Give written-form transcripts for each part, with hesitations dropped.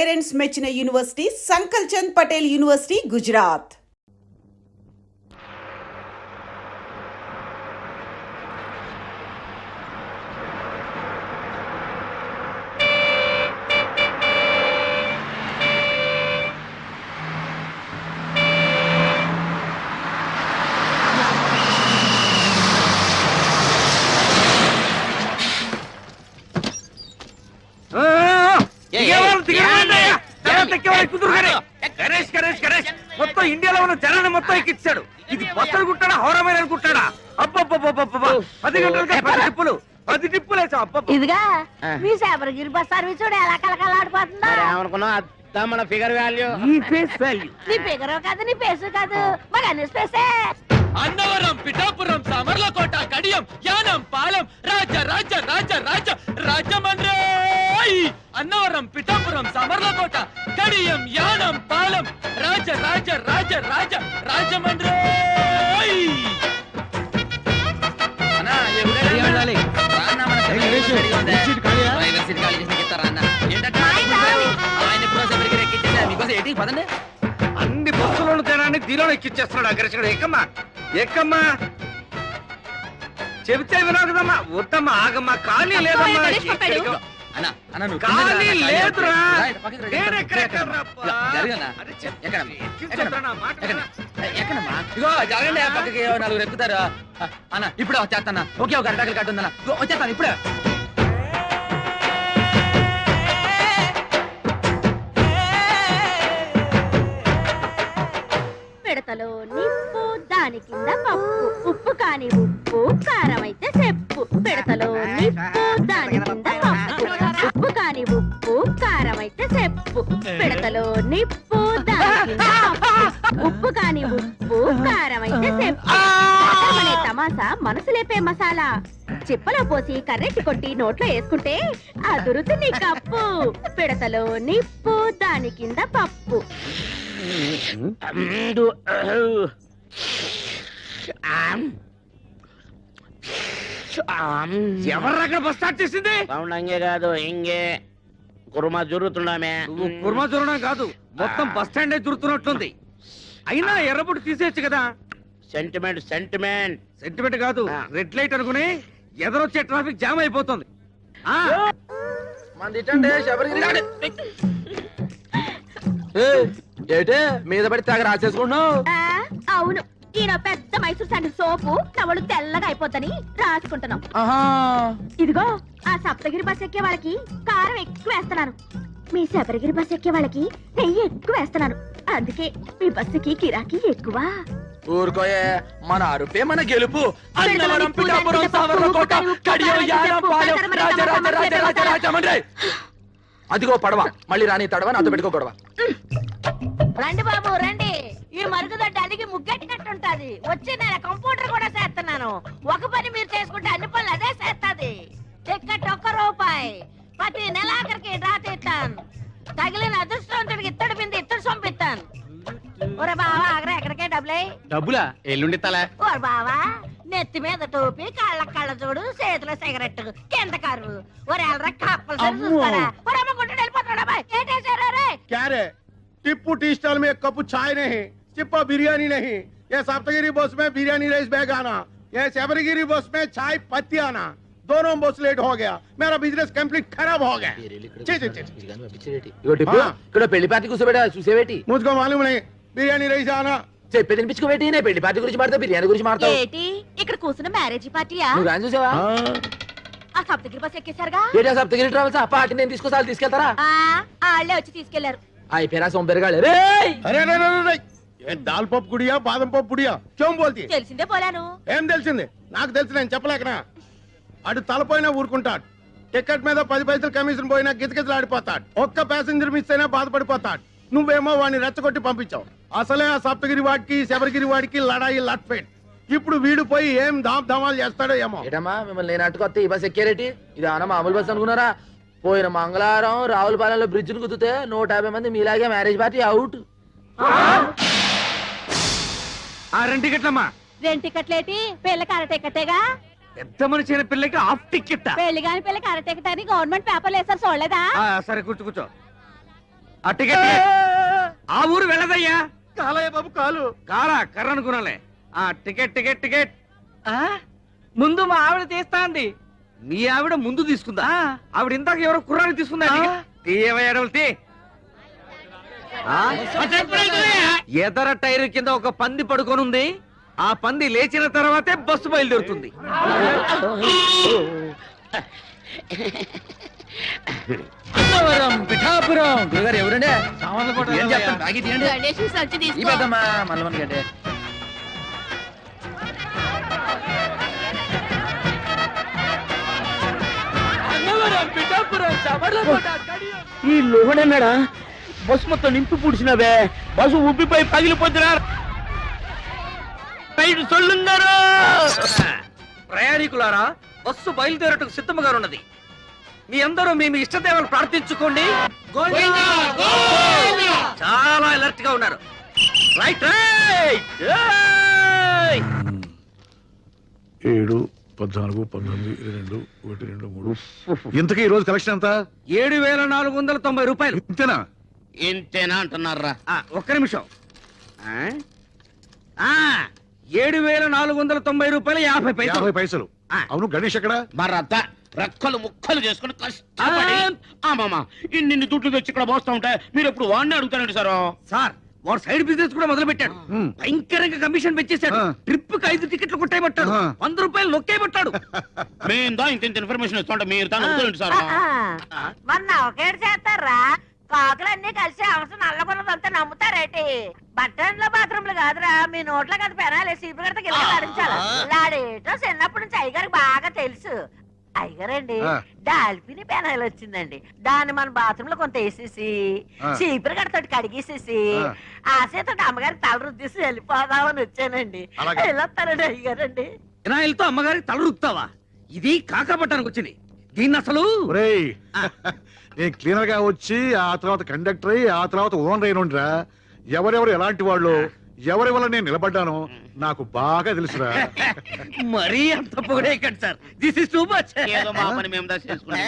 Parents మెచ్చిన university సంకల్ Chand Patel university Gujarat. మొత్తం ఇండియాలో ఉన్న జనాన్ని మొత్తం ఎక్కించాడు. ఇది బస్సులు కుట్టాడా హౌరమైన అనుకుంటాడా? అబ్బబ్బబ్బబ్బబ్బ 10 గంటలకే 10 టిప్పులు వేసావు. అబ్బబ్బ ఇదిగా మీ శబరిగిరి బస్ సర్వీస్ చూడు ఎలా కలకలాడిపోతుందా. ఏమనుకున్నావు మన ఫిగర్ వాల్యూ ఈ ఫేస్ వాల్యూ నీ ఫిగర్ కాదు నీ ఫేస్ కాదు మరి అన్ని స్పేసే. అన్నవరం, పిఠాపురం, సామర్లకోట, కడియం, యానం, పాలెం, రాజ రాజ రాజ రాజ రాజమండ్రి. అన్నవరం, పిఠాపురం, సామర్లకోట, కడియం, యానం, పాలెం, రాజ రాజ రాజ రాజ రాజమండ్రి. అన్ని బస్సులను జనాన్ని దీనిలో ఎక్కిచ్చేస్తున్నాడు అగ్రసుడు. ఎక్కమ్మా ఎక్కమ్మా, చెబితే వినోదమ్మా. వద్దమ్మా ఆగమ్మా, ఖాళీ లేదమ్మా. ఖాళీ లేదురా. ఇగో జరగండి పక్కకి, నలుగురు ఎక్కుతారు అన్న. ఇప్పుడే వచ్చేస్తాను. ఓకే, ఒక అరటాకలు కట్టుందన్న, వచ్చేస్తాను ఇప్పుడే. పిడతలో నిప్పు దాని కింద పప్పు, ఉప్పు కాని ఉప్పు కారం అయితే చెప్పు. పిడతలో నిప్పు దాని కింద పప్పు, ఉప్పు కాని ఉప్పు కారం అయితే చెప్పు. పిడతలో నిప్పు దాని కింద పప్పు, ఉప్పు కాని ఉప్పు కారం అయితే చెప్పు. అనే తమాసా మనసు లేపే మసాలా, చిప్పలో పోసి కర్రెట్టి కొట్టి నోట్లో వేసుకుంటే అదురుతు నీ కప్పు. పిడతలో నిప్పు దాని కింద పప్పు. ఎవర్రక్కడ బస్ స్టార్ట్ చేసింది? అంగే కాదు ఇంగే కుర్మా జరుగుతున్నామే. కుర్మా జరగడం కాదు, మొత్తం బస్ స్టాండ్ జరుగుతున్నట్లుంది. అయినా ఎర్రబుట్టు తీసేయచ్చు కదా. సెంటిమెంట్ సెంటిమెంట్ సెంటిమెంట్ కాదు, రెడ్ లైట్ అనుకుని ఎదరొచ్చే ట్రాఫిక్ జామ్ అయిపోతుంది. ఏటే మీద పడి తెగ రాసేసుకుంటున్నావు? అవును, ఈయన పెద్ద మైసూర్ శాండిల్ సోపు నవలు తెల్లగా అయిపోద్దని రాసుకుంటున్నాం. ఇదిగో ఆ సప్తగిరి బస్ ఎక్కే వాళ్ళకి కారం ఎక్కువ వేస్తున్నాను, మీ శబరిగిరి బస్ ఎక్కే వాళ్ళకి నెయ్యి ఎక్కువ వేస్తున్నాను. అందుకే మీ బస్సుకి కిరాకీ ఎక్కువ. ఊరుకోయే, మన అరుపే మన గెలుపు. అన్నవరం, పిఠాపురం, సామర్లకోట, కడియం, యానం, పాలెం, రాజ రాజ రాజ రాజ రాజమండ్రి. అదిగో పడవ, మళ్ళీ రాని తడవ, నాతో పెట్టుకో గొడవ. రండి బాబు రండి, ఈ మరుగుదొడ్డి అడిగి ముగ్గెట్టినట్టుంటది. వచ్చి నేను కంప్యూటర్ కూడా చేస్తున్నాను. ఒక పని మీరు చేసుకుంటే అన్ని పనులు అదే చేస్తాది. టికెట్ ₹1, ప్రతి నెలాఖరికి డ్రా తీస్తాను. తగిలిన అదృష్టవంతుడికి ఇత్తడి బింది ఇత్తడి సొంపిస్తాను. ఒరే బావా ఆగరా, ఎక్కడికే డబ్బులా ఎల్లుండి తలా. ఓ బావా, నెత్తి మీద టోపీ, కాళ్ళ కళ్ళ చూడు, చేతిలో సిగరెట్, కింద కరువు. ఒరే ఎల్రా కప్పలు చూస్తారా? ఒరే అమ్ముకుంటూ వెళ్ళిపోతాడా బాయ్? ఏంటేసారా రే? क्या रे? टिप्पू टी स्टॉल में 1 कप चाय नहीं, चिप्पा बिरयानी नहीं, ये सप्तगिरी बस में बिरयानी राइस बैग आना, ये शबरीगिरी बस में चाय पत्ती आना, दोनों बस लेट हो गया, मेरा बिजनेस कंप्लीट खराब हो गया. ఇక్కడ పెళ్లి పార్టీ కూర్చోబెట్టా చూసేవేటి? मुझको मालूम नहीं, बिरयानी राइस आना. చెప్పే తినిపించుకోబెట్టి, నేను పెళ్లి పార్టీ గురించి మాడతా, బిర్యానీ గురించి మాడతావు. ఏంటి ఇక్కడ కూర్చున్న మ్యారేజ్ పార్టీయా? నువ్వు కానీ చూసావా? ఆ సప్తగిరి బస్ ఎక్కేశారుగా? ఏటా సప్తగిరి ట్రావెల్స్ ఆ పార్టీ నేను తీసుకొస్తాను, తీసుకెళ్తారా? వాళ్ళే వచ్చి తీసుకెళ్లారు. అయిపోయినా సొంపెరగాళ్ళు. రే अरे अरे अरे ये दाल पप गुड़िया बादम पप गुड़िया क्यों बोलती? తెలిసిందే పోలాను. ఏం తెలిసింది? నాకు తెలిసి నేను చెప్పలేకనా. అటు తలపోయినా ఊరుకుంటాడు, టికెట్ మీద 10 పైసలు కమిషన్ పోయినా గిజగిజలాడిపోతాడు, ఒక్క ప్యాసింజర్ మిస్ అయినా బాధపడిపోతాడు. నువ్వేమో వాడిని రెచ్చగొట్టి పంపించావు. అసలే ఆ సప్తగిరి వాడికి శబరిగిరి వాడికి లడాయి లట్ఫెట్. ఇప్పుడు వీడు పోయి ఏం ధామాలు చేస్తాడో ఏమో. ఏటమ్మా మిమ్మల్ని నేను అట్టుకొస్తే ఈ బస్ ఎక్కారేటి? ఇది అన్న మామూలు బస్ అనుకున్నారా? పోయిన మంగళవారం రావులపాలెంలో బ్రిడ్జ్ ను కుదితే 150 మంది మీలాగే మ్యారేజ్ పార్టీ అవుట్. ఆ 2 టికెట్లమ్మా. 2 టికెట్లేటి? పెళ్ళకి అర టికెటేగా. పెద్ద మనిషి అయిన పిల్లకి హాఫ్ టికెట్. పెళ్లి కాని పిల్లకి అర టికెట్ అని గవర్నమెంట్ పేపర్లు వేసారు చూడలేదా? సరే కూర్చో కూర్చో. ఆ టికెట్ ఆ ఊరు వెళ్ళదయ్యా. కాలయ్య బాబు కాలు. కాలా కర్ర అనుకున్నాలే. ఆ టికెట్ టికెట్ టికెట్. ముందు మా ఆవిడ తీస్తా అంది. మీ ఆవిడ ముందు తీసుకుందా? ఆవిడ ఇందాక ఎవరో కుర్రాన్ని తీసుకుందా? తీయవయ్యాడవులు తీ. ఎదర టైర్ కింద ఒక పంది పడుకొనుంది. ఆ పంది లేచిన తర్వాతే బస్సు బయలుదేరుతుంది. పిఠాపురం గురుగారు ఎవరండి? ఏం చెప్తాను? బాగా తీయండి. గణేష్ సంచి ఈ తీసుకో. పెద్దమ్మా మల్లవన్ గడ్డే. ఈ లోడన్నాడా బస్సు మొత్తం నింపి పూడ్చినవే. బస్సు ఉబ్బిపోయి పగిలిపోతున్నారు. సొల్లున్నారు. ప్రయాణికులారా, బస్సు బయలుదేరటకు సిద్ధముగా ఉన్నది. మీ అందరూ మీ ఇష్టదేవాలు ప్రార్థించుకోండి. చాలా అలర్ట్ గా ఉన్నారు. Right right. 7, 14, 19, 22, 1, 2, 3. ఇంతకీ ఈ రోజు కలెక్షన్ ఎంత? 7,490 రూపాయలు. ఇంతేనా? ఇంతేనా అంటున్నారా? ఒక్క నిమిషం. 7,490 రూపాయలు 50 పైసలు. 50 పైసలు. అవును, గణేష్ ఎక్కడ? మరత రెక్కలు ముక్కలు చేసుకుని కష్టపడి మామ ఇన్ని దుడ్లు తెచ్చి ఇక్కడ పోస్తా ఉంటే మీరు ఎప్పుడు వాడిని అడుగుతారండి సార్. సార్, వాడు సైడ్ బిజినెస్ కూడా మొదలు పెట్టాడు. భయంకరంగా కమిషన్ పెంచేశాడు. ట్రిప్ కి 5 టికెట్లు కొట్టేయబట్టాడు. 100 రూపాయలు నొక్కేయబట్టాడు. మేము దా ఇంత ఇన్ఫర్మేషన్ ఇస్తుంటే మీరు దాన్ని అడుగుతారండి సార్. మొన్న ఒకేడు చేస్తారా? కాకులన్నీ కలిసి అవసరం నల్లబుల్లదంతా నమ్ముతారేటి? బట్టన్ల బాత్రూమ్లు కాదురా, మీ నోట్లో కదా పెనాలి సీపు కడితే గిల్ల ఆడించాలి. లాడేటో చిన్నప్పటి నుంచి అయ్యగారికి బాగా తెలుసు. అయ్యగారండి, డాల్ఫిని పెనాయిల్ వచ్చిందండి. దాన్ని మన బాత్రూమ్ లో కొంత వేసేసి చీపురు గడతోటి కడిగేసేసి ఆ చేత అమ్మగారికి తల రుద్దేసి వెళ్ళిపోదామని వచ్చానండి. వెళ్ళొస్తానండి అయ్యగారండి. వినాయలతో అమ్మగారికి తల రుక్తావా? ఇది కాకపట్టానికి వచ్చింది. దీన్ని అసలు ఒరేయ్, నేను క్లీనర్ గా వచ్చి ఆ తర్వాత కండక్టర్ అయ్యి ఆ తర్వాత ఓనర్ అయినరా. ఎవరెవరు ఎలాంటి వాళ్ళు, ఎవరి వల్ల నేను నిలబడ్డానో నాకు బాగా తెలుసురా. మరీ అంత పొగడే కదా sir. This is too much. ఏదో మా పని మేము దా చేసుకున్నాం.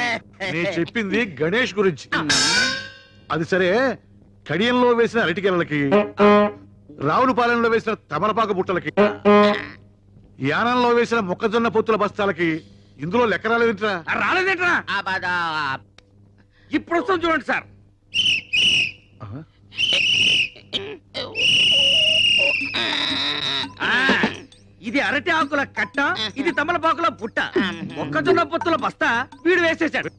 నేను చెప్పింది గణేష్ గురించి. అది సరే, కడియంలో వేసిన అరటికెలకి, రావులపాలెంలో వేసిన తమలపాకు బుట్టలకి, యానంలో వేసిన మొక్కజొన్న పొత్తుల బస్తాలకి ఇందులో లెక్క రాలేదంటరా? రాలేదేంట్రా? ఇప్పుడు వస్తాం చూడండి సార్. ఇది అరటి ఆకుల కట్ట, ఇది తమలపాకుల బుట్ట, మొక్కజొన్న పొత్తుల బస్తా వీడు వేసేసాడు.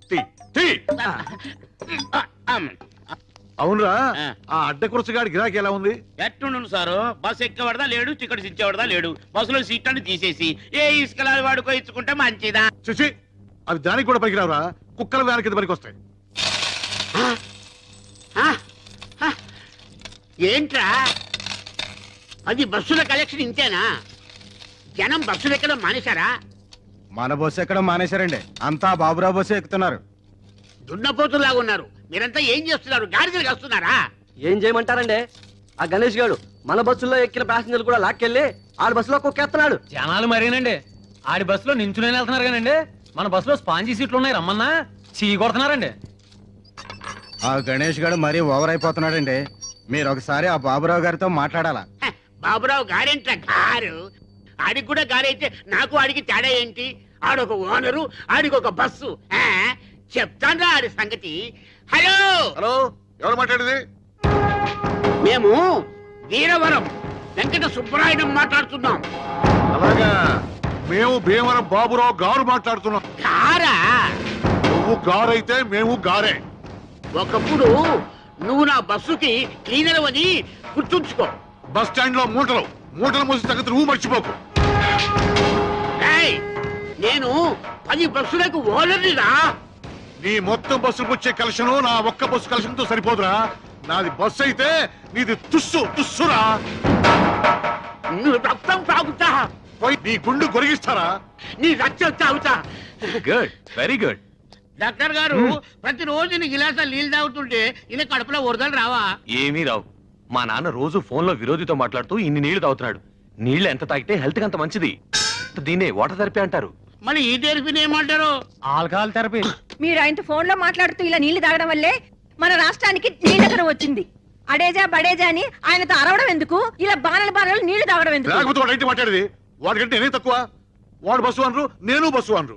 అవునరా, ఆ అడ్డకురసగాడి గిరాకీ ఎలా ఉంది? ఎట్టుండు సారు? బస్ ఎక్కవడదా లేడు, టికెట్స్ ఇచ్చేవాడదా లేడు. బస్సులో సీట్ అని తీసేసి ఏ ఇసుకలాలు వాడుకో ఇచ్చుకుంటే మంచిదా? చూసి అవి దానికి కూడా పనికిరావురా. కుక్కల వ్యాన్ కింద పనికి వస్తాయి. ఏంట్రా అది బస్సుల కలెక్షన్ ఇంతేనా? జనం బస్సులు ఎక్కడం మానేశారా? మన బస్సు ఎక్కడం మానేశారండి. అంతా బాబురావు బస్సు ఎక్కుతున్నారు. దున్నపోతులాగా ఉన్నారు. మీరంతా ఏం చేస్తున్నారు? గాడిదలు వస్తున్నారా? ఏం చేయమంటారండి? ఆ గణేష్ గారు మన బస్సులో ఎక్కిన ప్యాసింజర్లు కూడా లాక్కెళ్ళి ఆడి బస్సులో కుక్కేస్తున్నాడు. జనాలు మరేనండి. ఆడి బస్సులో నించునే వెళ్తున్నారు కానండి, మన బస్సులో స్పాంజీ సీట్లు ఉన్నాయి రమ్మన్నా చీ కొడుతున్నారండి. ఆ గణేష్ గారు మరీ ఓవర్ అయిపోతున్నాడండి. మీరు ఒకసారి ఆ బాబురావు గారితో మాట్లాడాలా? బాబురావు గారేంట్రా గారు? ఆడికి కూడా గారైతే నాకు ఆడికి తేడా ఏంటి? ఆడొక ఓనరు, ఆడికి ఒక బస్సు. చెప్తాన్రా ఆడి సంగతి. హలో హలో, ఎవరు మాట్లాడేది? మేము వీరవరం వెంకట సుబ్బరాయుడు మాట్లాడుతున్నాం. అలాగా, మేము భీమవరం బాబురావు గారు మాట్లాడుతున్నాం. గారా? నువ్వు గారైతే మేము గారే. ఒకప్పుడు నువ్వు నా బస్సుకి క్లీనర్ అని గుర్తుంచుకో. బస్ స్టాండ్ లో మూటలు మోసి తగ్గదు, నువ్వు మర్చిపోకు. ఏయ్, నేను 10 బస్సులకు ఓనర్నిరా. నీ మొత్తం బస్సులకు వచ్చే కలెక్షన్ నా ఒక్క బస్సు కలెక్షన్ తో సరిపోదురా. నాది బస్సు అయితే నీది తుస్సురా. నువ్వు రక్తం తాగుతా, పోయి నీ గుండు గొరిగిస్తారా? నీ రక్తం తాగుతా. Good, very good. డాక్టర్ గారు, ప్రతిరోజు నీ గిలాసా నీళ్ళు తాగుతుంటే ఇలా కడుపులో వరదలు రావా? ఏమీ రావు. మా నాన్న రోజు ఫోన్ లో విరోధితో మాట్లాడుతూ ఇన్ని నీళ్లు తాగుతున్నాడు. నీళ్లు ఎంత తాగితే హెల్త్ కి అంత మంచిది. దీన్నే వాటర్ థెరపీ అంటారు. మరి ఈ థెరపీని ఏమంటారు? Alcohol therapy. మీరు ఆయనతో ఫోన్ లో మాట్లాడుతూ ఇలా నీళ్లు తాగడం వల్లే మన రాష్ట్రానికి నీళ్ళకరం వచ్చింది. అడేజా బడేజా అని ఆయనతో అరవడం ఎందుకు? ఇలా బాణలు నీళ్లు తాగడం ఎందుకు? లేకపోతే వాడు ఏంటి మాట్లాడేది? వాడికంటే నేనే తక్కువ. వాడు బస్సు అనరు, నేను బస్సు అనరు.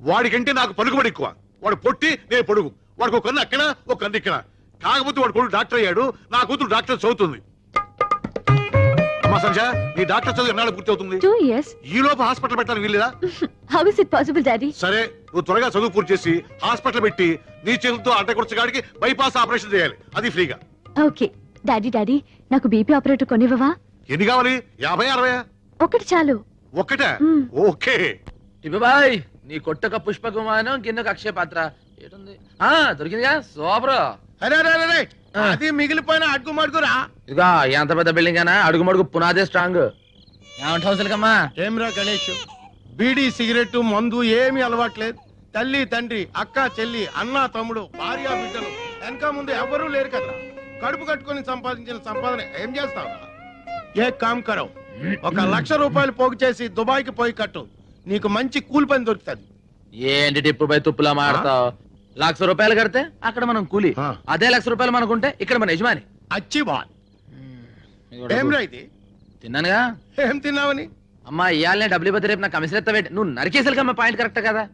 వాడికంటే నాకు పలుకుబడి ఎక్కువ. వాడు పొట్టి, నేను పొడుగు. వాడికి ఒక కన్ను అక్కడ, ఒక కన్ను ఇక్కడ. కాకపోతే వాడు కొడుకు డాక్టర్ అయ్యాడు, నా కూతురు డాక్టర్ చదువుతుంది. అమ్మా సంజ, నీ డాక్టర్ చదువు ఎన్నాళ్ళు పూర్తి అవుతుంది? 2 years. ఈ లోపు హాస్పిటల్ పెట్టాలని వీల్లేదా? How is it possible, Daddy? సరే, నువ్వు త్వరగా చదువు పూర్తి చేసి హాస్పిటల్ పెట్టి నీ చేతులతో అడ్డకొచ్చగాడికి బైపాస్ ఆపరేషన్ చేయాలి, అది ఫ్రీగా. Okay. డాడీ నాకు బీపీ ఆపరేటర్ కొనివ్వవా? ఎన్ని కావాలి? 50, 60? ఒకటి చాలు. ఒక్కటే? ఓకే. బాయ్, నీ కొట్టక పుష్ప విమానం కిందకు అక్షయ పాత్ర ఏటుంది? దొరికిందిగా, సూపర్. అరే అరే అరే, అది మిగిలిపోయిన అడుగు మడుగురా. ఇదిగా ఎంత పెద్ద బిల్డింగ్ అయినా అడుగు మడుగు పునాదే స్ట్రాంగ్. ఏమంటావు సిలకమ్మా? ఏమిరా గణేష్, బీడీ సిగరెట్ మందు ఏమీ అలవాట్లేదు. తల్లి తండ్రి అక్క చెల్లి అన్న తమ్ముడు భార్య బిడ్డలు వెనక ముందు ఎవరూ లేరు కదా. కడుపు కట్టుకొని సంపాదించిన సంపాదన ఏం చేస్తావా? ఏ కామ్ కరవ్, 1 లక్ష రూపాయలు పోగు చేసి దుబాయ్కి పోయి కట్టు, నీకు మంచి కూలి పని దొరుకుతుంది. ఏంటి టిప్పు పై తుప్పులా మాడతావు? 1,00,000 రూపాయలు కడితే అక్కడ మనం కూలి, అదే 1,00,000 రూపాయలు మనకుంటే ఇక్కడ మన యజమాని. అచ్చి బాల్. ఏం రా ఇది? తిన్నానుగా. ఏం తిన్నావని? అమ్మా ఇయాలనే డబ్బులు ఇవ్వదు, రేపు నాకు కమిషన్ ఎత్తవేంటి? నువ్వు నరికేసరికమ్మా, పాయింట్ కరెక్ట్ కదా.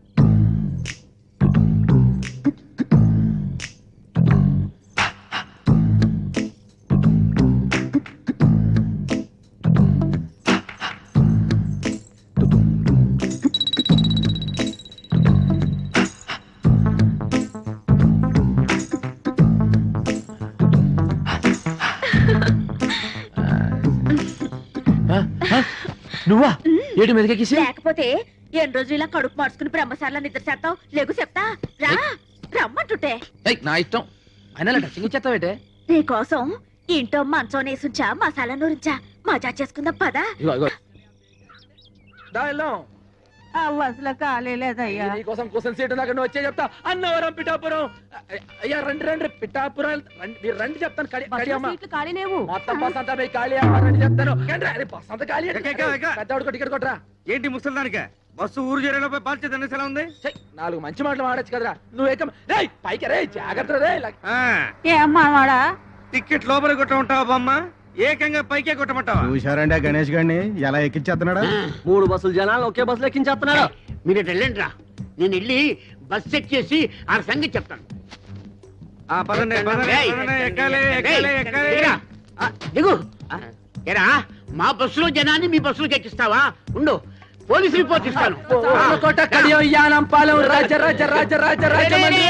నువ్వా ఏడు మీదకేసి? లేకపోతే ఎన్ని రోజులు ఇలా కడుపు మార్చుకుని బ్రహ్మసార్ల నిద్ర చేస్తావు? లేకు చెప్తా రా, రమ్మంటుంటే. నా ఇష్టం. అయినా టచింగ్ ఇచ్చేస్తావేటే? నీ కోసం ఇంట్లో మంచం నేసుంచా, మసాలా నూరించా, మజా చేసుకుందాం పదా. అసలు ఖాళీ లేదయ్యా. నీకోసం కోసం సీటు దాకా నువ్వు వచ్చే చెప్తా. అన్నవరం పిఠాపురం. అయ్యా రండి రండి, పిఠాపురం మీరు రండి చెప్తాను. ఖాళీ లేవు. మొత్తం బస్ అంతా పోయి ఖాళీ అమ్మ, రండి చెప్తాను. బస్ అంతా ఖాళీ. పెద్దవాడికి టికెట్ కొట్టరా. ఏంటి ముసలిదానిక బస్సు ఊరు చేరేలోపై బాధ్యత ఎలా ఉంది? 4 మంచి మాటలు మాడచ్చు కదరా. నువ్వు ఏకం రే పైకి రే, జాగ్రత్త రే. ఏమ్మా టికెట్ లోపల కొట్ట ఉంటావా బామ్మ? ఏకంగా పైకే కొట్టమంటావా? చూశారండి గణేష్ గారిని ఎలా ఎక్కించేస్తున్నాడా? 3 బస్సులు జనాలు ఒకే బస్సులో ఎక్కించేస్తున్నాడు. మీరు వెళ్ళండి రా, నేను వెళ్ళి బస్ చెక్ చేసి ఆ సంగతి చెప్తాను. పదండి, పదండి, ఏయ్, పదండి, ఎక్కాలి, ఎక్కాలి, ఎక్కాలి. దిగురా. దిగు. ఏరా, మా బస్సులో జనాన్ని మీ బస్సులోకి ఎక్కిస్తావా? ఉండు, పోలీస్ రిపోర్ట్ ఇస్తాను. కోట కడియం యానం పాలెం రాజ రాజ రాజ రాజ రాజ మంది.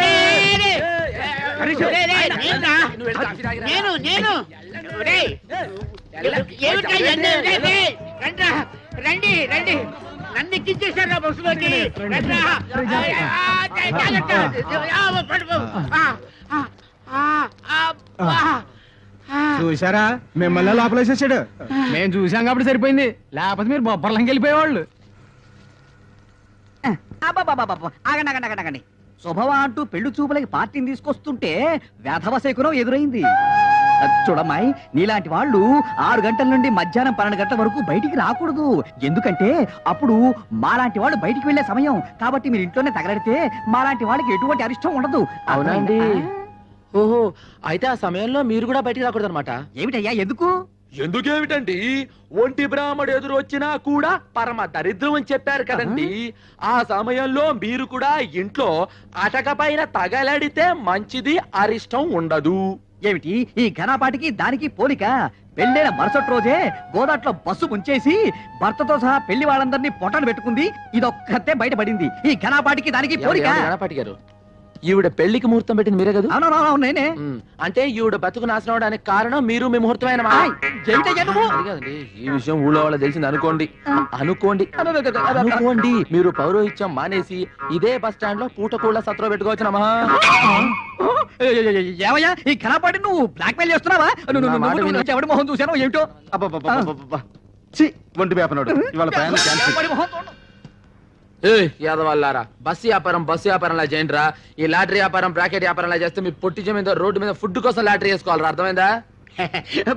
నేను రండి రండి, నన్ను ఎక్కించేశారు నా బస్సులోకి. చూసారా, మిమ్మల్ని లోపలేసేసాడు. మేము చూసాం కాబట్టి సరిపోయింది, లేకపోతే మీరు బొబ్బర్లంకి వెళ్ళిపోయేవాళ్ళు. ఆగండి. శుభవా అంటూ పెళ్లి చూపులకి పార్టీని తీసుకొస్తుంటే వేధవ శకునం ఎదురైంది. చూడమ్మాయి, నీలాంటి వాళ్ళు 6 గంటల నుండి మధ్యాహ్నం 12 గంటల వరకు బయటికి రాకూడదు. ఎందుకంటే అప్పుడు మాలాంటి వాళ్ళు బయటికి వెళ్లే సమయం. కాబట్టి మీరు ఇంట్లోనే తగలడితే మాలాంటి వాళ్ళకి ఎటువంటి అరిష్టం ఉండదు. అవునండి. ఓహో, అయితే ఆ సమయంలో మీరు కూడా బయటికి రాకూడదు అనమాట. ఏమిటయ్యా ఎందుకు? ఎందుకేమిటండి, ఒంటి బ్రాహ్మడు ఎదురు వచ్చినా కూడా పరమ దరిద్రం అని చెప్పారు కదండి. ఆ సమయంలో మీరు కూడా ఇంట్లో అటక పైన తగలడితే మంచిది, అరిష్టం ఉండదు. ఏమిటి ఈ ఘనపాటికి దానికి పోలిక? పెళ్ళైన మరుసటి రోజే గోదాట్లో బస్సు ముంచేసి భర్తతో సహా పెళ్లి వాళ్ళందరినీ పొట్టలు పెట్టుకుంది. ఇదొక్కతే బయటపడింది. ఈ ఘనపాటికి దానికి పోలిక? గణపాటి గారు, ఈవిడ పెళ్లికి ముహూర్తం పెట్టింది మీరే కదా? అవునవును, నేనే. అంటే ఈవిడ బతుకు నాశనం అవడానికి కారణం మీరు, మీ ముహూర్తం అయిన కదండి. ఈ విషయం ఊళ్ళో వాళ్ళు తెలిసింది అనుకోండి. అనుకోండి మీరు పౌరోహిత్యం మానేసి ఇదే బస్ స్టాండ్ లో పూటకూళ్ళ సత్రం పెట్టుకోవచ్చునమ్మా. ఏమయ్యా ఈ ఘనపాటి నువ్వు బ్లాక్ మెయిల్ చేస్తున్నావా? ఎవడి మొహం చూసానో ఏమిటో. ఒంటి వేపనాడు ఇవాళ ప్రయాణం క్యాన్సిల్. యాదవల్లారా, బస్సు వ్యాపారంలా చేయండిరా. ఈ లాటరీ వ్యాపారం, బ్రాకెట్ వ్యాపారంలా చేస్తే మీ పొట్టి మీద రోడ్డు మీద ఫుడ్ కోసం లాటరీ వేసుకోవాలరా. అర్థమైందా?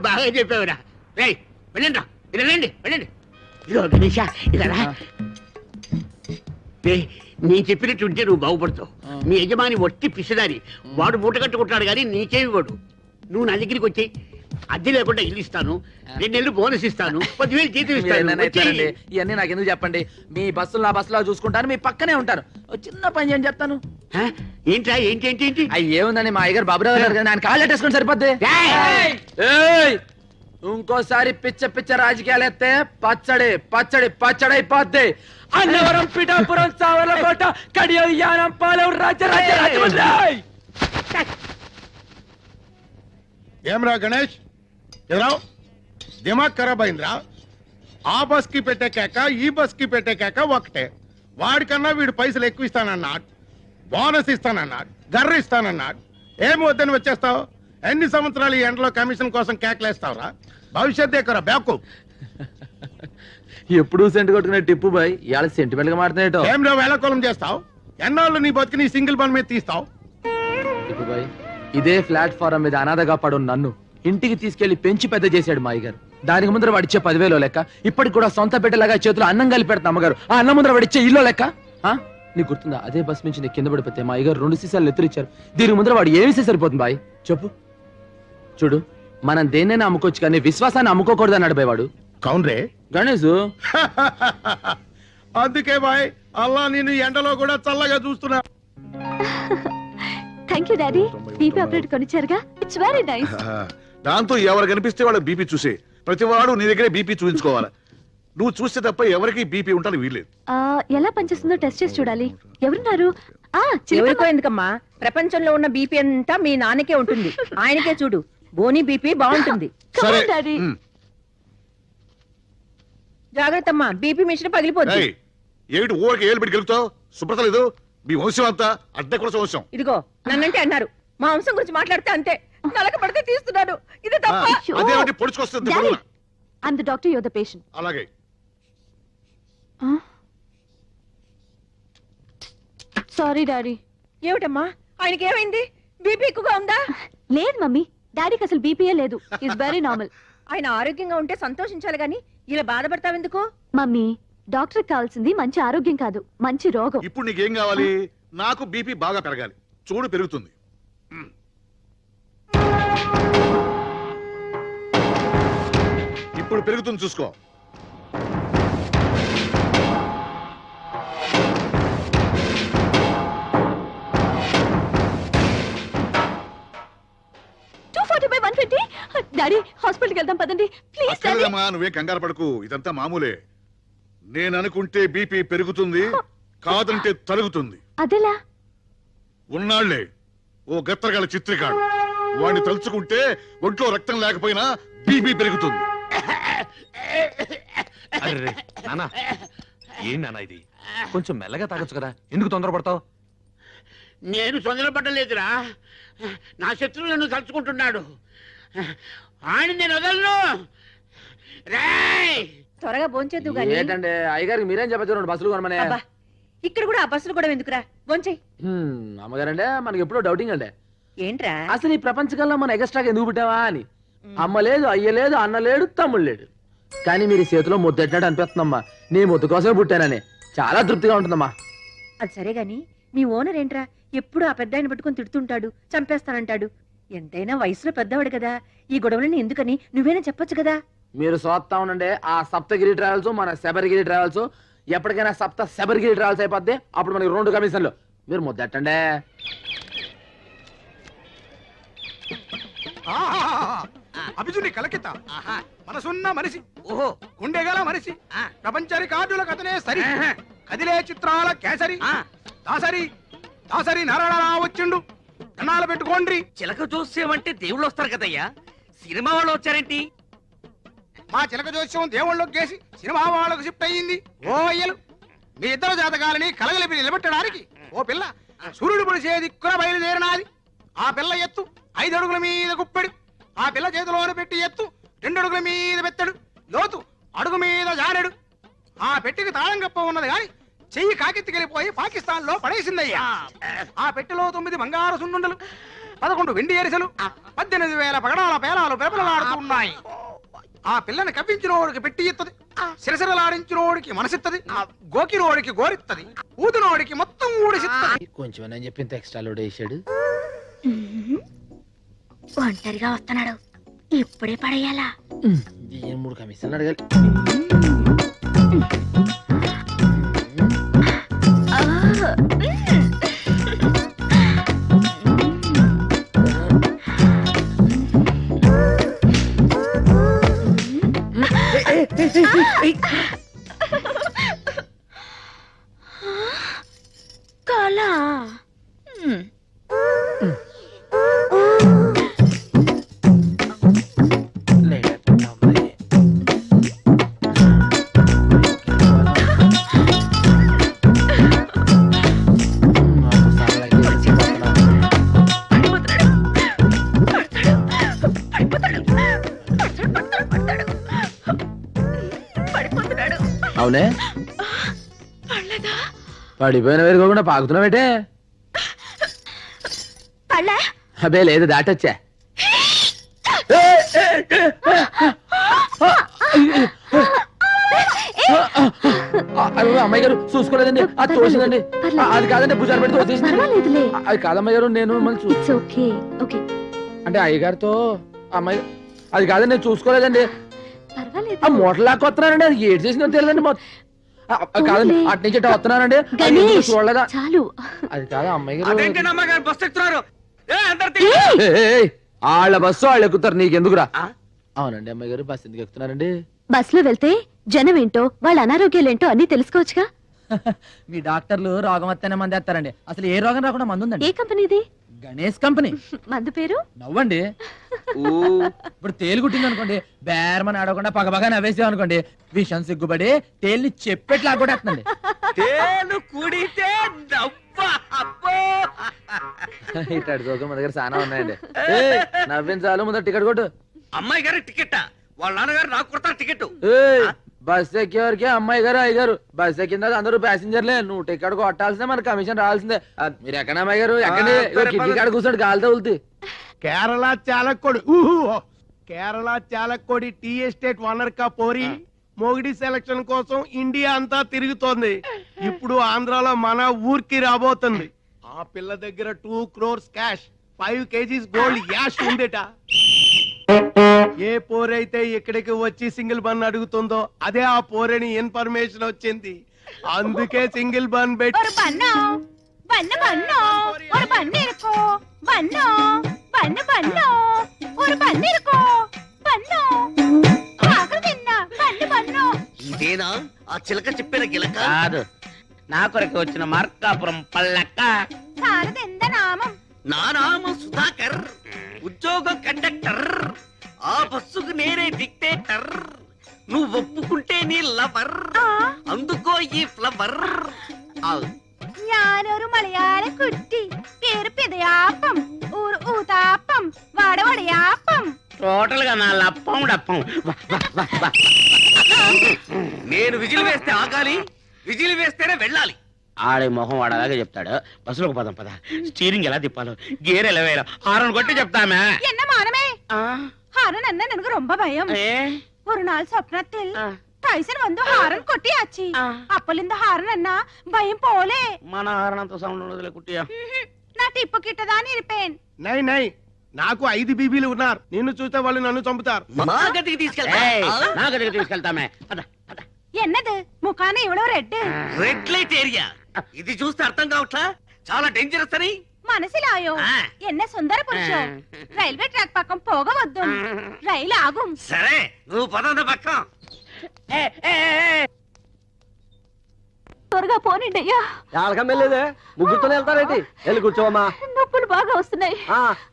బాగా చెప్పావురా. రేయ్ వెళ్ళండి రా, ఇలా రండి, వెళ్ళండి. ఇదో గణేష, ఇలా రా. నేను చెప్పినట్టు ఉంటే నువ్వు బాగుపడతావు. మీ యజమాని వట్టి పిసిదారి, వాడు మూట కట్టుకుంటాడు కానీ నీకేమి వాడు. నువ్వు నా దగ్గరికి వచ్చి అద్దె లేకుండా ఇల్లు ఇస్తాను, 2 నెలలు బోనస్ ఇస్తాను, 10,000 జీతం ఇస్తాను. ఇస్తానండి. ఇవన్నీ నాకు ఎందుకు చెప్పండి. మీ బస్సులు నా బస్సులో చూసుకుంటాను, మీ పక్కనే ఉంటాను. ఓ చిన్న పని చేయని చెప్తాను. హ? ఏంట్రా ఏంటి ఏంటి ఏంటి? అయ్యి ఏముందని మా అయ్యగారు బాబురావు గారు ఆయన కాళ్ళు అట్టేసుకుని సరిపోద్ది. ఏయ్! ఏయ్! ఇంకోసారి పిచ్చ రాజకీయాలు ఎత్తే పచ్చడి అయిపోద్ది. అన్నవరం, పిఠాపురం, సావర్లకోట, కడియం, యానం, పాలెం, రాజమండ్రి. ఏమ్రా గణేష్, ఎదురావు దిమాగ్ ఖరాబ్ అయిందిరా. ఆ బస్ కి పెట్టే కేక, ఈ బస్ కి పెట్టే కేక ఒకటే. వాడికన్నా వీడు పైసలు ఎక్కువ ఇస్తానన్నాడు, బోనస్ ఇస్తానన్నాడు, గర్ర ఇస్తానన్నాడు. ఏమి వద్దని వచ్చేస్తావు? ఎన్ని సంవత్సరాలు ఈ ఎండలో కమిషన్ కోసం కేకలేస్తావురా? భవిష్యత్ ఎక్కరా బ్యాకు. ఎప్పుడు సెంట్ కొట్టుకునే టిప్పు బాయ్ ఇవాళ సెంటిమెంట్ గా మాట్లాడేటో. ఏమిరా వేళకోళం చేస్తావు? ఎన్నాళ్ళు నీ బతికి నీ సింగిల్ బన్ మీద తీస్తావు? టిప్పు బాయ్, ఇదే ప్లాట్ఫారం మీద అనాథగా పడు నన్ను ఇంటికి తీసుకెళ్లి పెంచి పెద్ద చేశాడు మా అయ్యగారు. దానికి ముందర వాడిచ్చే 10,000 లెక్క, ఇప్పటికి కూడా సొంత బిడ్డలాగా చేతులు అన్నం కలిపి పెడతా అమ్మగారు. ఆ అన్నం ముందర వాడిచ్చే ఇల్లు లెక్క. నీకు గుర్తుందా? అదే బస్ నుంచి నేను కింద పడిపోతే మా అయ్యగారు 2 సీసాలు ఎత్తురిచ్చారు. దీనికి ముందర వాడు ఏమి సరిపోతుంది బాయ్ చెప్పు. చూడు, మనం దేన్నైనా అమ్ముకోవచ్చు కానీ విశ్వాసాన్ని అమ్ముకోకూడదు అన్నాడు బాయ్ వాడు. కౌన్రే గణేష్. అందుకే బాయ్ అల్లా నేను ఎండలో కూడా చల్లగా చూస్తున్నా. Thank you daddy. బీపీ ఆపరేట్ కొనిచ్చారుగా, ఇట్స్ వెరీ నైస్. దాంతో ఎవరు కనిపిస్తే వాళ్ళ బీపీ చూసే ప్రతి వాడు నీ దగ్గరే బీపీ చూపించుకోవాలి. నువ్వు చూస్తే తప్ప ఎవరికి బీపీ ఉంటాను వీల్లేదు. ఎలా పనిచేస్తుందో టెస్ట్ చేసి చూడాలి. ఎవరున్నారు? ఎవరికో ఎందుకమ్మా, ప్రపంచంలో ఉన్న బీపీ అంతా మీ నాన్నకే ఉంటుంది. ఆయనకే చూడు, బోని బీపీ బాగుంటుంది. సరే డాడీ. జాగ్రత్త అమ్మా, బీపీ మిషన్ పగిలిపోద్ది. ఏయ్, ఏమిటి ఊరికి ఏళ్ళు పెట్టి గెలుపుతావు? శుభ్రత లేదు. మీ వంశం అంతా అడ్డ కూడా వంశం. ఇదిగో నన్నంటే అన్నారు, మా వంశం గురించి మాట్లాడితే అంతే. నలక పడితే తీస్తున్నాడు, ఇది తప్ప. అదేమిటి పొడుచుకొస్తుంది? I'm the doctor, your the patient. అలాగే సారీ డాడీ. ఏమిటమ్మా, ఆయనకి ఏమైంది? బీపీ ఎక్కువగా ఉందా? లేదు మమ్మీ, డాడీకి అసలు బీపీయే లేదు. It's very normal. ఆయన ఆరోగ్యంగా ఉంటే సంతోషించాలి గాని ఇలా బాధపడతావెందుకు? మమ్మీ, డాక్టర్ కావాల్సింది మంచి ఆరోగ్యం కాదు, మంచి రోగం. ఇప్పుడు నీకేం కావాలి? నాకు బీపీ బాగా పెరగాలి. చూడు పెరుగుతుంది. ఇప్పుడు పెరుగుతుంది చూసుకో. డాడీ, హాస్పిటల్కి వెళ్దాం పదండి ప్లీజ్. అక్కర్లేమ్మా, నువ్వే కంగారు పడకు. ఇదంతా మామూలే. నేను అనుకుంటే బీపీ పెరుగుతుంది, కాదంటే తరుగుతుంది. అదెలా? ఉన్నాళ్లే ఓ గత్తరగాల చిత్రికాడు, వాడిని తలుచుకుంటే ఒంట్లో రక్తం లేకపోయినా బీపీ పెరుగుతుంది. నానా ఏం నానా ఇది? కొంచెం మెల్లగా తాగొచ్చు కదా, ఎందుకు తొందరపడతావు? నేను తొందరపడలేదురా, నా శత్రువు నన్ను తలుచుకుంటున్నాడు. ఆయన నేను వదలను. రేయ్, త్వరగా భోంచేద్దు గాని. ఏంటంటే అయ్యగారికి మీరేం చెప్పచ్చు? 2 బస్సులు కొనమనే. అబ్బా, ఇక్కడ కూడా ఆ బస్సులు కూడా ఎందుకురా, భోంచేయి. అమ్మగారంటే మనకి ఎప్పుడో డౌటింగ్ అంటే ఏంట్రా అసలు ఈ ప్రపంచకంలో మనం ఎక్స్ట్రాగా ఎందుకు పుట్టావా అని. అమ్మ లేదు, అయ్య లేదు, అన్న లేడు, తమ్ముడు లేడు. కానీ మీరు చేతిలో ముద్దెట్టినట్టు అనిపిస్తుందమ్మా. నీ ముద్దు కోసమే పుట్టానని చాలా తృప్తిగా ఉంటుందమ్మా. అది సరే గాని, మీ ఓనర్ ఏంట్రా ఎప్పుడు ఆ పెద్ద ఆయన పట్టుకుని తిడుతుంటాడు, చంపేస్తానంటాడు. ఎంతైనా వయసులో పెద్దవాడు కదా, ఈ గొడవలని ఎందుకని నువ్వేనా చెప్పొచ్చు కదా. మీరు చూస్తా ఉండండి, ఆ సప్తగిరి ట్రావెల్స్ మన శబరిగిరి ట్రావెల్స్ ఎప్పటికైనా శబరిగిరి ట్రావెల్స్ అయిపోద్ది. అప్పుడు మనకి 2 కమిషన్లు. మీరు ముద్దెట్టండి. అభిజుని కలకిత మనసున్న మనిషి, ఓహో గుండెగల మనిషి, ప్రపంచ రికార్డుల కథనే సరి, కదిలే చిత్రాల కేసరి, దాసరి దాసరి నారాయణరావు వచ్చిండు. కన్నాలు పెట్టుకోండి. చిలక జోస్యం అంటే దేవుళ్ళు వస్తారు కదయ్యా, సినిమా వాళ్ళు వచ్చారేంటి? మా చిలక జోస్యం దేవుళ్ళకి కేసి సినిమా వాళ్ళకు షిఫ్ట్ అయ్యింది. ఓ అయ్యలు, మీ ఇద్దరు జాతకాలని కలగలిపి నిలబెట్టడానికి ఓ పిల్ల సూర్యుడు పొడిచే దిక్కున బయలుదేరినాది. ఆ పిల్ల ఎత్తు 5 అడుగుల మీద గుప్పెడు, ఆ పిల్ల చేతిలోనే పెట్టి ఎత్తు 2 అడుగుల మీద పెట్టాడు, లోతు అడుగు మీద జారెడు. ఆ పెట్టికి తాళం కప్ప ఉన్నది గాని చెయ్యి కాకెత్తికెళ్ళిపోయి పాకిస్తాన్ లో పడేసిందయ్యా. ఆ పెట్టెలో 9 బంగారు సున్నుండలు, 11 వెండి ఎరిసెలు, 18,000 పగడాల పేలాలు పెరపలలాడుతున్నాయి. ఆ పిల్లని కప్పించినోడికి పెట్టి ఇత్తది, సిరసిరలాడించినోడికి మనసిత్తది, గోకినోడికి గోరిత్తది, ఊదినోడికి మొత్తం ఊడిసిత్తది. కొంచెం అని చెప్పి ఇంత ఎక్స్ట్రా లోడ్ వేసాడు. ఒంటరిగా వస్తున్నాడు, ఇప్పుడే పడేయాలా? 3 కమిషన్లు అడగాలి. కళ. అవునే పడిపోయిన వేరుకోకుండా పాకుతున్నావేటే? పళ్ళ అబే లేదు, దాటొచ్చా. అమ్మాయి గారు చూసుకోలేదండి, అది తోసిందండి. అది కాదండి, భుజాలు పెడితే వచ్చేసింది. అది కాదమ్మాయి గారు, నేను అంటే అయ్యగారితో అమ్మాయి అది కాదండి, నేను చూసుకోలేదండి. ఆ మూటలు లాక్కు వస్తున్నానండి, అది ఏడు చేసిందో తెలియదండి. కాదండి, అటు నుంచి వస్తున్నానండి, చూడలేదా? చాలు. అది కాదు అమ్మాయి గారు, అమ్మగారు బస్ ఎక్కుతున్నారు. వాళ్ళ బస్సు వాళ్ళు ఎక్కుతారు, నీకెందుకురా? అవునండి అమ్మాయి గారు, బస్సు ఎందుకు ఎక్కుతున్నారండి? బస్ లో వెళ్తే జనం ఏంటో వాళ్ళ అనారోగ్యాలేంటో అన్ని తెలుసుకోవచ్చుగా. మీ డాక్టర్లు రోగం వస్తేనే మంది వేస్తారండి. అసలు ఏ రోగం రాకుండా మందు ఉందండి. ఏ కంపెనీది? గణేష్ కంపెనీ. మందు పేరు? నవ్వండి. ఇప్పుడు తేలు కుట్టింది అనుకోండి, బేరమని ఆడకుండా పగపగా నవ్వేసాం అనుకోండి, విషం సిగ్గుపడి తేలిని చెప్పెట్లా కొట్టేస్తుందండి. తేలు కుడితే ఇట్లాంటి జోకులు మన దగ్గర చాలా ఉన్నాయండి. నవ్వించాలు ముందర టికెట్ కొట్టు. అమ్మాయి గారి టికెట్, వాళ్ళ నాన్నగారు నాకు కొడతారు టికెట్. బస్ ఎక్కేవారికి అమ్మాయి గారు అయ్య గారు, బస్ ఎక్కిన అందరూ ప్యాసింజర్లే. నువ్వు టికెట్ కొట్టాల్సిందే, మన కమిషన్ రావాల్సిందే. మీరు ఎక్కడ అమ్మాయి గారు, ఎక్కడి కిటికీ కాడ కూర్చోండి, గాలి తగులుతుంది. Kerala Chalakudy Kerala Chalakudy tea estate owner కా పోరి మోగిడి సెలక్షన్ కోసం ఇండియా అంతా తిరుగుతోంది. ఇప్పుడు ఆంధ్రాలో మన ఊరికి రాబోతుంది. ఆ పిల్ల దగ్గర 2 crores క్యాష్, 5 kgs గోల్డ్ యాష్ ఉందేట. ఏ పోరైతే ఇక్కడికి వచ్చి సింగిల్ బన్ అడుగుతుందో అదే ఆ పోరని ఇన్ఫర్మేషన్ వచ్చింది. అందుకే సింగిల్ బన్ పెట్టి ఇదేనా ఆ చిలక చెప్పిన గిలక? కాదు, నా కొరకు వచ్చిన మార్కాపురం పల్లక్క. నా నామం సుధాకర్, ఉద్యోగం కండక్టర్. ఆ బస్సుకు నేనే డిక్టేటర్. నువ్వు ఒప్పుకుంటే నీ లవర్, అందుకో ఈ ఫ్లవర్. ഞാനൊരു മലയാള കുട്ടി, പേര് പിതയാപ്പം, ഊർ ഊതാപ്പം, വടവടയാപ്പം. టోటల్ గా నా లప్పం డప్పం. నేను విజిల్ వేస్తే ఆగాలి, విజిల్ వేస్తేనే వెళ్ళాలి. ఆడే మొహం వాడలాగే చెప్తాడు. బస్సులోకి పదం పద, స్టీరింగ్ ఎలా తిప్పాలో, గేర్ ఎలా వేయాలో హారన్ కొట్టి చెప్తామే. என்ன மானமே, ஹாரன் என்ன எனக்கு ரொம்ப பயம். ஒரு நாள் சொப்னத்தில் டைசன் வந்து ஹாரன் கொட்டியாச்சு. அப்பலிంద ஹாரன் అన్న భయం పోలే. మన హారన్ అంత సౌండ్ ఉండదులే కుట్టియా. నా టిప్పు కిట్టదాని ఇరిపేన్. నై నై, నాకు 5 బీబీలు ఉన్నారు. నిన్ను చూస్తే వాళ్ళు నన్ను చంపుతారు. మా గదికి తీసుకెళ్తా. నా గదికి తీసుకెళ్తామే. పద పద. ఎన్నది ముఖాన ఇవ్వడం రెడ్. Red light area. ఇది చూస్తే అర్థం కావట్లా, చాలా డేంజరస్ అని. మనసిలాయో ఎన్న సుందర పురుషం. రైల్వే ట్రాక్ పక్కం పోగవద్దు, రైలు ఆగుం. సరే, నువ్వు పదంద పక్కం. త్వరగా పోనిండయ్యా. వాళ్ళకం వెళ్ళేదే, ముగ్గురుతోనే వెళ్తారేంటి? వెళ్ళి కూర్చోవమ్మా. నొప్పులు బాగా వస్తున్నాయి.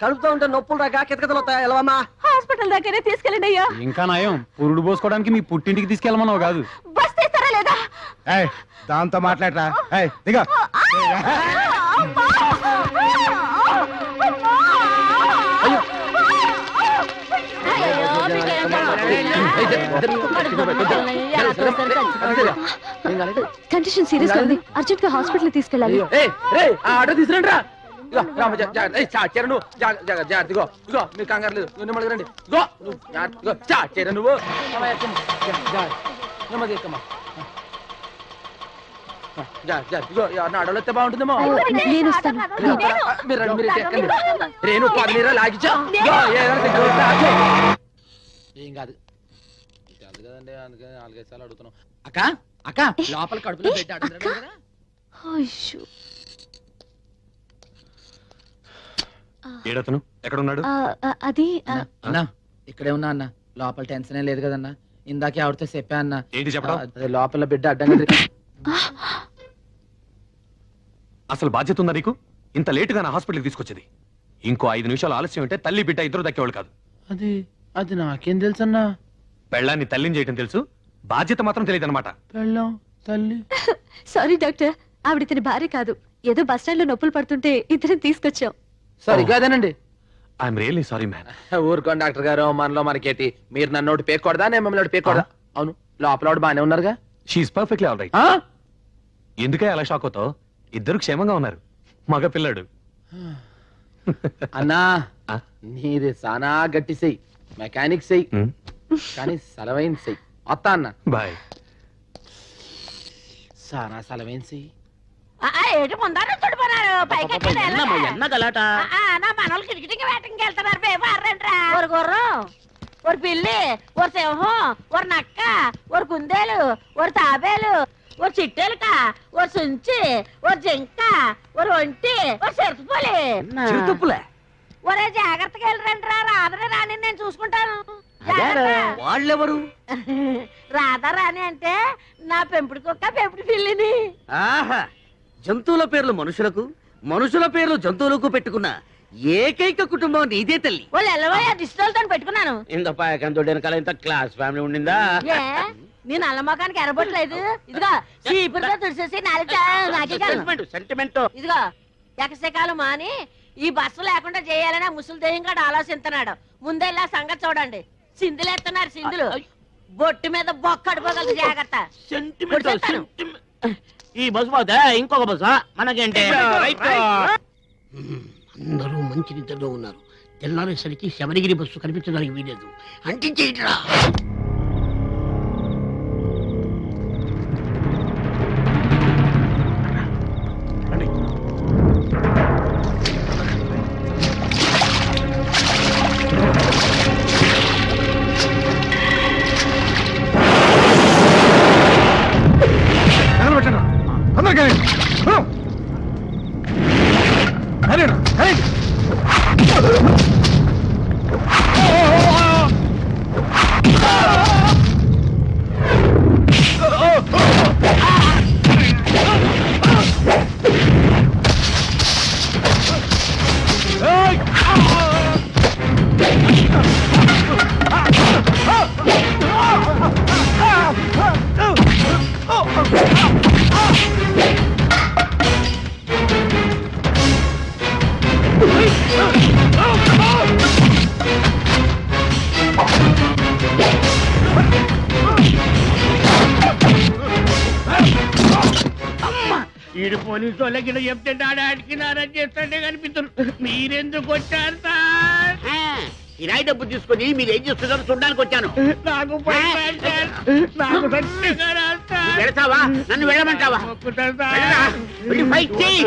కలుపుతూ ఉంటే నొప్పులు రాక కితకితలు వస్తాయి. వెళ్ళవమ్మా. హాస్పిటల్ దగ్గరే తీసుకెళ్ళండి అయ్యా. ఇంకా నయం, పురుడు పోసుకోవడానికి మీ పుట్టింటికి తీసుకెళ్ళమన్నావు కాదు. బస్ తీస్తారా లేదా? దాంతో మాట్లాడరా. దిగా కండిషన్ సీరియస్ గా ఉంది, అర్జెంట్ గా హాస్పిటల్ తీసుకెళ్ళాలి. ఆటో తీసుకురండి రా. ఇగో రామ చాచారు నువ్వు జాగ్రత్త ఇగో ఇగో మీరు కంగారు లేదు నువ్వు నెమ్మది రండి ఇగో నువ్వు ఇగో చాచారు నువ్వు నెమ్మది ఎక్కమ్మా ఇగో ఎవరిని అడవలెత్తే బాగుంటుందేమో నేను వస్తాను. మీరు రండి మీరు ఎక్కండి రేణు 10 నీరా లాగించా ఏం కాదు కదండి అందుకని 4-5 సార్లు అడుగుతున్నాం అక్క అక్క లోపల కడుపులో పెట్టి అడుగుతున్నాడు కదా. అయ్యో. ఏడతను ఎక్కడున్నాడు? అది అన్నా ఇక్కడే ఉన్నా అన్న లోపల టెన్షన్ లేదు కదన్నా ఇందాకే ఆవిడతో చెప్పా అన్న ఏంటి చెప్పడం? అదే లోపల బిడ్డ అడ్డంగా అసలు బాధ్యత ఉందా నీకు? ఇంత లేటుగా నా హాస్పిటల్కి తీసుకొచ్చేది. ఇంకో 5 నిమిషాలు ఆలస్యం అంటే తల్లి బిడ్డ ఇద్దరు దక్కేవాళ్ళు కాదు. అది అది నాకేం తెలుసు అన్నా. పెళ్ళాన్ని తల్లిని చేయటం తెలుసు, బాధ్యత మాత్రం తెలియదు అనమాట. పెళ్ళాం తల్లి. సారీ డాక్టర్, ఆవిడ ఇతని భార్య కాదు. ఏదో బస్ స్టాండ్ లో నొప్పులు పడుతుంటే ఇద్దరిని తీసుకొచ్చాం. సరే కాదేనండి. I'm really sorry man. ఊరుకోండి డాక్టర్ గారు, మనలో మనకేటి. మీరు నన్ను ఒకటి పేకూడదా, నేను మిమ్మల్ని పేకూడదా? అవును లోపల బానే ఉన్నారుగా. She's perfectly all right. ఎందుకే అలా షాక్ అవుతావు? ఇద్దరు క్షేమంగా ఉన్నారు. మగ పిల్లాడు. అన్నా నీది సానా గట్టి సెయ్యి, మెకానిక్ సెయ్యి, కానీ సలవైన సెయ్యి. వస్తా అన్న. బాయ్. సానా సలవైన సెయ్యి. ఏటి ముందర చుడిపోనారు పైకి ఎన్న గలాట నా మనోళ్ళు కిటికీ వేటకి వెళ్తున్నారు పేపర్రంట్రా. ఒక గుర్రం, ఒక పిల్లి, ఒక సింహం, ఒక నక్క, ఒక కుందేలు, ఒక తాబేలు, ఒక చిట్టెలక, ఒక సుంచి, ఒక జింక, ఒక ఒంటి, ఒక చిరుతపులి. ఒరే జాగ్రత్తగా వెళ్ళరంట్రా, రాధనే రాని నేను చూసుకుంటాను. వాళ్ళెవరు? రాధా రాణి అంటే నా పెంపుడు కుక్క, పెంపుడు పిల్లిని. ఆహా, జంతువుల పేర్లు మనుషులకు, మనుషుల పేర్లు జంతువులకు పెట్టుకున్న ఏకైక కుటుంబం నీదే తల్లి. వాళ్ళు ఎల్లవయ్యా దిష్టితో పెట్టుకున్నాను. ఇంత పాయకంతో వెనకాల ఇంత క్లాస్ ఫ్యామిలీ ఉండిందా? ఏ నేను అల్లమ్మకానికి ఎరబొట్టలేదు. ఇదిగో చీపురుతో తుడిసేసి సెంటిమెంట్. ఇదిగో ఎకసకాలు మాని ఈ బస్సు లేకుండా చేయాలని ముసలి దేహం కూడా ఆలోచిస్తున్నాడు. ముందెల్లా సంగతి చూడండి. సింధులేస్తున్నారు సింధులు. బొట్టు మీద బొక్కడిపోగలదు, జాగ్రత్త. ఈ బస్సు పోతే ఇంకొక బస్సు మనకేంటి? అందరూ మంచి నిద్రలో ఉన్నారు. తెల్లారేసరికి శబరిగిరి బస్సు కనిపించడానికి వీలేదు. అంటించేయట్రా. ఈడు పోలీసు వాళ్ళకి చెప్తే డాడాడికి నారాజ్ చేస్తుంటే కనిపిస్తున్నారు. మీరెందుకు వచ్చారు సార్? కిరాయి డబ్బు తీసుకొని మీరు ఏం చేస్తున్నారు చూడడానికి వచ్చాను. వెళతావా? నన్ను వెళ్ళమంటావా? ఫైట్ చెయ్యి.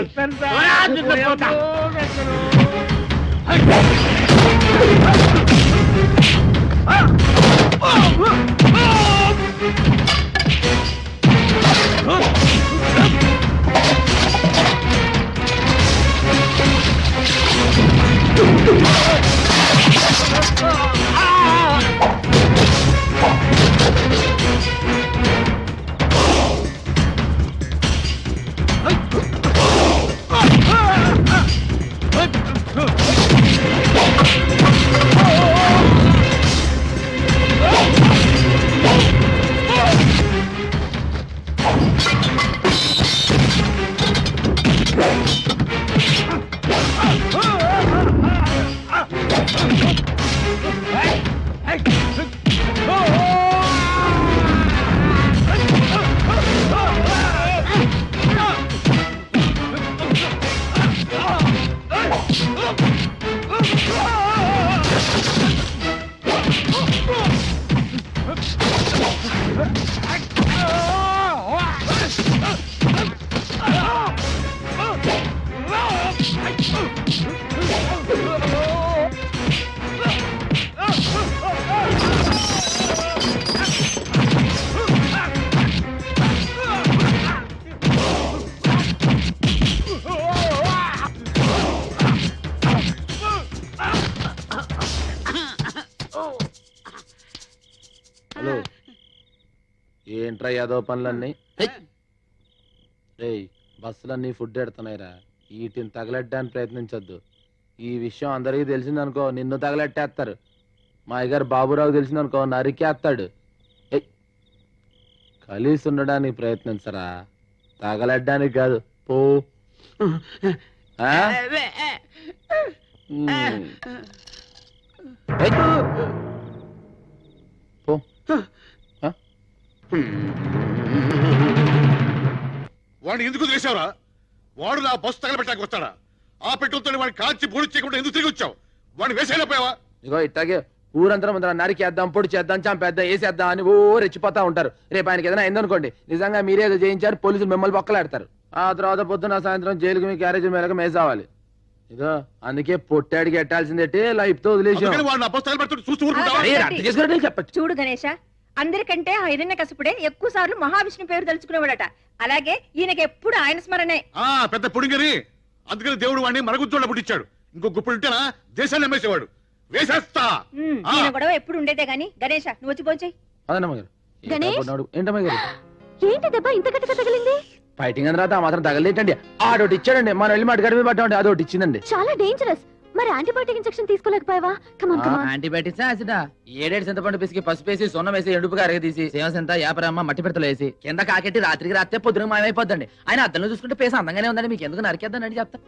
ఏంట్రా ఏదో పనులన్నీ రేయ్ బస్సులన్నీ ఫుడ్ ఎడుతున్నాయిరా వీటిని తగలెట్టడానికి ప్రయత్నించొద్దు. ఈ విషయం అందరికీ తెలిసిందనుకో నిన్ను తగలెట్టేస్తారు. మా అయ్యగారు బాబురావు తెలిసిందనుకో నరికేస్తాడు. కలిసి ఉండడానికి ప్రయత్నించరా, తగలెట్టడానికి కాదు. పో ఆ? ఏయ్. పో ఆ? వాడిని ఎందుకు చేసావురా? వాడు నా బస్సు తగలబెట్టడానికి వస్తాడా? ఆ పెట్రోల్తో వాడిని కాల్చి పొడి చేయకుండా ఎందుకు తిరిగి వచ్చావు? వాడిని వేసేయలేకపోయావా? ఇగో ఇట్లాగే ఊరంతా ముందర నరికేద్దాం, పొడి చేద్దాం, చంపేద్దాం, వేసేద్దాం అని ఓ రెచ్చిపోతా ఉంటారు. రేపు ఆయనకి ఏదైనా అయిందనుకోండి, నిజంగా మీరేదో చేయించారు, పోలీసులు మిమ్మల్ని బొక్కలాడతారు. ఆ తర్వాత పొద్దున సాయంత్రం జైలుకి మీ క్యారేజ్ మేరకు మేసావాలి. ఇదో అందుకే పొట్టాడికి ఎట్టాల్సిందేంటి లైఫ్ తో వదిలేసాం. వాడు నా బస్సు తగలబెడుతుంటే చూస్తూ ఊరుకుంటావా? అర్థం చేసుకున్నట్టు చెప్పచ్చు. చూడు గణేష, అందరికంటే ఆ హిరణ్య కసిపుడే ఎక్కువ సార్లు మహావిష్ణు పేరు తలుచుకునేవాడట. అలాగే ఈయనకి ఎప్పుడు ఆయన స్మరణే. ఆ పెద్ద పుడింగని, అందుకని దేవుడు వాడిని మరగుజ్జోళ్ళ పుట్టించాడు. ఇంకో గుప్పుడు ఉంటేనా దేశాన్ని అమ్మేసేవాడు. వేసేస్తా. ఈయన గొడవ ఎప్పుడు ఉండేదే గాని. గణేష నువ్వు వచ్చి పోంచేయి. అదన్నమ్మ గారు. ఏంటమ్మా గారు ఏంటి దెబ్బ ఇంత గట్టిగా తగిలింది? ఫైటింగ్ అని రాత మాత్రం తగలేటండి. ఆడోటి ఇచ్చాడండి, మనం వెళ్ళి మాట గడిపి పట్టామండి, అదొకటి ఇచ్చిందండి. చాలా డేంజరస్. మరి యాంటీబయాటిక్ ఇంజెక్షన్ తీసుకోలేకపోయావా? కమాన్ కమాన్. యాంటీబయాటిక్స్ యాసిడా? ఏడేడు చింతపండు పిసికి పసుపు వేసి సొన్నం వేసి ఎండుపుగా అరగదీసి సేవసంత యాపరమ్మ మట్టి పెడతలు వేసి కింద కాకెట్టి రాత్రికి రాత్రే పొద్దున మాయమైపోద్దండి. ఆయన అద్దంలో చూసుకుంటే పేస అందంగానే ఉందండి. మీకు ఎందుకు నరికేద్దానండి చెప్తా.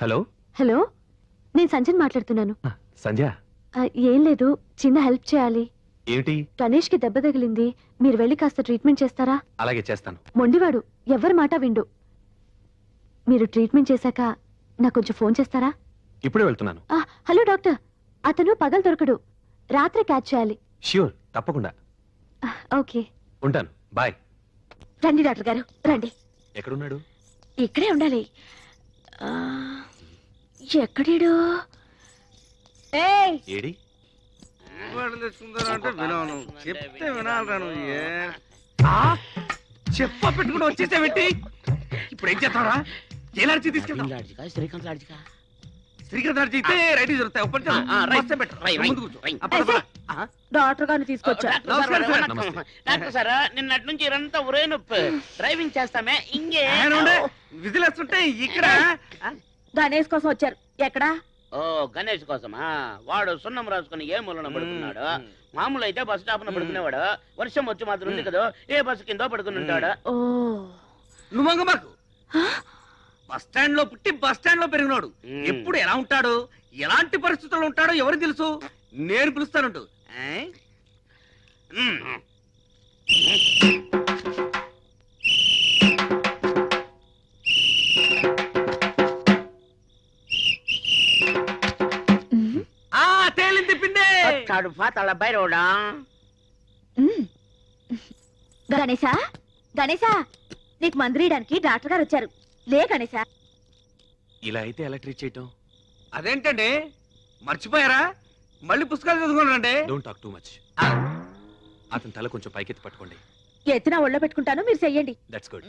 హలో హలో, నేను సంజయ్ మాట్లాడుతున్నాను. సంధ్య, ఏం లేదు, చిన్న హెల్ప్ చేయాలి. ఏమిటి? గణేష్ కి దెబ్బ తగిలింది, మీరు వెళ్ళి కాస్త ట్రీట్మెంట్ చేస్తారా? అలాగే చేస్తాను. మొండివాడు, ఎవరి మాట విండు. మీరు ట్రీట్మెంట్ చేశాక నాకు కొంచెం ఫోన్ చేస్తారా? ఇప్పుడే వెళ్తున్నాను. హలో డాక్టర్, అతను పగలు దొరకడు, రాత్రి క్యాచ్ చేయాలి. ష్యూర్, తప్పకుండా. ఓకే, ఉంటాను. బాయ్. రండి డాక్టర్ గారు రండి. ఎక్కడున్నాడు? ఇక్కడే ఉండాలి. ఎక్కడేడు? ఏడి? తెచ్చుకుంటారంటే వినాను, చెప్తే వినాలరా నువ్వు. చెప్ప పెట్టుకుని వచ్చేసేమిటి? ఇప్పుడు ఏం చేస్తాడా? ఏ లాడ్జీ తీసుకెళ్తాం? శ్రీకాంత్ లాడ్జికా? శ్రీకాంత్ లాడ్జీ అయితే రెడీ దొరుకుతాయి. ఓపెన్ చేద్దాం. బస్సే పెట్టు. ముందు కూర్చో. డాక్టర్ గారిని తీసుకొచ్చా. డాక్టర్ సార్, నిన్నటి నుంచి ఇరంతా ఒరే నొప్పి. డ్రైవింగ్ చేస్తామే ఇంకే విజిల్ వేస్తుంటే ఇక్కడ గణేష్ కోసం వచ్చారు. ఎక్కడా? ఓ గణేష్ కోసమా? వాడు సున్నం రాసుకుని ఏ మూలన పడుకున్నాడు. మామూలు అయితే బస్ స్టాప్ న పడుకునేవాడు. వర్షం వచ్చి మాత్రం ఉంది కదా, ఏ బస్సు కింద పడుకుని ఉంటాడు. నువ్వు మాకు బస్ స్టాండ్ లో పుట్టి బస్ స్టాండ్ లో పెరిగినాడు. ఎప్పుడు ఎలా ఉంటాడు, ఎలాంటి పరిస్థితుల్లో ఉంటాడో ఎవరికి తెలుసు? నేను పిలుస్తానంటు. తేలింది పిండే. గణేశా, గణేశా, నీకు మందురీయడానికి డాక్టర్ గారు వచ్చారు. లే గణేశా. ఇలా అయితే ఎలా ట్రీట్ చేయటం? అదేంటండి, మర్చిపోయారా? మళ్ళీ పుస్తకాలు చదువుకోనండి. Don't talk too much. అతని తల కొంచెం పైకెత్తి పట్టుకోండి. ఎత్తిన ఒళ్ళో పెట్టుకుంటాను, మీరు చెయ్యండి. That's good.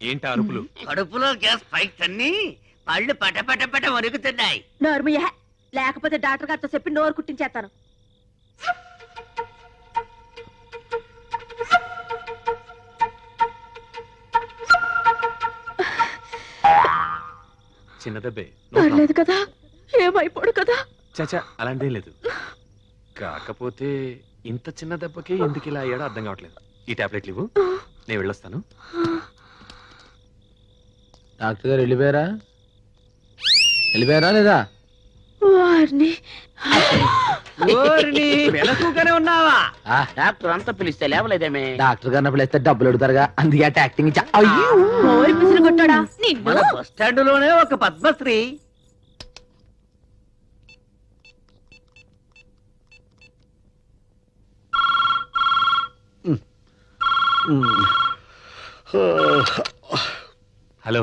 ఏంటి అరుపులు? కడుపులో గ్యాస్ పైకి తన్ని పళ్ళు పట పట పట వణుకుతున్నాయి. నోర్మయ్య, లేకపోతే డాక్టర్ గారితో చెప్పి నోరు కుట్టించేస్తాను. చిన్న దెబ్బే, పర్లేదు కదా, ఏమైపోడు కదా. చచా అలాంటిదేం లేదు. కాకపోతే ఇంత చిన్న దెబ్బకి ఎందుకు ఇలా అయ్యాడో అర్థం కావట్లేదు. ఈ టాబ్లెట్లు ఇవ్వు, నేను వెళ్ళొస్తాను. డాక్టర్ గారు వెళ్ళిపోయారా? వెళ్ళిపోయారా లేదా? వెనకూగానే ఉన్నావా? డాక్టర్ అంతా పిలిస్తే లేవలేదేమే? డాక్టర్ గారిని పిలిస్తే డబ్బులు అడుగుతారుగా, అందుకే అట్ట యాక్టింగ్ ఇచ్చా. కొట్టాడా మన బస్ స్టాండ్ లోనే ఒక పద్మశ్రీ. హలో,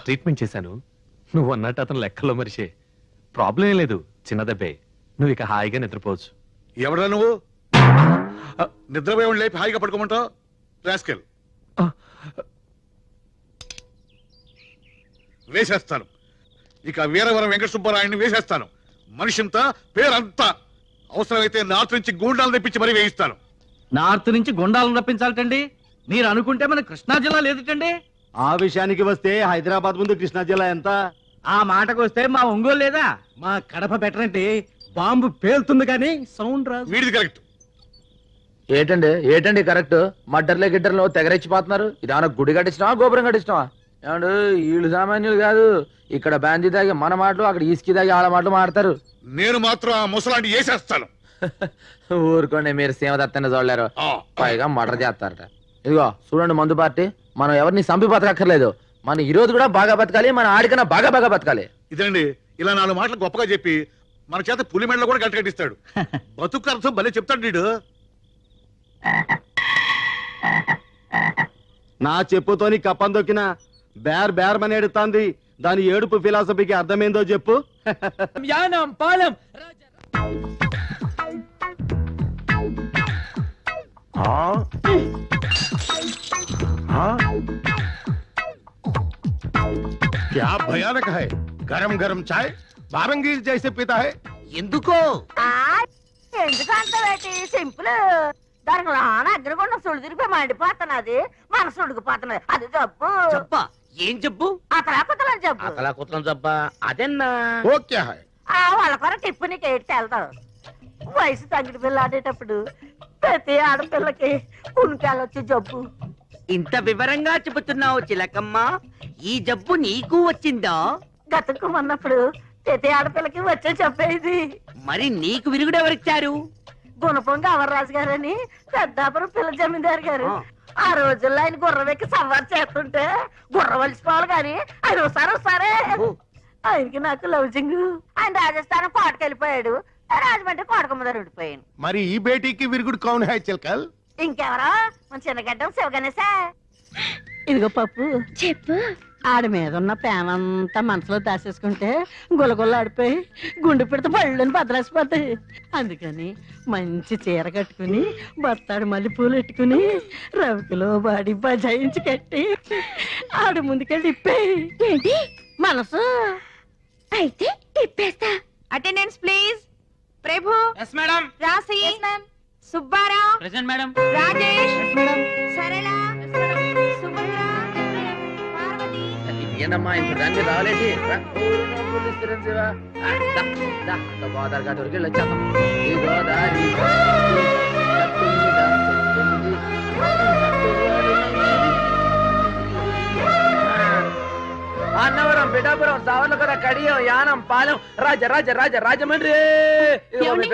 ట్రీట్మెంట్ చేశాను. నువ్వు అన్నట్టు అతను లెక్కలో మరిషే. ప్రాబ్లం ఏం లేదు, చిన్న దెబ్బే. నువ్వు ఇక హాయిగా నిద్రపోవచ్చు. ఎవడా నువ్వు? నిద్రపోయి లేపి హాయిగా పడుకోమంటావు? రాస్కెల్. వేసేస్తాను. ఇక వీరవరం వెంకట సుబ్బారాయుడిని వేసేస్తాను. మనిషింతా పేరంతా. అవసరమైతే నార్త్ నుంచి గూండాలు తెప్పించి మరీ వేయిస్తాను. నార్త్ నుంచి గుండాలను రప్పించాలటండి. మీరు అనుకుంటే మన కృష్ణా జిల్లా లేదుటండి. ఆ విషయానికి వస్తే హైదరాబాద్ ముందు కృష్ణా జిల్లా ఎంత? ఆ మాటకు వస్తే మా ఒంగోలు లేదా, మా కడప బెటరంటే. బాంబు పేలుతుంది కానీ సౌండ్ రాదు. వీడిది కరెక్ట్. ఏటండి కరెక్ట్? మడ్డర్లే గిడ్డర్లో తెగరెచ్చిపోతున్నారు. ఇదేమన్నా గుడి కట్టించినావా గోపురం కట్టించినావా? ఏమండు వీళ్ళు సామాన్యులు కాదు. ఇక్కడ బ్యాంజీ దాగి మన మాటలు, అక్కడ ఈస్కి దాగి ఆడ మాటలు మాడతారు. నేను మాత్రం ఆ ముసలాంటి వేసేస్తాను. ఊరుకోండి, మీరు సీమదత్తని చూడలేరు, పైగా మర్డర్ చేస్తారట. ఇదిగో చూడండి మందు పార్టీ, మనం ఎవరిని సంపి బతకక్కర్లేదు. మన ఈ రోజు కూడా బాగా బతకాలి, మన ఆడికన్నా బాగా బాగా బతకాలి. ఇదండి ఇలా 4 మాటలు గొప్పగా చెప్పి మన చేత పులి మెడలో కూడా గట్ట కట్టిస్తాడు. బతుకు అర్థం భలే చెప్తాడు వీడు. నా చెప్పుతోని కప్పం దొక్కిన బేర్ బేరమని ఎడుతాంది. దాని ఏడుపు ఫిలాసఫీకి అర్థమైందో చెప్పు. యానం పాలం क्या भयानक है. गरम गरम चाय बारंगीर जैसे पीता है. ఎందుకో ఎందుకు అంత వేటి సింపుల్. దానికి లోన అగ్రగుండం సుడు తిరిగి మండిపోతున్నది, మనసు ఉడికిపోతున్నది. అది జబ్బు. చెప్పా ఏం జబ్బు? అతలాకుతలని జబ్బు. అతలా కుతలం జబ్బా అదెన్నా? वो क्या है. వాళ్ళ కొర టిప్పు నీకు ఏడ్చి వెళ్తావు. వయసు తగ్గిడి పిల్ల ఆడేటప్పుడు ప్రతి ఆడపిల్లకి ఉనికాలొచ్చి జబ్బు. ఇంత వివరంగా చెబుతున్నావు చిలకమ్మ. ఈ జబ్బు నీకు వచ్చిందా? గతుక్కుమన్నప్పుడు ప్రతి ఆడపిల్లకి వచ్చే చెప్పేది. మరి నీకు విరుగుడు ఎవరిచ్చారు? గుణపొంగ అమర్రాజు గారని పెద్దాపురం పిల్ల జమీందారు గారు. ఆ రోజుల్లో ఆయన గుర్రం ఎక్కి సవారు చేస్తుంటే గుర్రం వలిసిపోవాలి కానీ ఆయన ఒకసారి ఆయనకి నాకు లవ్జింగ్. ఆయన రాజస్థానం కోటకెళ్ళిపోయాడు, రాజమండ్రి కోటకమ్మ దగ్గర ఉండిపోయాను. మరి ఈ బేటీకి విరుగుడు కౌన్ హై చిల్కల్. ఇంకెవరో మన చిన్నగడ్డం శివగణేశా. ఇదిగో పప్పు చెప్పు. ఆడి మీద ఉన్న ప్రేమంతా మనసులో దాచేసుకుంటే గులగుల్ల ఆడిపోయి గుండె పెడితే పళ్ళని బద్దలేసిపోతాయి. అందుకని మంచి చీర కట్టుకుని బత్తాడు మల్లెపూలు పెట్టుకుని రవికిలో బాడి బజాయించి కట్టి ఆడి ముందుకెళ్ళి తిప్పేయి. ఏంటి మనసు అయితే తిప్పేస్తా. Attendance please. Prabhu. Yes madam. రాసి. సుబ్బారావు. Present madam. రాజేష్. సరళ. సుభద్ర. పార్వతి. ఏంటమ్మా ఇంత దాన్ని రాలేటి? గోదావరి దొరికి వచ్చేద్దాం. ఈ గోదావరి అన్నవరం, పిఠాపురం, సావర్లకోట, కడియం, యానం, పాలెం, రాజ రాజ రాజ రాజమండ్రి. మీ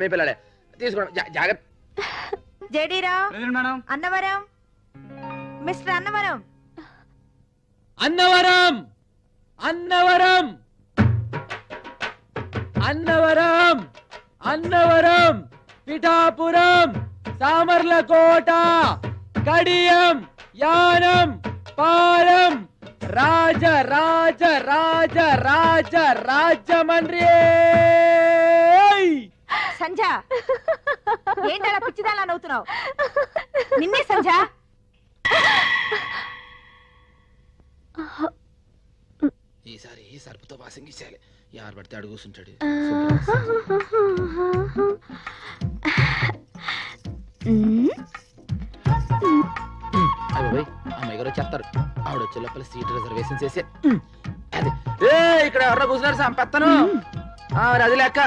పిల్లాడే తీసుకోండి జాగ్రత్త. జడీరావు. అన్నవరం. మిస్టర్ అన్నవరం. అన్నవరం అన్నవరం అన్నవరం అన్నవరం పిఠాపురం, సామర్లకోట, కడియం, యానం, పాలెం, రాజ రాజ రాజ రాజ రాజమండ్రి. సంజ ఏంటలా పిచ్చిదాలా నవ్వుతున్నావు? నిన్నే సంజ. ఈసారి సరుపుతో పాసింగ్ ఇచ్చేయాలి. ఎవరు పడితే అడుగు కూర్చుంటాడు. అమ్మాయి గారు చెప్తారు. ఆవిడ వచ్చే లోపల సీట్ రిజర్వేషన్ చేసి అది ఇక్కడ ఎవరో కూర్చున్నారు సంపెత్తను. అది లెక్క.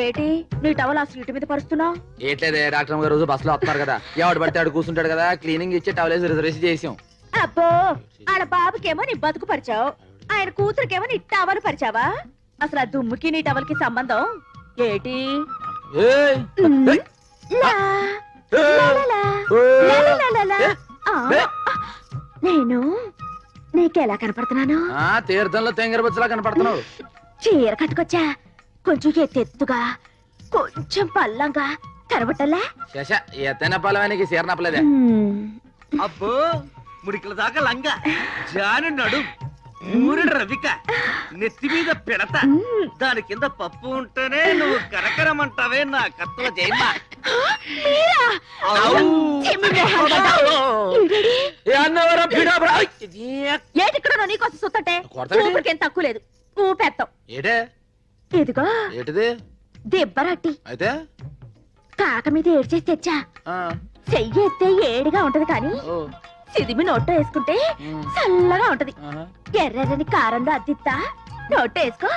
ఏటి నీ టవల్ ఆ సీటు మీద పరుస్తున్నావు? ఏట్లేదే, డాక్టర్ గారు రోజు బస్సులో వస్తున్నారు కదా, ఎవడు పడితే ఆడు కూర్చుంటాడు కదా, క్లీనింగ్ ఇచ్చి టవల్ వేసి రిజర్వేషన్ చేసాం. అబ్బో, ఆడ బాబుకేమో నీ బతుకు పరిచావు, ఆయన కూతురికేమో నీ టవల్ పరిచావా? అసలు ఆ దుమ్ముకి నీ టవల్ కి సంబంధం ఏటి? నేను నీకెలా కనపడుతున్నాను? తీర్థంలో తెంగరబుచ్చలా కనపడుతున్నావు. చీర కట్టుకొచ్చా, కొంచెం ఎత్తెత్తుగా, కొంచెం పల్లంగా కనబట్టలే. ఎత్తైన పొలవానికి చీర నప్పలేదే. అబ్బో, ముడికల దాకా లంగ, జాను నడు, ఊరి రవిక, నెత్తి మీద పిడత, దాని కింద పప్పు ఉంటేనే నువ్వు కరకరమంటావే నా కత్తుల జయమ్మ. అన్నవరం పిఠాపురం ఏటిక్కడ నీకోసం సుత్తంటే కొడతావేంటి? ఊపిరికేం తక్కువ లేదు ఊపెత్తాం ఏటే ఇదిగో ఏటిది దెబ్బరట్టి అయితే కాక మీద ఏడ్చేసి తెచ్చా చెయ్యి ఎత్తే ఏడిగా ఉంటది కానీ సిదిమి నోట్లో వేసుకుంటే చల్లగా ఉంటది ఎర్రని కారంలో అద్దిస్తా నోట్లో వేసుకో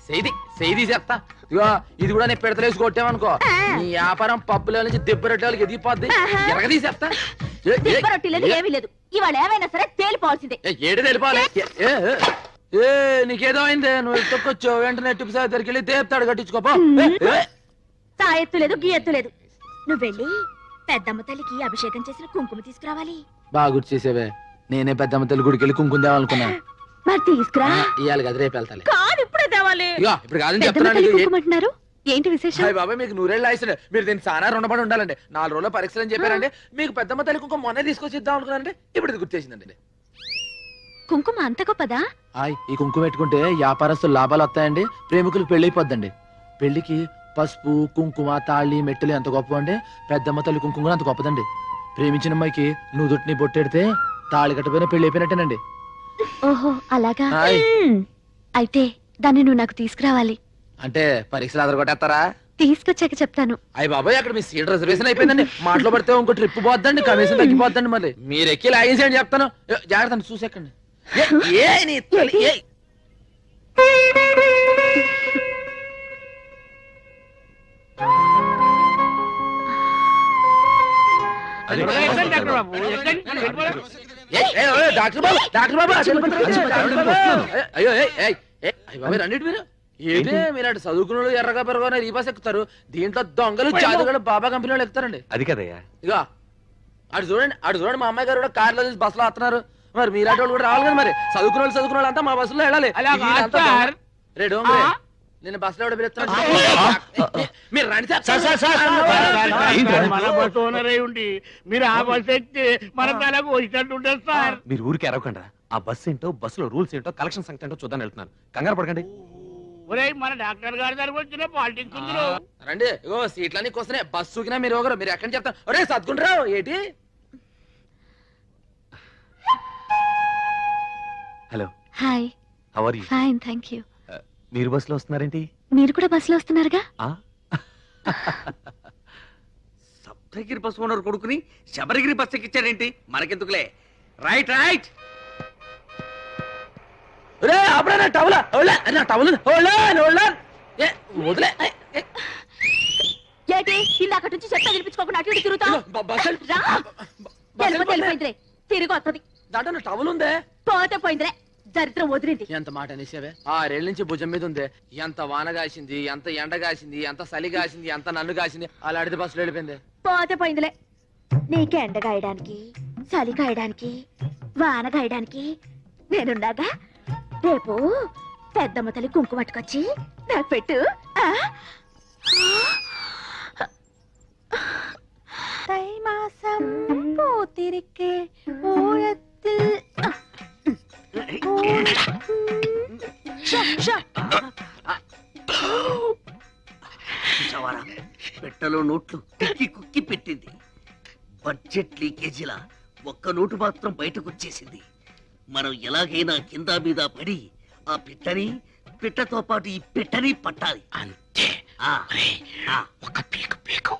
సెయ్యి తీసేస్తా ఇగో ఇది కూడా నేను పెడతలేసి కొట్టామనుకో నీ వ్యాపారం పప్పుల నుంచి దెబ్బరొట్టే వాళ్ళకి ఎదిగిపోద్ది ఎరగ తీసేస్తా దెబ్బరొట్టిలేదు ఏమీ లేదు ఇవాళ ఏమైనా సరే తేలిపోవాల్సిందే ఏడు తెలిపాలి నీకేదో అయిందే నువ్వు తొక్కొచ్చు వెంటనే టిప్పు సార్ దగ్గరికి వెళ్ళి దేపుతాడు కట్టించుకోపో తాయెత్తు లేదు గీయెత్తు లేదు నువ్వు వెళ్ళి పెద్దమ్మ తల్లికి అభిషేకం చేసిన కుంకుమ తీసుకురావాలి బాగా గుర్తు చేసేవే నేనే పెద్దమ్మ తల్లి గుడికి వెళ్ళి కుంకుమ తేవాలనుకున్నా మరి తీసుకురా ఇవాళ కదా రేపు వెళ్తాలి కాదు ఇప్పుడే తేవాలి ఇగో ఇప్పుడు కాదని పెద్దమ్మ తల్లి చెప్తున్నాను కుంకుమ అంటున్నారు ఏంటి విశేషం హాయ్ బాబాయ్ మీకు నూరేళ్ళు ఆయుసు మీరు దీన్ని చాలా రుణపడి ఉండాలండి 4 రోజుల పరీక్షలు అని చెప్పారంటే మీకు పెద్దమ్మ తల్లి కుంకుమ మొన్నే తీసుకొచ్చి ఇద్దాం అనుకున్నానంటే ఇప్పుడు ఇది గుర్తు చేసిందండి కుంకుమ అంత గొప్పదా ఈ కుంకుమ పెట్టుకుంటే వ్యాపారస్తులు లాభాలు వస్తాయండి ప్రేమికులకు పెళ్లి అయిపోద్దండి పెళ్లికి పసుపు కుంకుమ తాళి మెట్టెలు ఎంత గొప్ప అండి పెద్దమ్మ తల్లి కుంకుమ కూడా అంత గొప్పదండి ప్రేమించిన అమ్మాయికి నుదుటిని బొట్టెడితే తాళి కట్టపోయినా పెళ్లి అయిపోయినట్టేనండి ఓహో అలాగా హాయ్. అయితే దాన్ని నువ్వు నాకు తీసుకురావాలి అంటే పరీక్షలు అదరగొట్టేస్తారా తీసుకొచ్చాక చెప్తాను అయ్యి బాబాయ్ అక్కడ మీ సీట్ రిజర్వేషన్ అయిపోయిందండి మాటలో పడితే ఇంకో ట్రిప్ పోద్దండి కమిషన్ తగ్గిపోద్దండి మళ్ళీ మీరు ఎక్కి లాగేసేయండి చెప్తాను జాగ్రత్త చూసేకండి డాక్టర్ బాబు డాక్టర్ బాబు అయ్యో బాబాయ్ రండి మీరు ఏంటే మీరు అటు చదువుకున్న ఎర్రగా పెరగా ఈ బస్ ఎక్కుతారు దీంట్లో దొంగలు జాదుగలు బాబా కంపెనీ వాళ్ళు ఎక్కుతారండి అది కదయ్యా ఇక అటు చూడండి మా అమ్మాయి గారు కూడా కార్లో చూసి బస్సులో వస్తున్నారు మరి మీలాంటి వాళ్ళు కూడా రావాలి కదా మరి చదువుకున్న వాళ్ళు అంతా మా బస్సులో వెళ్ళాలి రేడు నేను బస్సులో ఎవడో పిలుస్తున్నాను మీరు రండి మన బస్సు ఓనర్ అయి ఉండి మీరు ఆ బస్సు ఎక్కితే మన తలకు వచ్చినట్టుంటారు సార్. మీరు ఊరికి అరవకండి ఆ బస్సు ఏంటో బస్సులో రూల్స్ ఏంటో కలెక్షన్ సంగతి ఏంటో చూద్దాం వెళ్తున్నాను కంగారు పడకండి ఒరేయ్ మన డాక్టర్ గారి దగ్గరకు వచ్చిన పాలిటిక్స్ ఉంది రండి ఇగో సీట్లన్నీ వస్తున్నాయి బస్సు కినా మీరు ఒకరు మీరు ఎక్కడి చెప్తారు ఒరే సత్కుంటారావు ఏంటి hello hi how are you fine thank you మీరు బస్సులో వస్తున్నారేంటి మీరు కూడా బస్సులో వస్తున్నారుగా సప్తగిరి బస్సు ఓనర్ కొడుకుని శబరిగిరి బస్సు ఎక్కించాడేంటి మనకెందుకులే రైట్ రైట్ అప్పుడే టవల్ నా టవల్ వదిలే ఏంటి ఇందాక నుంచి చెత్త వినిపించుకోకుండా అటు ఇటు తిరుగుతావు తిరిగి వస్తుంది దాంట్లో టవల్ ఉందే పోతే పోయిందిరే దరిద్రం వదిలింది ఎంత మాట అనేసావే 6 ఏళ్ళ నుంచి భుజం మీద ఉందే ఎంత వాన కాసింది ఎంత ఎండ కాసింది ఎంత చలి కాసింది ఎంత నన్ను కాసింది అలా అడితే బస్సులో వెళ్ళిపోయింది పోతే పోయిందిలే నీకు ఎండ గాయడానికి చలి కాయడానికి వాన గాయడానికి నేనుండగా రేపు పెద్దమ్మ తల్లి కుంకుమ పట్టుకొచ్చి నాకు పెట్టు தை மாசம் பூத்திருக்கே ஊழத்தில் చూసావారా పెట్టలో నోట్లు కుక్కి కుక్కి పెట్టింది బడ్జెట్ లీకేజీలా ఒక్క నోటు మాత్రం బయటకు వచ్చేసింది మనం ఎలాగైనా కింద మీద పడి ఆ పిట్టతో పాటు ఈ పెట్టని పట్టాలి అంతే ఒక పీకు పీకు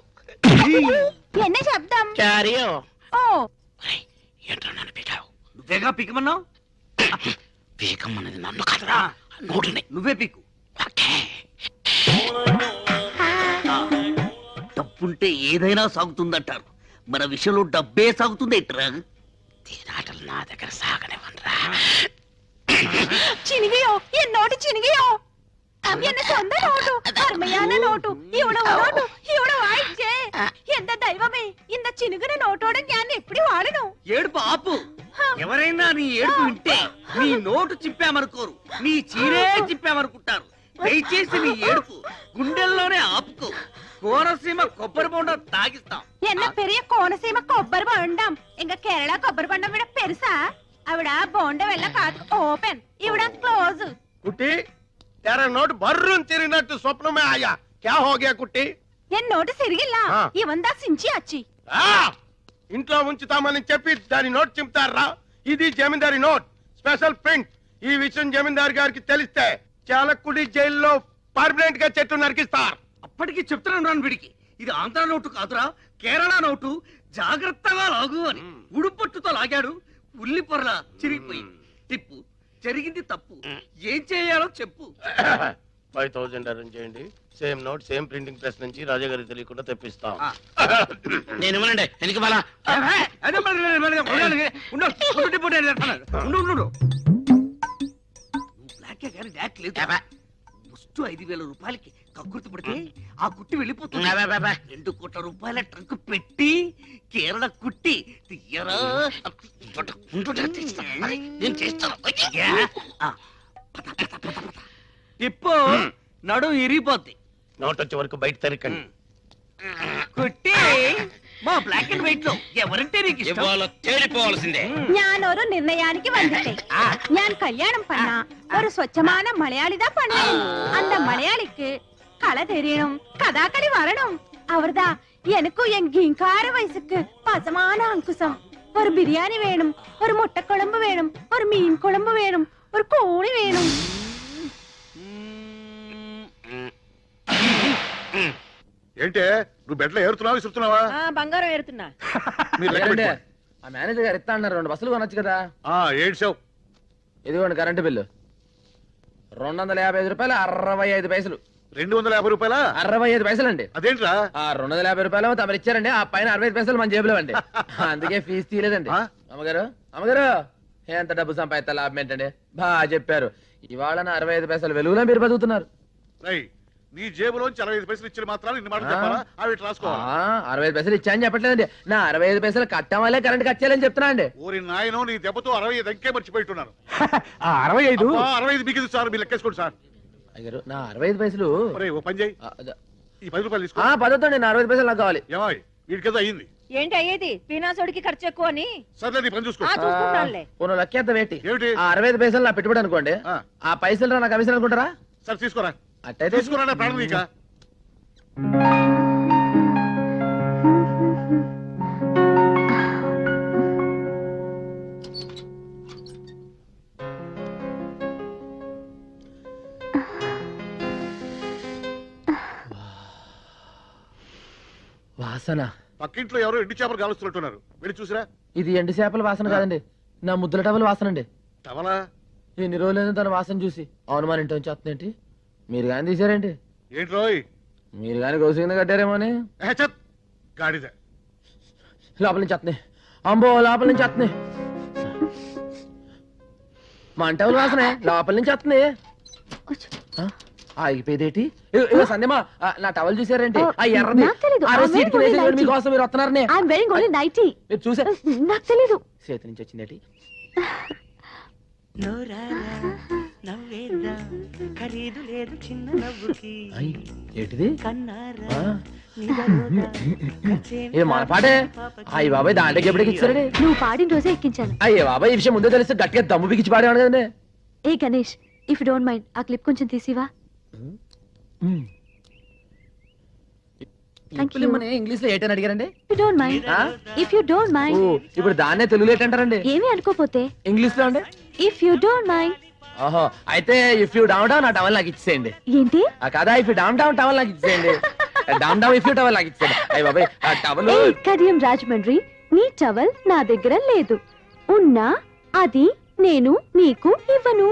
என்ன శబ్దం ఓ ఏంటో నన్ను పీకావు నువ్వేగా పీకమన్నావు పీకమ్మన్నది నన్ను కాదురా నోటుని నువ్వే పీకు డబ్బుంటే ఏదైనా సాగుతుందంటారు మన విషయంలో డబ్బే సాగుతుంది ఏంట్రా తీరాటలు నా దగ్గర సాగనివ్వనరా చినిగియో എന്നോട് ചിനികിയോ എന്നെ സ്വന്തം നോട്ടു അർമ്മയാന നോട്ടു ഇവിടെ വായിച്ചേ എന്റെ ദൈവമേ இந்த చినుగున నోటోడ ഞാൻ ఎప్పుడు వాడను ఏడుపు ఆపు ఎవరైనా నీ ఏడుపు వింటే నీ నోటు చిప్పామనుకోరు నీ చీరే చిప్పామనుకుంటారు దయచేసి నీ ఏడుపు గుండెల్లోనే ఆపుకో కోనసీమ కొబ్బరి బొండం తాగిస్తాం என்ன பெரிய கோனசீம కొబ్బరి బొండం ఇంకా కేరళ కొబ్బరి బొండం విడ పెరుసా అవిడ బొండం వెళ్ళ కాదు ఓపెన్ ఇవిడ క్లోజ్ కుట్టి तेरा नोट बर्रून तिरिगिनट्टु स्वप्न में आया क्या हो गया कुट्टी ఎన్ నోటు సిరిగిల్ల ఇవందా సించి అచ్చి ఇంట్లో ఉంచుతామని చెప్పి దాని నోట్ చింపుతారా? ఇది జమీందారి నోట్, స్పెషల్ ప్రింట్. ఈ విషయం జమీందారు గారికి తెలిస్తే చాలకుడి జైల్లో పర్మనెంట్ గా చెట్టు నరికిస్తారు. అప్పటికి చెప్తున్నాను వీడికి, ఇది ఆంధ్ర నోటు కాదురా, కేరళ నోటు, జాగ్రత్తగా లాగు అని. ఉడుపట్టుతో లాగాడు, ఉల్లి పొరల చిరిగిపోయింది. టిప్పు, జరిగింది తప్పు, ఏం చేయాలో చెప్పు. 5000 అరేంజ్ చేయండి. Same note same printing press నుంచి రాజా గారికి తెలియకుండా తెప్పిస్తాం. నేను ఇవ్వనండి, ఎందుకు బాలా? అదే బ్లాకే కానీ డాక్ లేదు. ఫస్ట్ 5000 రూపాయలకి కక్కుర్తి పడితే ఆ కుట్టి వెళ్ళిపోతుంది. 2 కోట్ల రూపాయల ట్రంక్ పెట్టి కేరళ కుట్టి తీయరా. నేను చేస్తాను. టిప్పు నడు ఇరిగిపోద్ది. నోట్ వచ్చే వరకు బయట తరికండి. కుట్టి మా బ్లాక్ అండ్ వైట్ లో ఎవరంటే నీకు ఇష్టం? తేలిపోవాల్సిందే. ഞാനൊരു നിർണയാനിക്ക് വന്നിട്ടേ ഞാൻ കല്യാണം பண்ண ഒരു സ്വച്ഛமான മലയാളിതാ பண்ணணும். அந்த மலையாளிக்கு கலை தெரியணும், கதாகளி வரணும். அவர்தா எனக்கும் என் கீங்கார வயசுக்கு பசமான அங்குசம். ஒரு பிரியாணி வேணும், ஒரு முட்டை குழம்பு வேணும், ஒரு மீன் குழம்பு வேணும், ஒரு கோழி வேணும். ఏంటే నువ్వు బెడ్లో ఏరుతున్నావా విసురుతున్నావా? బంగారం ఏరుతున్నా. మీరు లెక్క పెట్టుకోండి. ఆ మేనేజర్ గారు ఇస్తా అన్నారు, 2 బస్సులు కొనొచ్చు కదా. ఏడ్చావు. ఇదిగోండి కరెంటు బిల్లు 255 రూపాయలు 65 పైసలు. 250 రూపాయలా? 65 పైసలు అండి. అదేంట్రా? 250 రూపాయలు తమరు ఇచ్చారండి, ఆ పైన 65 పైసలు మన జేబులో అండి. అందుకే ఫీజు తీయలేదండి. అమ్మగారు అమ్మగారు, ఎంత డబ్బు సంపాదిస్తా లాభం ఏంటండి? బాగా చెప్పారు. ఇవాళ నా 65 పైసలు వెలుగులో మీరు బతుకుతున్నారు. నీ జేబులోంచి 65 పైసలు ఇచ్చిన మాత్రాలు ఇన్ని మాటలు చెప్పాలా? అవి రాసుకోవాలి. 65 పైసలు ఇచ్చాయని చెప్పట్లేదండి, నా 65 పైసలు కట్టం వల్లే కరెంట్ కచ్చేయాలని చెప్తున్నా అండి. ఓరి నాయనో, నీ దెబ్బతో 65 అంకే మర్చిపోయిట్టున్నాను. 65 65 మీకు సార్, మీరు లెక్కేసుకోండి సార్. అయ్యారు నా 65 పైసలు. ఓ పని చేయి, ఈ 10 రూపాయలు తీసుకో. పదవుతుంది, నా 65 పైసలు నాకు కావాలి. ఏమాయ్ వీడికేదో అయ్యింది. ఏంటి అయ్యేది? పీనాసోడికి ఖర్చు ఎక్కువ అని. సర్లే నీ పని చూసుకో. పోను లెక్కేద్ద వేటి. ఏమిటి? 65 పైసలు నా పెట్టుబడి అనుకోండి, ఆ పైసలు నా కమిషన్ అనుకుంటారా? సరే తీసుకోరా. అట్టయితే తీసుకురా ప్రాణం నీకా. వాసన. పక్కింట్లో ఎవరో ఎండు చేపలు కాలుస్తున్నట్టున్నారు, వెళ్ళి చూసిరా. ఇది ఎండు చేపల వాసన కాదండి, నా ముద్దుల టవల్ వాసన అండి. టవలా? ఎన్ని రోజులైనా తన వాసన చూసి. అవును, మన ఇంటి నుంచి వస్తుందేంటి? మీరు కానీ తీసారేంటి? ఏంటి రోయ్? మీరు కానీ గౌసు కింద కట్టారేమో అని. గాడిద లోపల నుంచి వస్తున్నాయి. అంబో, లోపల నుంచి వస్తున్నాయి. మా టవల్ వాసనే లోపల నుంచి వస్తున్నాయి. ఆగిపోయేదేటి? సందేమా, నా టవల్ చూసారేంటి? ఆ ఎర్రది మీకోసం మీరు వస్తున్నారని మీరు చూసారు. నాకు తెలీదు. చేతి నుంచి వచ్చిందేటి? ఖరీదు లేదు చిన్న నవ్వుకి. ఏంటిది? ఏ మన పాటే? అయ్యి బాబాయ్, దాంట్లోకి ఎప్పటికి ఇచ్చారండి? నువ్వు పాడిన రోజే ఎక్కించాను. అయ్యే బాబాయ్, ఈ విషయం ముందే తెలిస్తే గట్టిగా దమ్ము బిగించి పాడేవాడు కదండి. ఏ Ganesh, if you don't mind ఆ క్లిప్ కొంచెం తీసివా? ఇంగ్లీష్ లో ఏంటని అడిగారండి? If you don't mind. ఇప్పుడు దాన్నే తెలుగులో ఏంటంటారండి? ఏమీ అనుకోపోతే ఇంగ్లీష్ లో అండి. If you don't mind. ఓహో, అయితే ఇఫ్ యూ డౌన్ డౌన్ నా టవల్ నాకు ఇచ్చేయండి. ఏంటి? కదా, if you down down towel నాకు ఇచ్చేయండి. Down down if you towel నాకు ఇచ్చేయండి. అయ్య బాబాయ్, ఆ టవల్. కడియం రాజమండ్రి, నీ టవల్ నా దగ్గర లేదు. ఉన్నా అది నేను నీకు ఇవ్వను.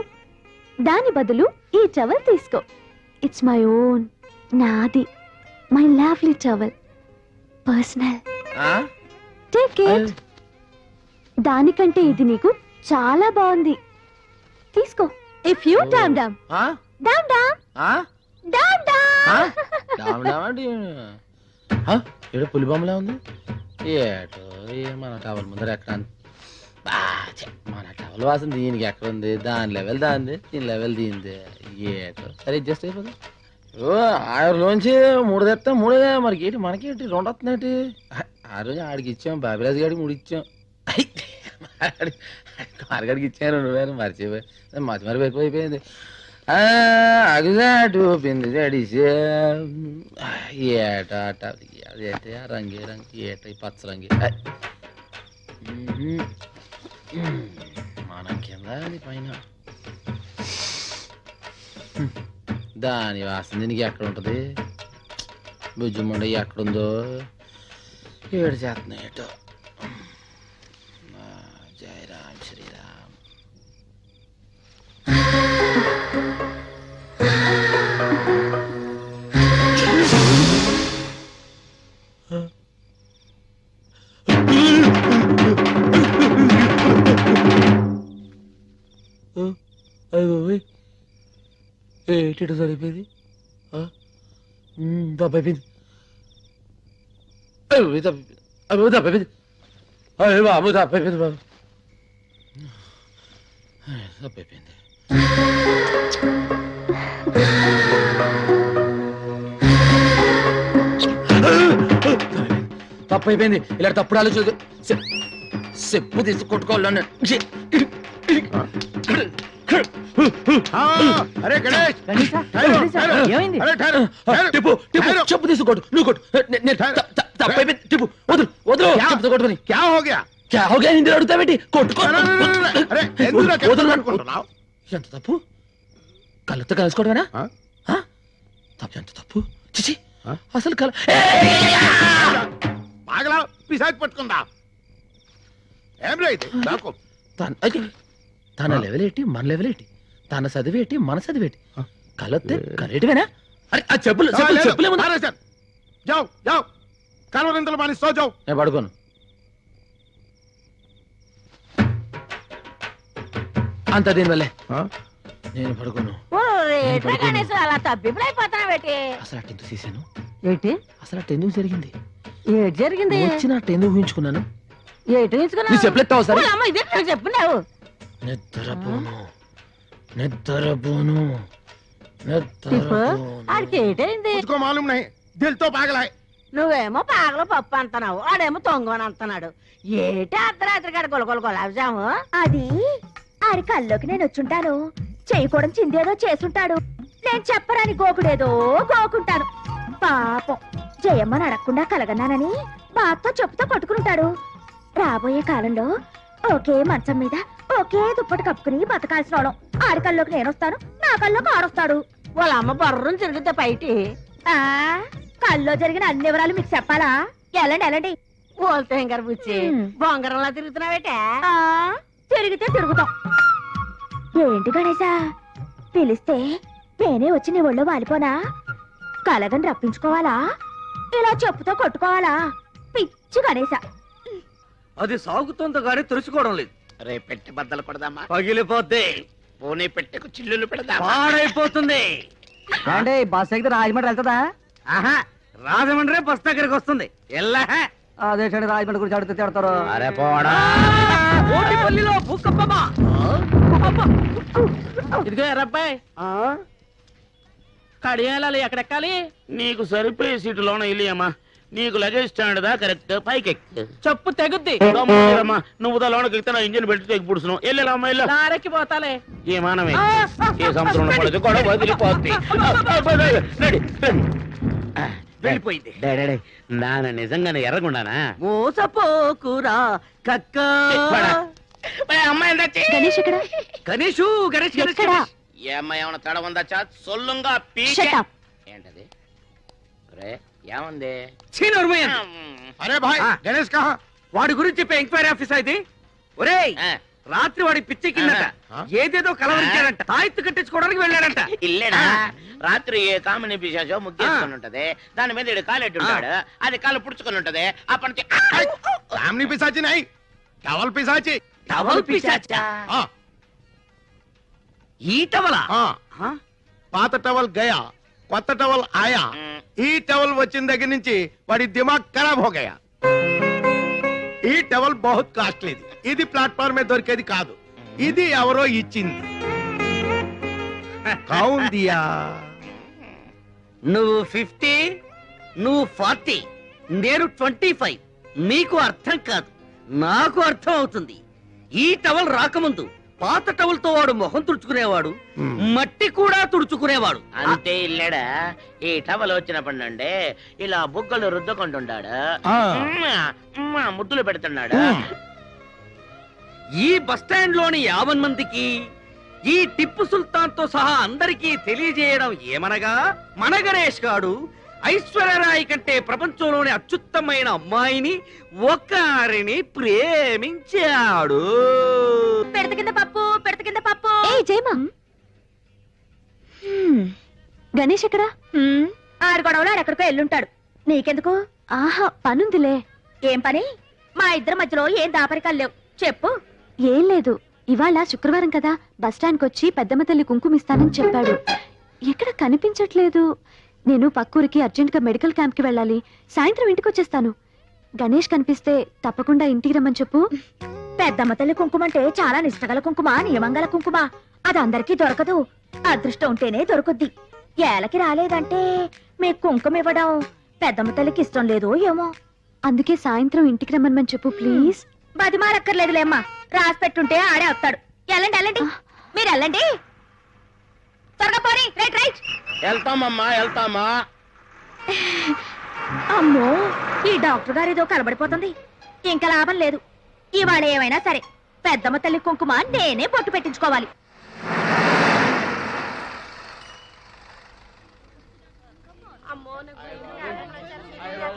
దాని బదులు ఈ టవల్ తీసుకో. ఇట్స్ మై ఓన్, నాది. My lovely towel, personal. Take it. దానికంటే ఇది నీకు చాలా బాగుంది, తీసుకో. If you down down down down down down. ఏదో పులి బొమ్మలా ఉంది. ఏటో మన టవల్ ముందర ఎక్కడ? మన టవల్ వాసన దీనికి ఎక్కడ ఉంది? దాని లెవెల్ దాంది, దీని లెవెల్ దీంది. ఏటో సరే అడ్జస్ట్ అయిపోతుంది. ఓ 6లోంచి 3 తెస్తా, 3 మరి ఏంటి మనకేంటి 2 వస్తున్నాయి? ఆ రోజు ఆడికి ఇచ్చాం, బాబిరాజు గారికి 3 ఇచ్చాం. మార్గడికి ఇచ్చాను 2,000 మర్చిపోయి మతి ఎక్కువైపోయింది. అగుజాటు పిండి జడిసే ఏట అదేంటి రంగి రంగి ఏట పచ్చ రంగి మన కింద అది పైన. దాని వాసన దీనికి ఎక్కడ ఉంటది? భుజముండ ఎక్కడుందో ఏడు చేస్తున్నాయి ఏటో. జై రామ్ శ్రీరామ్. ఏంటి సరిపోయింది? దబ్బైపోయింది. దబ్బైపోయింది. బాబు దబ్బైపోయింది. బాబు దబ్బైపోయింది. తప్పైపోయింది. ఇలా తప్పుడు ఆలోచన చెప్పు తీసి కొట్టుకోవాలని. అరే గణేష్, ఏమైంది? చెప్పు తీసి కొట్టు. నువ్వు కొట్టు. తప్పైపోయింది. టిప్పు వదులు వదులు. చెప్పుతో కొట్టుకొని క్యా హో గయా? క్యా హో గయా? హిందీ అడుగుతావేంటి? కొట్టుకో. కొట్టుకుంటున్నావు? ఎంత తప్పు? కళ్ళతో కలుసుకోవడమేనా? తప్పు. ఎంత తప్పు? చిచి అసలు కల బాగలా పిశాచి పట్టుకుందా? ఏం రైతే నాకు తన లెవెల్ ఏంటి, మన లెవెల్ ఏంటి? తన చదివేటి, మన చదివేటి? కలొత్తే కరేటివేనా? అరే ఆ చెప్పులు చెప్పులేము. జావ్ జావ్ కాలువరింతలు మాని సో జావ్. నేను పడుకోను. అంత దీనివల్లే నేను పడుకోను. గణేష్ అలా తబ్బిబ్బులైపోతున్నావేటి? అసలు అటు ఎందుకు తీసాను? ఏంటి అసలు అటు ఎందుకు జరిగింది? ఏటి జరిగింది? వచ్చిన అటు ఎందుకు ఊహించుకున్నాను? ఏటి నీ చెప్పులెత్తావు సరే. ఇదే చెప్పున్నావు. నిద్రపోను. ఆడికి ఏటైంది? మాలూమ్ నహీ, దిల్తో పాగలాయ్. నువ్వేమో పాగలు పప్పు అంటున్నావు, ఆడేమో తొంగని అంటున్నాడు. ఏటి అర్ధరాత్రి కాడ గొలగొల గులాబ్జాము? అది ఆడి కల్లోకి నేను వచ్చుంటాను. చేయకూడదు చిందేదో చేసుంటాడు. నేను చెప్పరాని గోకుడేదో గోకుంటాను. పాపం జయమ్మని అడగకుండా కలగన్నానని బాతో చెప్పుతో కొట్టుకుంటాడు. రాబోయే కాలంలో ఒకే మంచం మీద ఒకే దుప్పటి కప్పుకుని బతకాల్సిన వాళ్ళం. ఆడి కల్లోకి నేను వస్తాను, నా కల్లోకి ఆడొస్తాడు. వాళ్ళ అమ్మ బర్రం తిరిగితే బయటి కల్లో జరిగిన అన్ని వివరాలు మీకు చెప్పాలా? ఎలాండి ఎలాండి ఓల్తే గారు బుచ్చి బొంగరంలా తిరుగుతున్నావేటే? తిరిగితే తిరుగుతాం. ఏంటి గణేశా పిలిస్తే నేనే వచ్చి నీ ఒళ్ళో వాలిపోనా? కలగని రప్పించుకోవాలా? ఇలా చెప్పుతో కొట్టుకోవాలా? పిచ్చి గణేశా. అది సాగుతుందో గానీ తెలుసుకోవడం లేదు. రే పెట్టి బద్దలు కొడదామా? పగిలిపోద్ది. పోనీ పెట్టెకు చిల్లులు పెడదామా? పాడైపోతుంది. అంటే బస్ ఎక్కితే రాజమండ్రి వెళ్తుందా? ఆహా, రాజమండ్రి బస్ దగ్గరికి వస్తుంది. ఎల్లా అదే రాజమండ్రి గురించి అడిగితే తిడతారు. అరే పోడా. ఓటిపల్లిలో భూకంపమా? ఇదిగో ఎర్రబ్బాయి, కడియాలాలు ఎక్కడెక్కాలి? నీకు సరిపోయే సీటులోన ఇల్లియమ్మా. నీకు లగేజ్ స్టాండ్ దా కరెక్ట్ పైకి చెప్పు తెగుద్ది. నువ్వు లోనకి ఎక్కితే నా ఇంజిన్ పెట్టి తెగి పుడుస్తున్నావు. వెళ్ళాలమ్మా వెళ్ళా. దారెక్కి పోతాలే. ఏ మానవే ఏ సంవత్సరం పడదు కూడా వదిలిపోద్ది. వెళ్ళిపోయింది. నాన్న నిజంగానే ఎర్రగుండానా? మోసపోకురా కక్క. అమ్మాయి గణేష్ ఎక్కడ? గణేషు గణేష్ గణేష్ ఎక్కడా? ఏ అమ్మాయి ఏమన్నా తడ ఉందా? చా సొల్లుంగా Shut up. ఏంటది? రే ఏముంది? అరే భాయ్ గణేష్ కహా? వాడి గురించి చెప్పే ఎంక్వైరీ ఆఫీసర్ ఇది. ఒరేయ్ రాత్రి వాడి పిచ్చి కిందట ఏదేదో కలవరించాడంట. తాయెత్తు కట్టించుకోవడానికి వెళ్ళాడంట. ఇల్లేడా? రాత్రి ఏ కామిని పిశాచో ముగ్గేసుకుని ఉంటది. దాని మీద ఇడు కాలెట్టు ఉంటాడు. అది కాలు పుడుచుకుని ఉంటది. అప్పటి నుంచి కామిని పిశాచి నై, టవల్ పిశాచి. టవల్ పిశాచా? ఈ టవలా? పాత టవల్ గయా, కొత్త టవల్ ఆయా. ఈ టవల్ వచ్చిన దగ్గర నుంచి వాడి దిమాగ్ ఖరాబ్ హో గయా. ఈ టవల్ బహుత్ కాస్ట్లీది. ఇది ప్లాట్ఫామ్ మీద దొరికేది కాదు. ఇది ఎవరో ఇచ్చింది. కౌన్ దియా? నువ్వు 50, నువ్వు 40, నేను 25. నీకు అర్థం కాదు, నాకు అర్థం అవుతుంది. ఈ టవల్ రాకముందు పాత టవల్ తో వాడు మొహం తుడుచుకునేవాడు, మట్టి కూడా తుడుచుకునేవాడు. అంతే ఇల్లేడా? ఈ టవల్ వచ్చినప్పటి నుండి ఇలా బుగ్గలు రుద్దుకుంటున్నాడు, ముద్దులు పెడుతున్నాడు. ఈ బస్టాండ్ లోని 50 మందికి ఈ టిప్పు సుల్తాన్ తో సహా అందరికీ తెలియజేయడం ఏమనగా మన గణేష్ గాడు ఐశ్వర్యరాయ్ కంటే ప్రపంచంలోని అత్యుత్తమైన అమ్మాయిని ఒకరిని ప్రేమించాడు. పెడత కింద పప్పు ఏ జయమా గణేష్ ఎక్కడా? ఆడు గొడవలో ఎక్కడికో ఎల్లుంటాడు. నీకెందుకు? ఆహా, పనుందిలే. ఏం పని? మా ఇద్దరి మధ్యలో ఏం దాపరికాలు లేవు, చెప్పు. ఏం లేదు, ఇవాళ శుక్రవారం కదా, బస్టాండ్కి వచ్చి పెద్దమ్మ తల్లి కుంకుమిస్తానని చెప్పాడు. ఎక్కడ కనిపించట్లేదు. నేను పక్కూరికి అర్జెంట్ గా మెడికల్ క్యాంప్ కి వెళ్ళాలి. సాయంత్రం ఇంటికి వచ్చేస్తాను. గణేష్ కనిపిస్తే తప్పకుండా ఇంటికి రమ్మని చెప్పు. పెద్దమ్మ తల్లి కుంకుమ అంటే చాలా నిష్టగల కుంకుమ, నియమంగల కుంకుమ. అది అందరికీ దొరకదు. అదృష్టం ఉంటేనే దొరుకుద్ది. ఏలకి రాలేదంటే మీకు కుంకుమ ఇవ్వడం పెద్దమ్మ తల్లికి ఇష్టం లేదు ఏమో. అందుకే సాయంత్రం ఇంటికి రమ్మని చెప్పు ప్లీజ్. బతిమాలక్కర్లేదులేమ్మా, రాసి పెట్టుంటే ఆడే వస్తాడు. వెళ్ళండి వెళ్ళండి, మీరు వెళ్ళండి. త్వరగా పోనీ. Right right. వెళ్తామమ్మా వెళ్తామా. అమ్మో, ఈ డాక్టర్ గారు ఏదో కలబడిపోతుంది. ఇంకా లాభం లేదు. ఇవాళ ఏమైనా సరే పెద్దమ్మ తల్లి కుంకుమ నేనే పొట్టు పెట్టించుకోవాలి.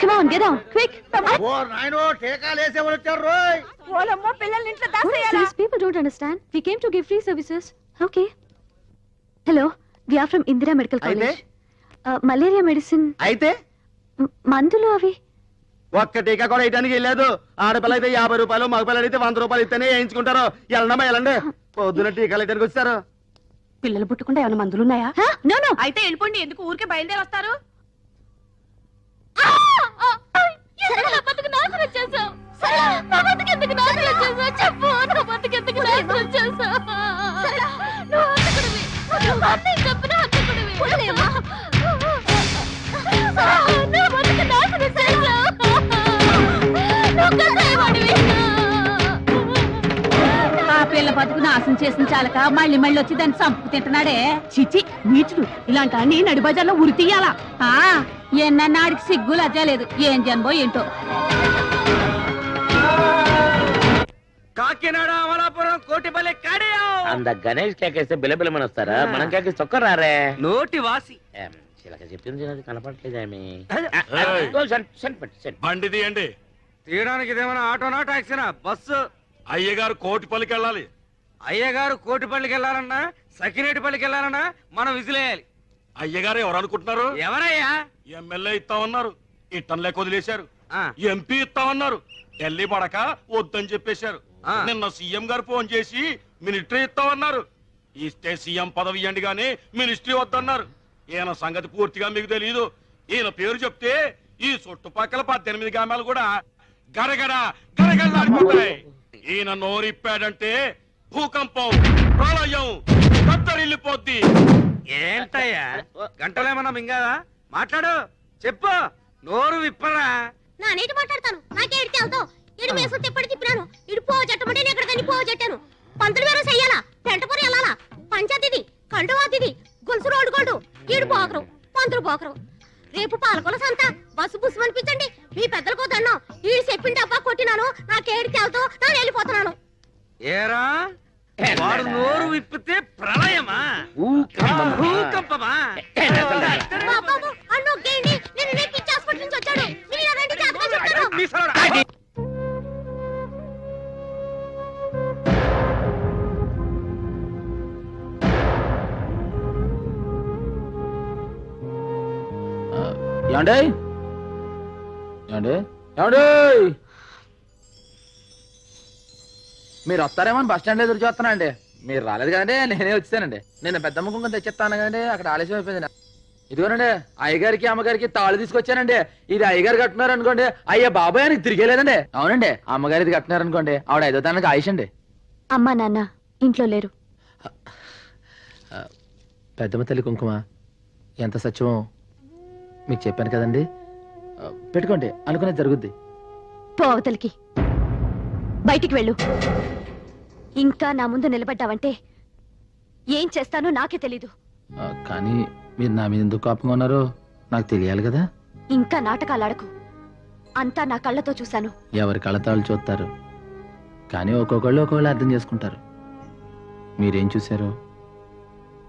Come on, get down, quick. ఓ నాయనో, టీకాలేసే వాళ్ళు వచ్చారు రోయ్. ఓలమ్మో, పిల్లల్ని ఇంట్లో దాసేయాలా? These people don't understand. We came to give free services. Okay. Hello, we are from Indira Medical College. Malaria medicine. అయితే మందులు అవి. ఒక్క టీకా కూడా వేయడానికి వెళ్ళలేదు. ఆడపిల్ల అయితే 50 రూపాయలు, మగపిల్లలు అయితే 100 రూపాయలు ఇస్తేనే వేయించుకుంటారు. వెళ్ళండమ్మా వెళ్ళండి. పొద్దున టీకాలు వేయడానికి వచ్చారు. పిల్లలు పుట్టకుండా ఏమైనా మందులున్నాయా? No no. అయితే వెళ్ళిపోండి, ఎందుకు ఊరికే బయలుదేరి వస్తారు? ఆ పిల్ల బతుకు నాశనం చేసిన చాలక మళ్ళీ మళ్ళీ వచ్చి దాన్ని చంపు తింటున్నాడే. చిచి నీచుడు, ఇలాంటి అన్ని నడి బజార్లో ఉరి తీయాలా? ఎన్నన్నాడికి సిగ్గు లజ్జ లేదు. ఏం జన్మో ఏంటో. కాకినాడ, అమలాపురం, కోటిపల్లి, కడియం. అంద గణేష్ కేకేస్తే బిలబిలమని వస్తారా? మనం కేకేస్తే ఒక్క రారే. నోటి వాసి. చిలక చెప్పింది కనపడట్లేదేమి. బండి తీయండి. తీయడానికి ఇదేమైనా ఆటోనా, టాక్సీనా? బస్సు. అయ్యగారు కోటిపల్లికి వెళ్ళాలి. అయ్యగారు కోటిపల్లికి వెళ్ళాలన్నా, సకినేటిపల్లికి వెళ్ళాలన్నా మనం విజిలేయాలి. అయ్యగారు ఎవరు అనుకుంటున్నారు? ఎవరయ్యా? ఎమ్మెల్యే ఇస్తామన్నారు, ఇట్టంలే వదిలేశారు. ఎంపీ ఇస్తామన్నారు, ఢిల్లీ పడక వద్దని చెప్పేశారు. నిన్న సీఎం గారు ఫోన్ చేసి మినిస్ట్రీ ఇస్తామన్నారు. ఇస్తే సీఎం పదవి ఇవ్వండి గానీ మినిస్ట్రీ వద్దన్నారు. ఈయన సంగతి పూర్తిగా మీకు తెలియదు. ఈయన పేరు చెప్తే ఈ చుట్టుపక్కల 18 గ్రామాలు కూడా గరగడ గరగడలాడిపోతాయి. ఈయన నోరిప్పాడంటే భూకంపం, ప్రళయం, దత్తరిల్లిపోద్ది. ఏంటయ్యా గంటలేమన్నా మింగాదా? మాట్లాడు, చెప్పు, నోరు విప్పరా. నా నీటి మాట్లాడతాను. నాకే ఎడితే అవుతావు. ఇడు మేసం తిప్పటి తిప్పినాను. ఇడు పో జట్టమంటే నేను ఎక్కడికని పో జట్టాను. పంతులు వేరే చెయ్యాలా, పెంటపూరి వెళ్ళాలా, పంచాయతీది, కండువాతిది, గొలుసు రోడ్డు గోల్డు. ఈడు పోకరు, పంతులు పోకరు. రేపు పాలకొల సంత, బస్సు బుస్సు అనిపించండి. మీ పెద్దలకు దండం. ఈడు చెప్పిండి అబ్బా కొట్టినాను. నాకేడితే అవుతావు, నేను వెళ్ళిపోతున్నాను. ఏరా వాడు నోరు విప్పితే ప్రళయమా, భూకంపమా? అన్ను గేండి, నేను పిచ్చి హాస్పిటల్ నుంచి వచ్చాడు. మీరు రండి, జాగ్రత్త చెప్తాను. ఏమండి ఏమండి ఏమండి, మీరు వస్తారేమో బస్ స్టాండ్ ఎదురు చూస్తానండి. మీరు రాలేదు కదండి, నేనే వచ్చానండి. నేను పెద్దమ్మ కుంకుమ తెచ్చిస్తాను కదండి, అక్కడ ఆలస్యం అయిపోయింది. ఇదిగోనండి అయ్యగారికి అమ్మగారికి తాళు తీసుకొచ్చానండి. ఇది అయ్యగారు కట్టున్నారు అనుకోండి, అయ్యా బాబాయ్ అని తిరిగేలేదండి. అవునండి, అమ్మగారి కట్టినారు అనుకోండి, ఆవిడ 5వ తారీఖు ఆయుష్ అండి. అమ్మా నాన్న ఇంట్లో లేరు. పెద్దమ్మ తల్లి కుంకుమ ఎంత సత్యమో మీకు చెప్పాను కదండి. పెట్టుకోండి, అనుకునేది జరుగుద్ది. పోవతలికి బయటికి వెళ్ళు. ఇంకా నా ముందు నిలబడ్డావంటే ఏం చేస్తానో నాకే తెలీదు. కానీ మీరు నా మీద ఎందుకు కోపంగా ఉన్నారో నాకు తెలియాలి కదా. ఇంకా నాటకాలాడకు. అంతా నా కళ్ళతో చూశాను. ఎవరి కళ్ళతాళ్ళు చూస్తారు. కానీ ఒక్కొక్కళ్ళు ఒక్కొక్కళ్ళు అర్థం చేసుకుంటారు. మీరేం చూశారో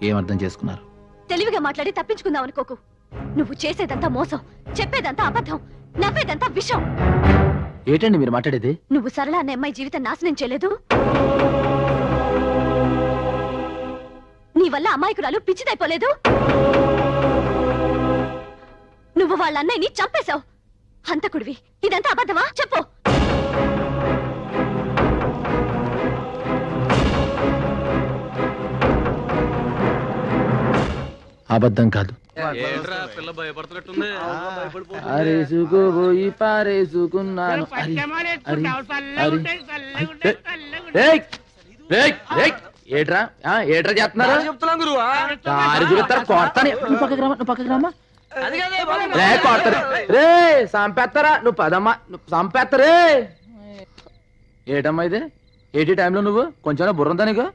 ఏం అర్థం చేసుకున్నారు? తెలివిగా మాట్లాడి తప్పించుకుందాం అనుకోకు. నువ్వు చేసేదంతా మోసం, చెప్పేదంతా అబద్ధం, నవ్వేదంతా విషం. ఏంటండి మీరు మాట్లాడేది? నువ్వు సరళ అనే అమ్మాయి జీవితం నాశనం చేయలేదు. నీ వల్ల అమాయకురాలు పిచ్చిదైపోలేదు. నువ్వు వాళ్ళ అన్నయ్యని చంపేశావు. హంతకుడివి. ఇదంతా అబద్ధమా? చెప్పు. అబద్ధం కాదు. పిల్ల భయపడుతున్నట్టుంది. అరేసుకోబోయి పారేసుకున్నాను. ఏట్రా ఏట్రా చేస్తున్నారు? చెప్తున్నాం గురువా. కొడతాను. నువ్వు పక్కకి రామా. రే కొడతారు. రే సంపేస్తారా? నువ్వు పదమ్మా. నువ్వు సంపేస్తారే. ఏటమ్మా ఇది? ఏటి టైంలో నువ్వు కొంచెం బుర్రంతా నీకు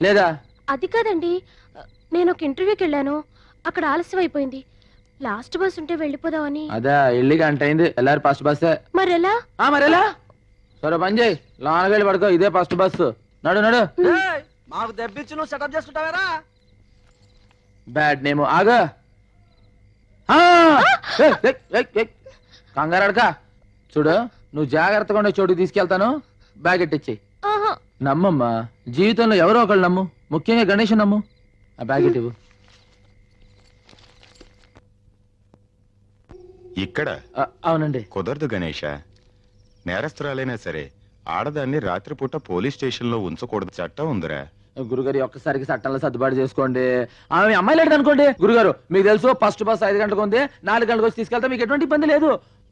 లేదా? అది కాదండి, నేను ఒక ఇంటర్వ్యూకి వెళ్ళాను. అక్కడ ఆలస్యం అయిపోయింది. లాస్ట్ బస్ ఉంటే వెళ్ళిపోదామని. అదే వెళ్ళి గంట అయింది. వెళ్ళారు ఫస్ట్ బస్సే. మరెలా? మరెలా? సరే పని చేయి, లోనకి వెళ్ళి పడుకో. ఇదే ఫస్ట్ బస్సు. నడు నడు. మాకు దెబ్బిచ్చి నువ్వు సెటప్ చేసుకుంటావేరా? Bad name. ఆగా కంగారడక. చూడు, నువ్వు జాగ్రత్తగా ఉండే చోటుకి తీసుకెళ్తాను. బ్యాగ్ ఎట్టిచ్చేయి. నమ్మమ్మా, జీవితంలో ఎవరో ఒకళ్ళు నమ్ము. ముఖ్యంగా గణేష్ నమ్ము. ఆ బ్యాగ్ ఎట్టివు. ఇక్కడ అవునండి. కుదరదు గణేష. నేరస్తురాలైనా సరే ఆడదాన్ని రాత్రిపూట పోలీస్ స్టేషన్ లో ఉంచకూడదు. చట్టం ఉందిరా. గురుగారు ఒక్కసారికి చట్టంలో సర్దుబాటు చేసుకోండి. ఆమె అమ్మాయి లేదు అనుకోండి. గురుగారు మీకు తెలుసు, ఫస్ట్ బస్ 5 గంటలకు ఉంది. 4 గంటలకు వచ్చి తీసుకెళ్తా. మీకు ఎటువంటి ఇబ్బంది లేదు.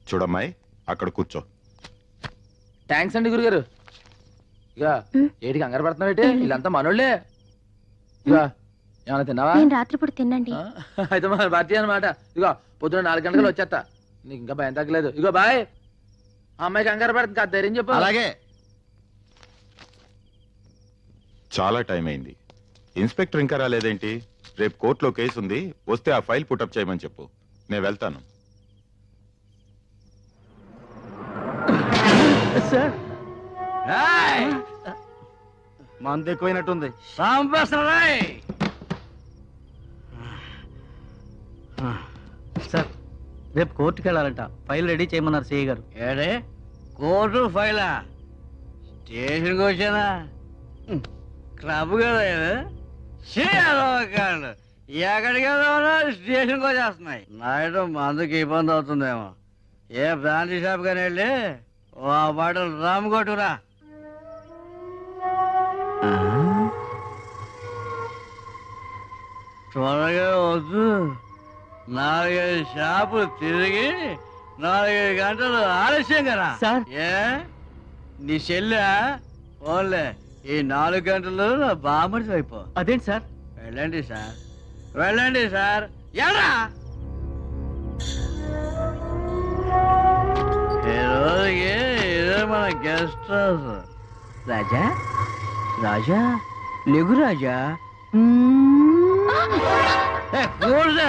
చూడమ్మాయి, అక్కడ కూర్చో. థ్యాంక్స్ అండి గురుగారు. ఇక ఏటి కంగారు పడుతున్నావు? ఏంటి వీళ్ళంతా మనోళ్ళే. ఇక ఏమైనా తిన్నావా? రాత్రిపూట తినండి. అయితే మన భారతీయ అనమాట. ఇగో పొద్దున 4 గంటలకు వచ్చేస్తా. నీకు ఇంకా భయం తగ్గలేదు. ఇగో బాయ్. అమ్మాయి కంగారు పడుతుంది కదా, ధైర్యం చెప్పు. అలాగే. చాలా టైం అయింది. ఇన్స్పెక్టర్ ఇంకా రాలేదేంటి? రేపు కోర్టులో కేసు ఉంది. వస్తే ఆ ఫైల్ పుటప్ చేయమని చెప్పు. నేను వెళ్తాను. మంది ఎక్కువైనట్టుంది. సార్, రేపు కోర్టుకి వెళ్ళాలంట. ఫైల్ రెడీ చేయమన్నారు సిఐ గారు. ఏడే కోర్టు ఫైలా? స్టేషన్కి వచ్చానా? క్లబ్ కదా కాదు. ఎక్కడికి వెళ్దామన్నా స్టేషన్కి వచ్చేస్తున్నాయి. నైట్ మందుకి ఇబ్బంది అవుతుందేమో. ఏ బ్రాంచీ షాప్ కానీ వెళ్ళి ఓ బాటలు రామ్ కొట్టురా. త్వరగా వద్దు. 4-5 షాపులు తిరిగి 4-5 గంటలు ఆలస్యం కదా సార్. ఏ నీ చెల్లె ఓన్లే ఈ 4 గంటలు నా బామర్చి అయిపో. అదేంటి సార్? వెళ్ళండి సార్, వెళ్ళండి సార్. ఎలా ఈ రోజుకి ఇదే మన గెస్ట్ హౌస్. రాజా రాజా లేగు రాజా. కూర్చో.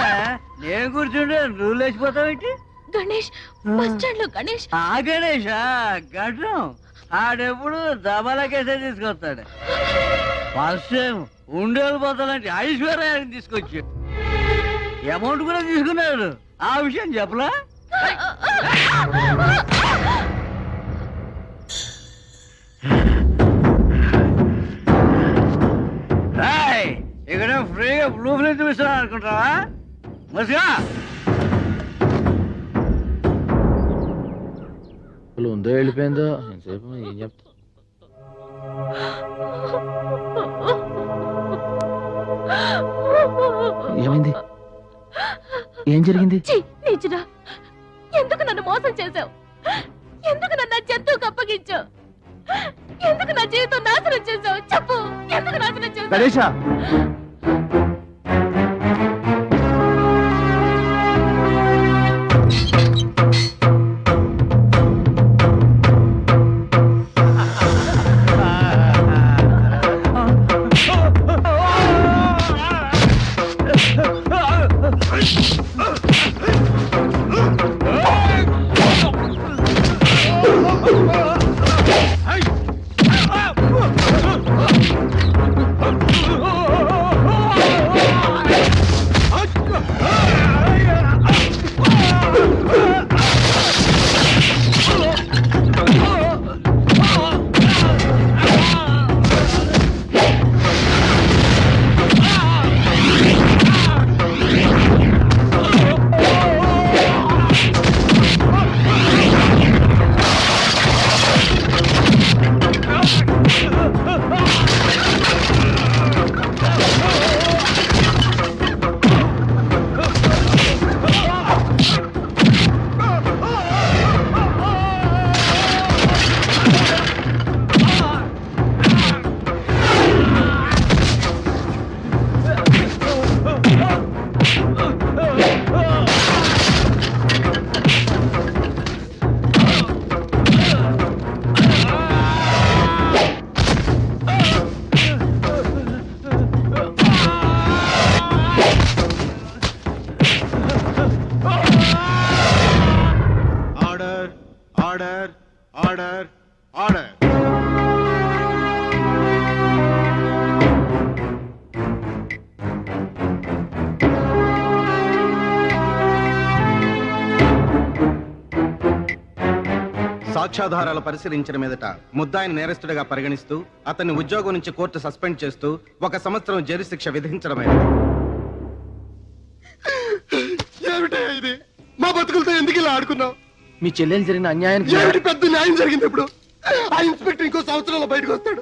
నేను కూర్చుంటే నువ్వు లేచిపోతావేంటి? గణేష్ బస్ స్టాండ్ లో గణేష్. ఆ గణేష్ గడ్డం ఆడెప్పుడు దబాలకేసే తీసుకొస్తాడు. ఫస్ట్ టైం ఉండేళ్ళు పోతానంటే ఐశ్వర్యాన్ని తీసుకొచ్చి అమౌంట్ కూడా తీసుకున్నాడు. ఆ విషయం చెప్పలా? ఇక్కడ ఫ్రీగా బ్లూ ఫిల్మ్ చూపిస్తున్నాను అనుకుంటావా? మసిగా ఉందో వెళ్ళిపోయిందో ఎంతసేపు ఏం చెప్తా. ఏమైంది? ఏం జరిగింది? ఎందుకు నన్ను మోసం చేశావు? ఎందుకు నన్ను జంతువుకు అప్పగించావు? ఎందుకు నా జీవితం నాశనం చేశావు? చెప్పు, ఎందుకు నాశనం చేశావు? Ganesha, order order. సాక్ష్యాధారాలు పరిశీలించిన మీదట ముద్దాయిని నేరస్తుడిగా పరిగణిస్తూ అతన్ని ఉద్యోగం నుంచి కోర్టు సస్పెండ్ చేస్తూ 1 సంవత్సరం జైలు శిక్ష విధించడమైనది. ఏమిటా ఇది? మా బతుకులతో ఎందుకు ఇలా ఆడుకున్నావు? మీ చెల్లెలు జరిగిన అన్యాయానికి ఏమిటి పెద్ద న్యాయం జరిగింది? ఇప్పుడు ఆ ఇన్స్పెక్టర్ ఇంకో సంవత్సరంలో బయటకు వస్తాడు,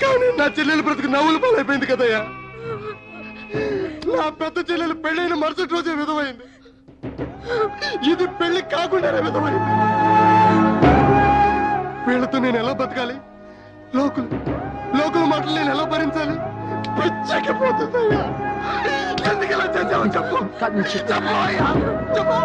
కానీ నా చెల్లెలు బ్రతుకు నవ్వుల పాలైపోయింది కదయ్యా. నా పెద్ద చెల్లెలు పెళ్ళైన మరుసటి రోజే విధమైంది. ఇది పెళ్లి కాకుండానే విధమైంది. వీళ్ళతో నేను ఎలా బతకాలి? లోకుల మాటలు నేను ఎలా భరించాలి? పిచ్చకపోతుందయ్యా. ఎందుకు ఇలా చేసావు చెప్పు. చెప్పవయ్యా, చెప్పు.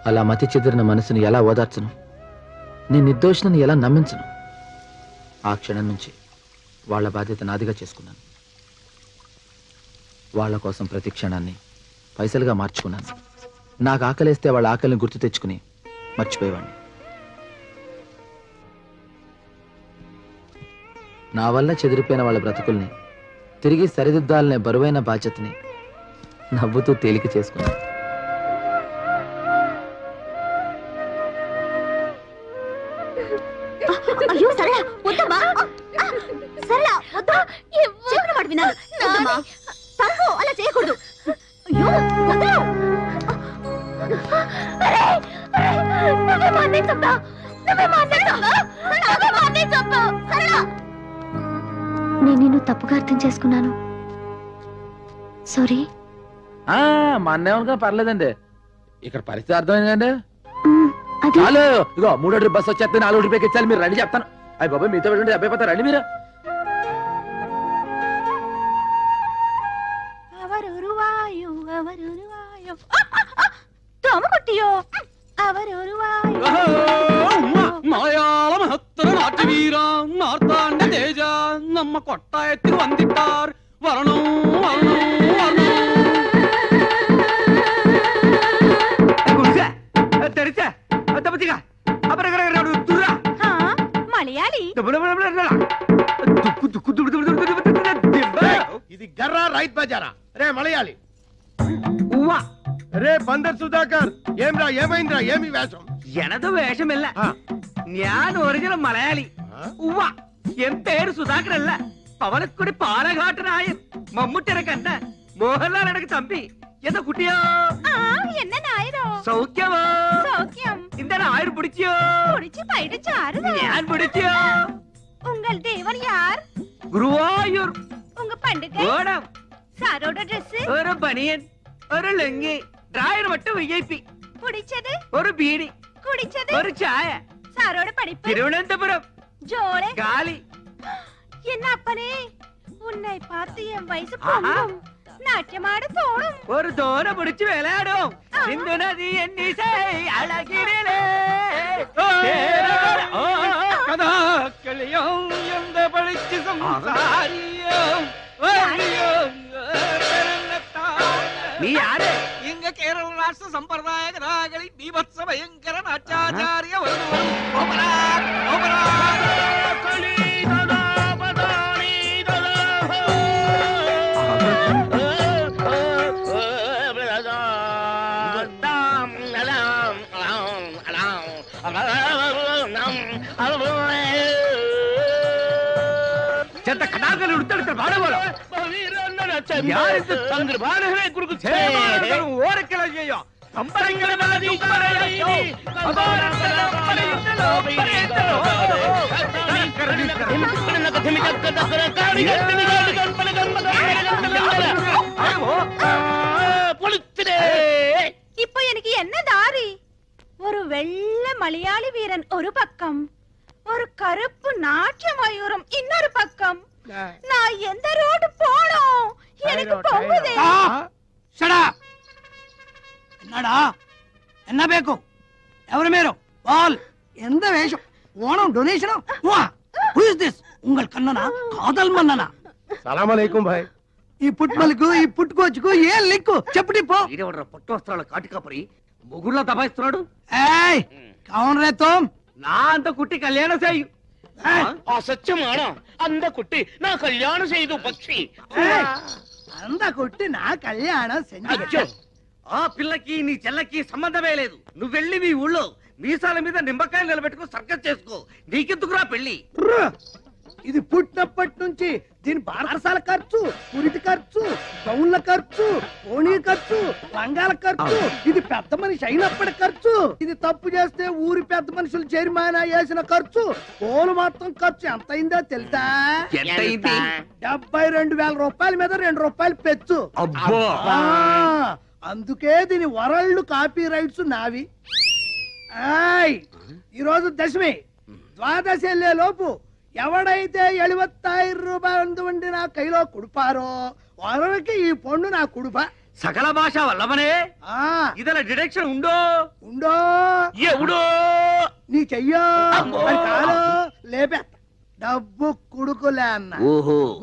అలా మతి చెదిరిన మనసుని ఎలా ఓదార్చను? నీ నిర్దోషణని ఎలా నమ్మించను? ఆ క్షణం నుంచి వాళ్ళ బాధ్యత నాదిగా చేసుకున్నాను. వాళ్ళ కోసం ప్రతి క్షణాన్ని పైసలుగా మార్చుకున్నాను. నాకు ఆకలేస్తే వాళ్ళ ఆకలిని గుర్తు తెచ్చుకుని మర్చిపోయేవాడిని. నా వల్ల చెదిరిపోయిన వాళ్ళ బ్రతుకుల్ని తిరిగి సరిదిద్దాలనే బరువైన బాధ్యతని నవ్వుతూ తేలిక చేసుకున్నాను. అయ్యో సరళ వద్దమ్మా, సరళ వద్దు, చెప్పిన మాట వినాలి. వద్దమ్మా, తప్పు, అలా చేయకూడదు. అయ్యో వద్దు. నేను నిన్ను తప్పుగా అర్థం చేసుకున్నాను. సారీ. మా అన్నయ్య పర్లేదండి. ఇక్కడ పరిస్థితి అర్థమైందండి. హలో, ఇగో 3 ట్రిప్ బస్ వచ్చేస్తే 4 ట్రిప్ ఎక్కించాలి. మీరు రండి చెప్తాను. అయ్యి బాబాయ్ మీతో పెట్టండి, అబ్బాయి పోతారు. రండి మీరు. మలయాళ మహత్తర నాట్య వీర మార్తాండ తేజ నమ్మ కొట్ట ఎత్తి వందిట్టార్ వరణం మలయాళి ఇది గర్రా రైట్ బజారా. రే మలయాళి, రే బందర్ సుధాకర్, ఏమ్రా ఏమైందిరా? ఏమి వేషం? ఎనదు వేషమిల్ల, ഞാൻ ഒറിജിനൽ മലയാളി. ഉവ്വ എൻ പേര് സുധാകരല്ല. പവനക്കുടി പാലഘാട്ടനായ മമ്മൂട്ടിയുടെ കണ്ട മോഹൻലാൽ എനക്ക് തമ്പി. എന്താ കുട്ടിയോ? என்ன நாயரோ? സൗഖ്യമോ? சௌக்கியம். இந்த நாயர் பிடிச்சிയോ? பிடிச்சு போயிடுச்சு. ஆறுதா? ഞാൻ பிடிச்சிയോ? உங்கள் தேவன் யார்? ഗുരുവായൂർ. உங்க பண்டிகை? ഓണം. சாரோட Dress? ഒരു ബനിയൻ, ഒരു ലുങ്കി, ഡ്രൈവർ மட்டும் വിഐപി. பிடிச்சது? ഒരു ബീഡി, குடிச்சது? ഒരു ചായ. சாரோட படிப்பு? തിരുവനന്തപുരം. ஜோலே? കാലി. என்ன அப்பனே, உன்னை பார்த்து என் வயசு பொங்கும், நாட்டியமாட தோணும். ഒരു തോര പിടിച്ച് വിളയാടും. സിന്ധു നദി എന്നീസേ അഴകിരിലേ കഥാക്കളിയും എന്ത് പഠിച്ച് സംസാരിയും. നീ ആര്? ഇങ്ങ കേരള രാഷ്ട്ര സമ്പ്രദായ കഥാകളി ബീഭത്സ ഭയങ്കര നാട്യാചാര്യ कल उड़ता भाड़े बोलो यार इस चंद्रभान है गुरु और क्या चाहिए कंपरंगल बाजी இப்போ எனக்கு என்ன தாரி? ஒரு வெள்ளை மலையாளி வீரன் ஒரு பக்கம், ஒரு கருப்பு நாட்டிய மயூரம் இன்னொரு பக்கம். நான் எந்த ரோடு போணும்? எனக்கு போகுதே. என்னடா என்ன ಬೇಕು ఎవరు మీరు బాల్ ఎంత వేషం Onam donation who is this உங்கள் కన్ననా కాదల్ మన్ననా సలాం అలైకుం భాయ్ ఈ పుట్మలకు ఈ పుట్టుకోచుకు ఏం లిక్కు చెప్పటి పో ఈడెవడ్రా పట్టు వస్త్రాల కాటికాపరి మొగుళ్ళ దబాయిస్తున్నాడు ఏయ్ కౌన్ రే తుమ్ నా అంత కుట్టి కళ్యాణ చేయు అసత్యమాన అంద కుట్టి నా కళ్యాణ చేయదు పక్షి అంద కొట్టి నా కళ్యాణం అచ్చో ఆ పిల్లకి నీ చెల్లకి సంబంధమే లేదు. నువ్వు వెళ్ళి మీ ఊళ్ళో మీసాల మీద నిమ్మకాయలు నిలబెట్టుకో సర్కస్ చేసుకో. నీకెందుకురా పెళ్లి? ఇది పుట్టినప్పటి నుంచి దీని బారసాల ఖర్చు, పురిటి ఖర్చు, గౌన్ల ఖర్చు, ఓణీ ఖర్చు, రంగాల ఖర్చు, ఇది పెద్ద మనిషి అయినప్పటి ఖర్చు. ఇది తప్పు చేస్తే ఊరి పెద్ద మనుషులు జరిమానా వేసిన ఖర్చు, పోలు మొత్తం ఖర్చు ఎంత అయిందో తెలుసా? 72,000 రూపాయల మీద 2 రూపాయలు పెచ్చు. అందుకే దీని వరల్డ్ కాపీ రైట్స్ నావి. ఈరోజు దశమి, ద్వాదశి వెళ్ళే లోపు ఎవడైతే 75,000 రూపాయలు వండి నా కైలో కుడిపారో వారికి ఈ పండు నా కుడుప. సకల భాష వల్లమనే ఇదల డిడక్షన్ ఉండో ఉండో ఎవడో నీ చెయ్యో మరి కాలో లేపేత్త. డబ్బు కుడుకులే అన్న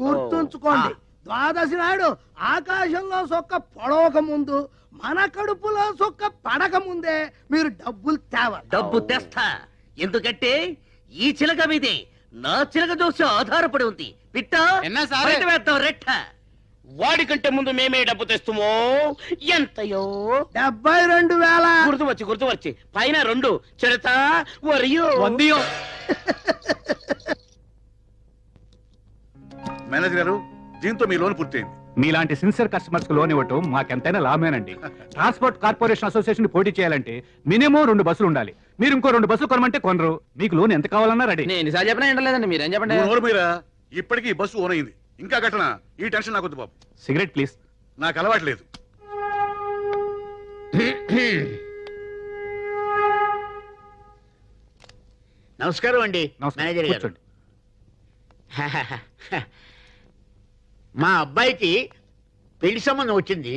గుర్తుంచుకోండి. ద్వాదశి నాడు ఆకాశంలో సొక్క పొడవక ముందు మన కడుపులో సొక్క పడక ముందే మీరు డబ్బులు తేవాలి. డబ్బు తెస్తా. ఎందుకంటే ఈ చిలక మీదే నా చిలక దోష ఆధారపడి ఉంది. పిట్ట వేద్దాం రెట్ట. వాడికంటే ముందు మేమే డబ్బు తెస్తామో. ఎంతయో 72,000. గుర్తువచ్చి పైన 2 చెడతా వరియో వందియో. మేనేజర్ గారు, దీంతో మీ లోన్ పూర్తయింది. మీలాంటి సిన్సియర్ కస్టమర్స్ కు లోన్ ఇవ్వటం మాకెంతైనా లాభమేనండి. ట్రాన్స్పోర్ట్ కార్పొరేషన్ అసోసియేషన్ పోటీ చేయాలంటే మినిమం 2 బస్సులు ఉండాలి. మీరు ఇంకో 2 బస్సులు కొనమంటే కొనరు. మీకు లోన్ ఎంత కావాలన్నా రెడీ. నేను నిజాలు చెప్పినా ఏంటలేదండి, మీరేం చెప్పండి. మీరా ఇప్పటికీ ఈ బస్సు ఓన్ అయింది. ఇంకా కట్టనా? ఈ టెన్షన్ నాకు వద్దు బాబు. Cigarette please. నాకు అలవాటు లేదు. నమస్కారం అండి మేనేజర్ గారు. మా అబ్బాయికి పెళ్లి సంబంధం వచ్చింది.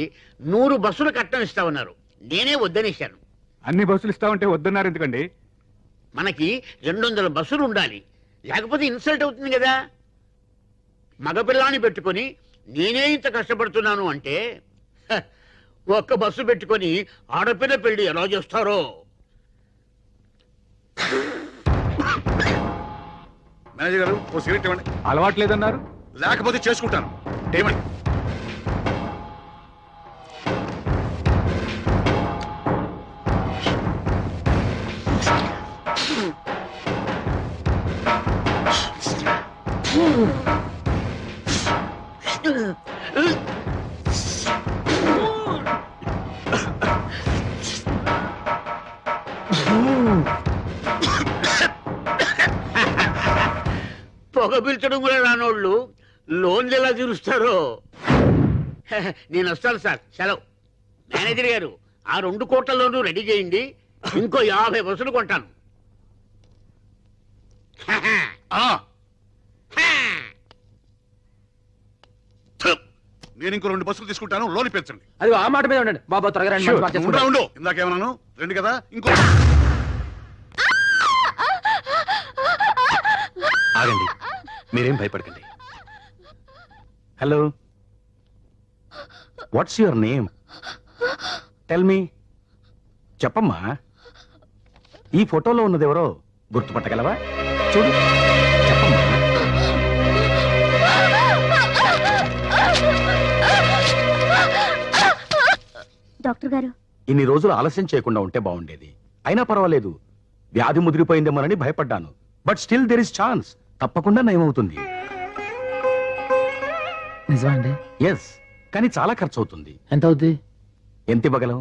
100 బస్సులు కట్టం ఇస్తా ఉన్నారు. నేనే వద్దనేశాను. అన్ని బస్సులు ఇస్తామంటే వద్దన్నారు ఎందుకండి? మనకి 200 బస్సులు ఉండాలి, లేకపోతే ఇన్సల్ట్ అవుతుంది కదా. మగపిల్లాన్ని పెట్టుకొని నేనే ఇంత కష్టపడుతున్నాను అంటే ఒక్క బస్సు పెట్టుకొని ఆడపిల్ల పెళ్లి ఎలా చేస్తారో. మేనేజర్ గారు, ఓ సిగరెట్ ఇవ్వండి. అలవాటు లేదన్నారు. లేకపోతే చేసుకుంటాను. ఏమండి? పొగ పిల్చడం కూడా రానోళ్ళు లోన్లు ఎలా తీరుస్తారో. నేను వస్తాను సార్, సెలవు. మేనేజర్ గారు, ఆ 2 కోట్ల లోను రెడీ చేయండి. ఇంకో 50 బస్సులు కొంటాను. నేను ఇంకో 2 బస్సులు తీసుకుంటాను. లోన్ పెంచండి. అది ఆ మాట మీద ఉండండి బాబా. త్వరగా ఉండు. ఇందాకేమన్నాను? 2 కదా, ఇంకో. ఆగండి, మీరేం భయపడకండి. Hello, what's your name? Tell me. చెప్పమ్మా. ఈ ఫోటోలో ఉన్నది ఎవరో గుర్తుపట్టగలవా? చూడు, చెప్పమ్మా. డాక్టర్ గారు, ఇన్ని రోజులు ఆలస్యం చేయకుండా ఉంటే బాగుండేది. అయినా పర్వాలేదు, వ్యాధి ముదిరిపోయిందేమోనని భయపడ్డాను. But still there is chance. తప్పకుండా నయమవుతుంది. నిజమా అండి? ఎస్, కానీ చాలా ఖర్చు అవుతుంది. ఎంత అవుద్ది? ఎంత ఇవ్వగలం?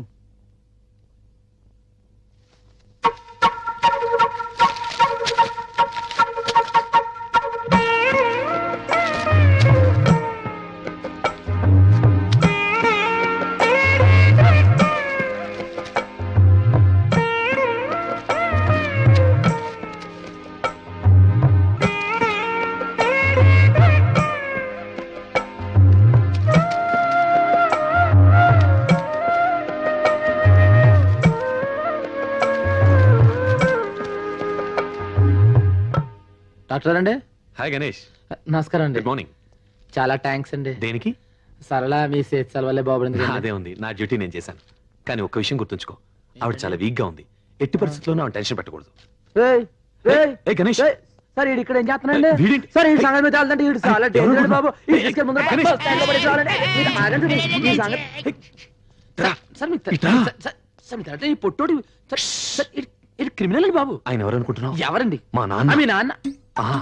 డాక్టర్ అండి? హాయ్ గణేష్. నమస్కారం అండి. Good morning. చాలా థ్యాంక్స్ అండి. దేనికి? సరళ మీ సేత్ వల్లే బాబుంది. అదే ఉంది, నా డ్యూటీ నేను చేశాను. కానీ ఒక్క విషయం గుర్తుంచుకో, ఆవిడ చాలా వీక్ గా ఉంది. ఎట్టి పరిస్థితుల్లోనూ ఆవిడ టెన్షన్ పెట్టకూడదు. ఏ గణేష్, సార్ ఈడు ఇక్కడ ఏం చేస్తున్నాండి? వీడేంటి? సార్ ఈ సంగతి మీద చాలంటే ఈడు చాలా డేంజర్ అండి బాబు. ఈడు తీసుకెళ్ళి ముందర గణేష్. స్టాండ్ లో పడేసి రావాలండి. మీరు ఆగండి, ఈ సంగతి. సార్ మీ సార్ మీ తండ్రి ఈ పొట్టోడి సార్ ఈడు క్రిమినల్ అండి బాబు. ఆయన ఎవరు అనుకుంటున్నావు? ఎవరండి? మా నాన్న. మీ నాన్న. ఆహా.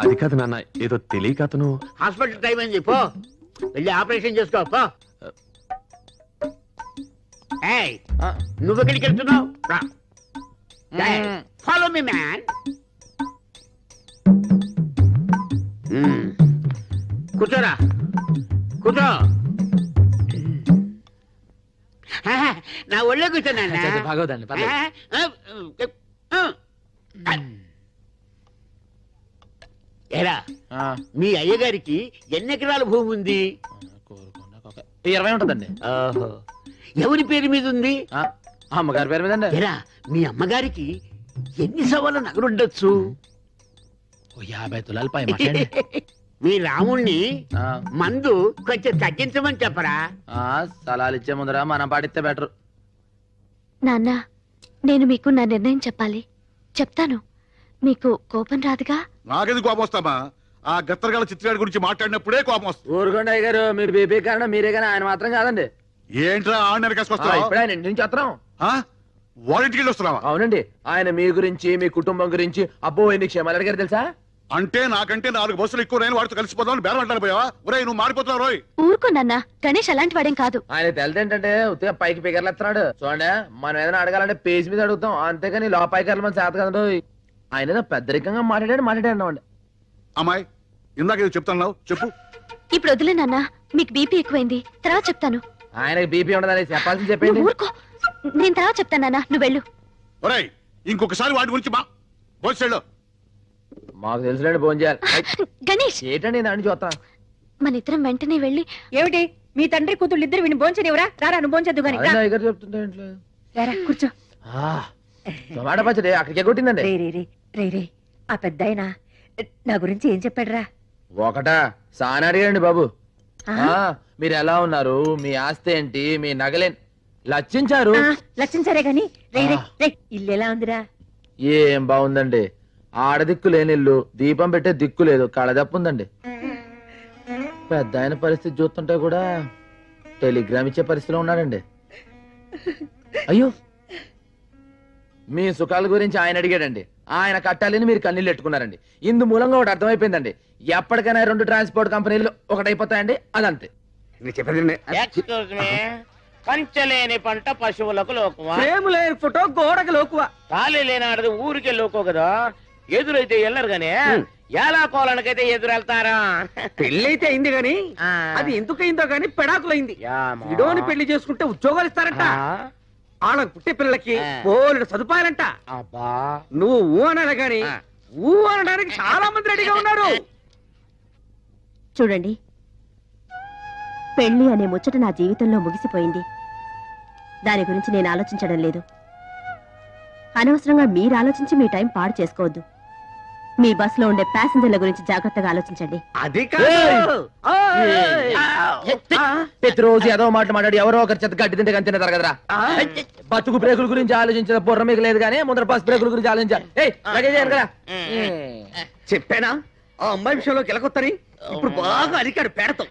అది కాదు నాన్న, ఏదో తెలియక అతను. హాస్పిటల్ టైం అయింది, పో వెళ్ళి ఆపరేషన్ చేసుకో పో. ఏయ్, నువ్వు ఎక్కడికి వెళ్తున్నావు? Follow me man. కూర్చోరా, కూర్చో. నా ఒళ్ళో కూర్చోనా? బాగోదండి. ఏరా, మీ అయ్యగారికి ఎన్ని ఎకరాల భూమి ఉంది? 20 ఉంటుందండి. ఓహో, ఎవరి పేరు మీద ఉంది? అమ్మగారి పేరు మీద అండి. ఏరా, మీ అమ్మగారికి ఎన్ని సవాళ్ళ నగలుండొచ్చు? 50 తులాలు పై మాట. మీ రాముణ్ణి మందు కొంచెం తగ్గించమని చెప్పరా? సలాలు ఇచ్చే ముందర మనం పాటిస్తే బెటర్. నాన్న, నేను మీకు నా నిర్ణయం చెప్పాలి. చెప్తాను, మీకు కోపం రాదుగా? నాకెందుకు కోపం వస్తామా? ఆ గత్తరగాల చిత్రగాడి గురించి మాట్లాడినప్పుడే కోపం వస్తుంది. ఊరుకోండి అయ్య గారు, మీరు బీపీ కారణం మీరే కానీ ఆయన మాత్రం కాదండి. ఏంట్రా ఆడిన ఇప్పుడు ఆయన ఇంటి నుంచి వస్తున్నాం. వారింటికి వెళ్ళి వస్తున్నావా? అవునండి, ఆయన మీ గురించి మీ కుటుంబం గురించి అబ్బో ఎన్ని క్షేమాలు అడిగారు తెలుసా? అంటే నాకంటే 4 బస్సులు ఎక్కువ నేను వాడితో కలిసిపోదామని బేరం అంటారు. ఒరేయ్, నువ్వు మారిపోతున్నావు రోయ్. ఊరుకో నాన్న, గణేష్ అలాంటి వాడేం కాదు. ఆయన తెలుసు ఏంటంటే ఉత్తిగా పైకి పిగర్లు ఎత్తున్నాడు. చూడండి, మనం ఏదైనా అడగాలంటే పేజ్ మీద అడుగుతాం, అంతేగాని లోపాయికర్లు మన చేత కదండి. ఆయన ఏదో పెద్దరికంగా మాట్లాడాడు. అమ్మాయి, ఇందాక ఏదో చెప్తాను, చెప్పు. ఇప్పుడు వదిలే నాన్న, మీకు బీపీ ఎక్కువైంది, తర్వాత చెప్తాను. ఆయనకి బీపీ ఉండదని చెప్పాల్సింది చెప్పండి. ఊరుకో, నేను తర్వాత చెప్తాను నాన్న, నువ్వు వెళ్ళు. ఒరేయ్, ఇంకొకసారి వాటి గురించి భోజనం మాకు తెలుసులేండి, భోజనం చేయాలి. గణేష్, ఏంటండి దాన్ని చూస్తా. మన ఇద్దరం వెంటనే వెళ్ళి. ఏమిటి మీ తండ్రి కూతుళ్ళు ఇద్దరు విని భోంచనివరా? రారా, నువ్వు భోంచద్దు గాని. చెప్తుంటే ఇంట్లో కూర్చో. టమాటా పచ్చడి అక్కడికే కొట్టిందండి. రే ఆ పెద్ద ఆయన నా గురించి ఏం చెప్పాడురా? ఒకటా సాని అడిగాడండి బాబు. మీరు ఎలా ఉన్నారు, మీ ఆస్తి ఏంటి, మీ నగలేంటి లచ్చించారు. లక్షించారే గాని ఇల్లు ఎలా ఉందిరా? ఏం బాగుందండి, ఆడదిక్కు లేని ఇల్లు, దీపం పెట్టే దిక్కు లేదు, కళదప్పు ఉందండి. పెద్ద ఆయన పరిస్థితి చూస్తుంటే కూడా టెలిగ్రామ్ ఇచ్చే పరిస్థితిలో ఉన్నాడండి. అయ్యో, మీ సుఖాల గురించి ఆయన అడిగాడండి, ఆయన కట్టాలని మీరు కన్నీళ్ళు పెట్టుకున్నారండి. ఇందు మూలంగా ఒకటి అర్థమైపోయిందండి, ఎప్పటికైనా 2 ట్రాన్స్పోర్ట్ కంపెనీలు ఒకటైపోతాయండి, అదంతే. పంచలేని పంట పశువులకు లోకువా, ప్రేమ లేని ఫోటో గోడకి లోకువా, ఖాళీ లేనాడది ఊరికే లోకో కదా. ఎదురైతే వెళ్ళరు గానీ ఎలా కోలనికైతే ఎదురెళ్తారా? పెళ్ళైతే అయింది గాని అది ఎందుకయిందో గాని పెడాకులైంది. ఇడోని పెళ్లి చేసుకుంటే ఉద్యోగాలు ఇస్తారంట, వాళ్ళకు పుట్టే పిల్లలకి బోలెడు సదుపాయాలంట. అబ్బా, నువ్వు ఊ అనాలి గాని ఊ అనడానికి చాలా మంది రెడీగా ఉన్నారు. చూడండి, పెళ్లి అనే ముచ్చట నా జీవితంలో ముగిసిపోయింది. దాని గురించి నేను ఆలోచించడం లేదు. అనవసరంగా మీరు ఆలోచించి మీ టైం పాడు చేసుకోవద్దు. మీ బస్ లో ఉండే ప్యాసింజర్ల గురించి జాగ్రత్తగా ఆలోచించండి. అది కాదు, ప్రతిరోజు ఏదో మాట మాట్లాడి ఎవరో ఒకరి చేత గడ్డి తింటే కానీ తింటారు కదరా. బతుకు బ్రేకుల గురించి ఆలోచించిన బుర్ర మీకు లేదు కానీ ముందర బస్ బ్రేకుల గురించి ఆలోచించాలి కదా. చెప్పానా ఆ అమ్మాయి విషయంలో గెలకొత్తని? ఇప్పుడు బాగా అరికాడు పేడతో.